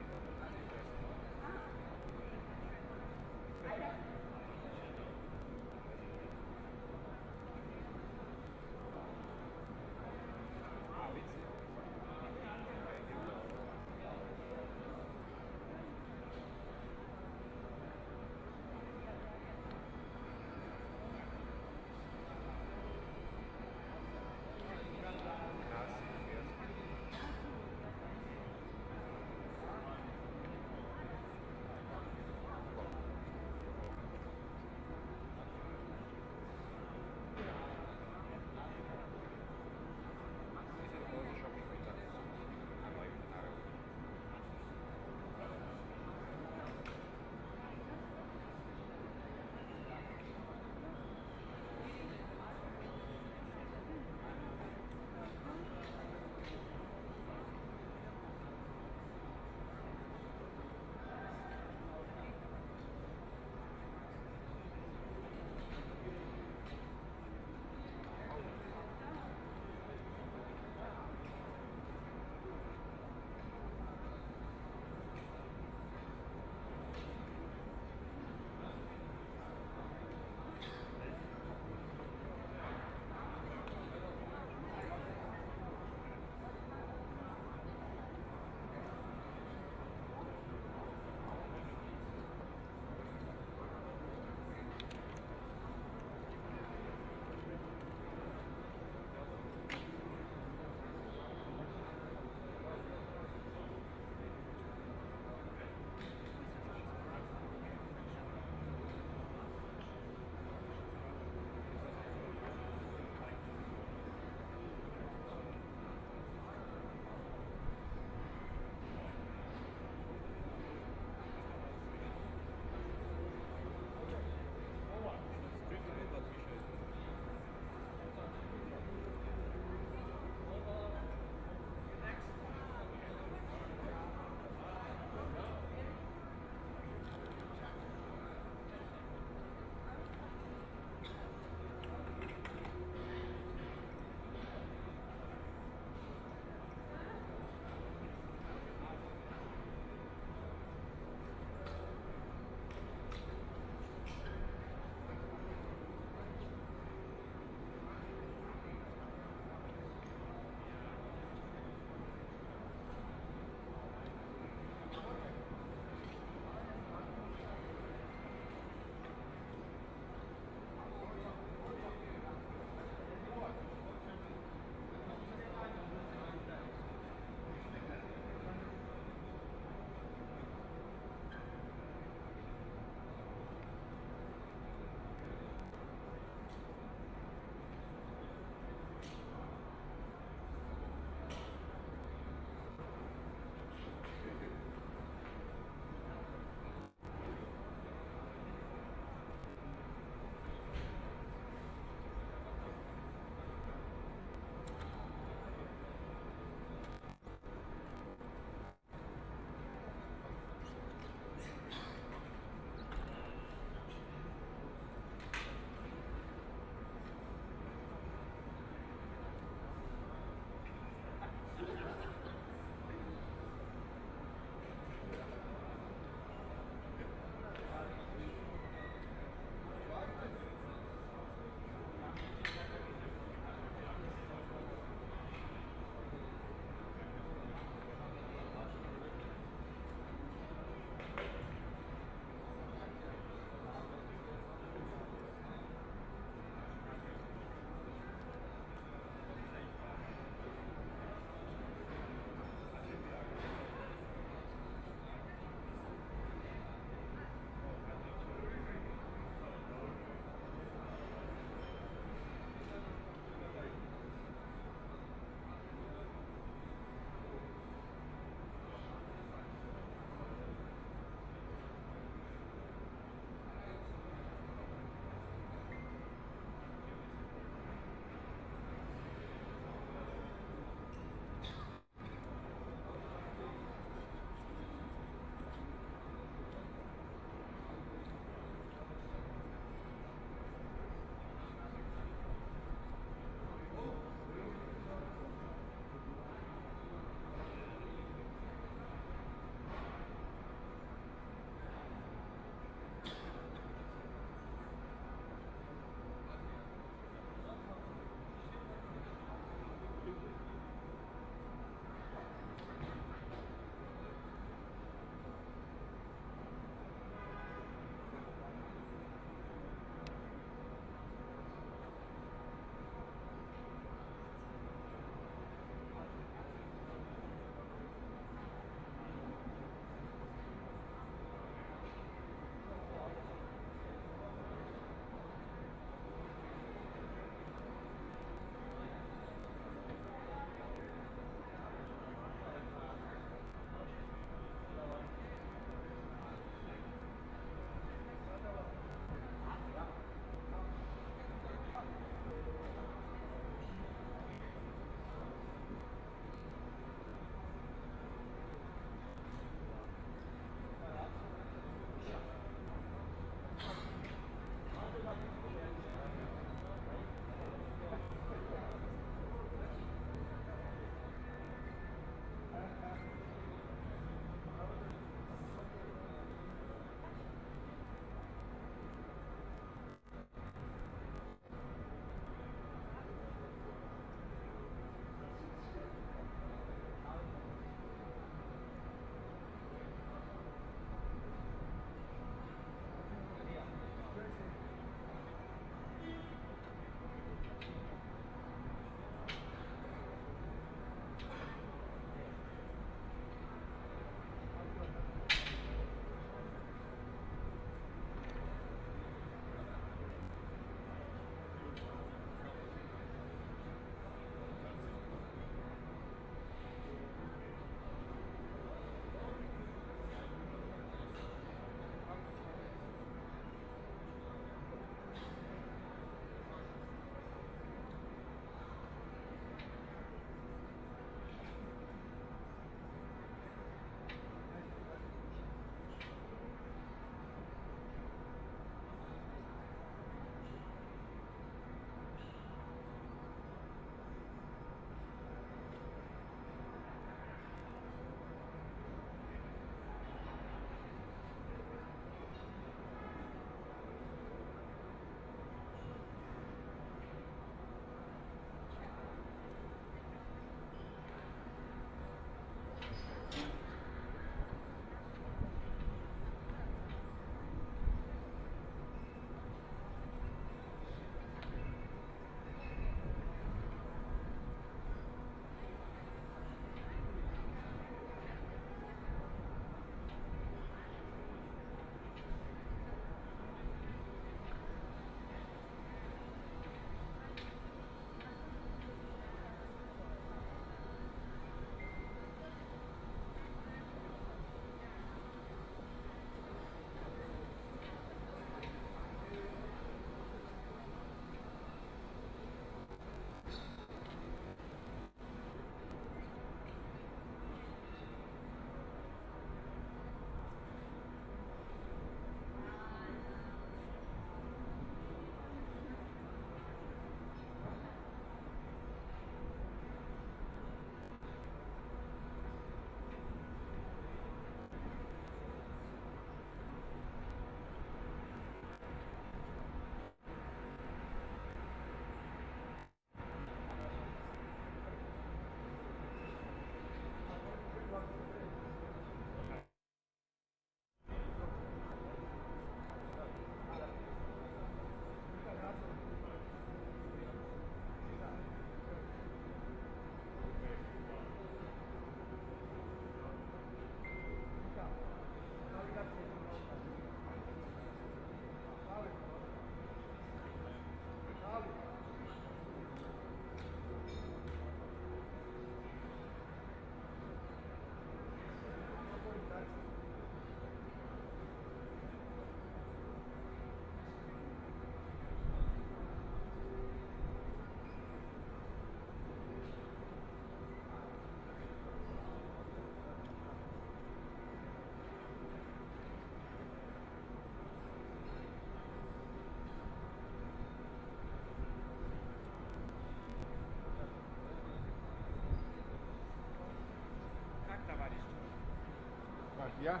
Я,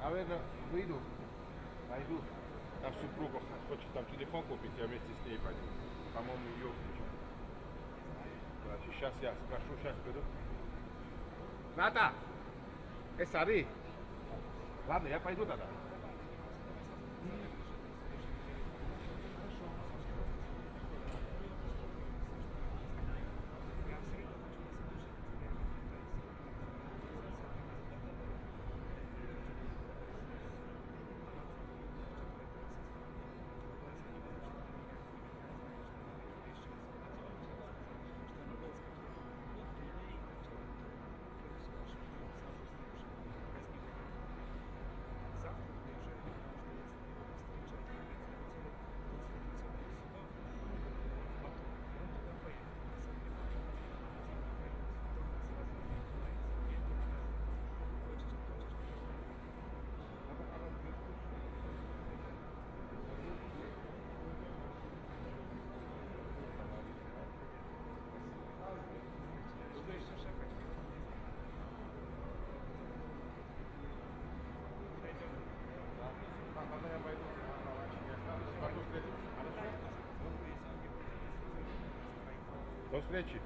наверное, выйду, пойду. Там супруга хочет там телефон купить, я вместе с ней пойду. По-моему, ее включу. Сейчас я спрошу, сейчас приду. Ната! Сари! Ладно, я пойду тогда. До встречи.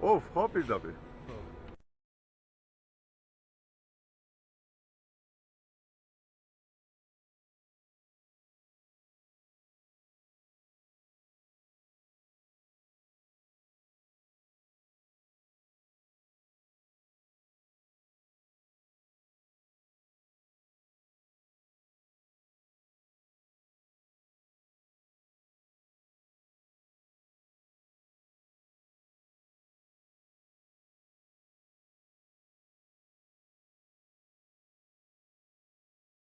Oh, Frau Bilderbe.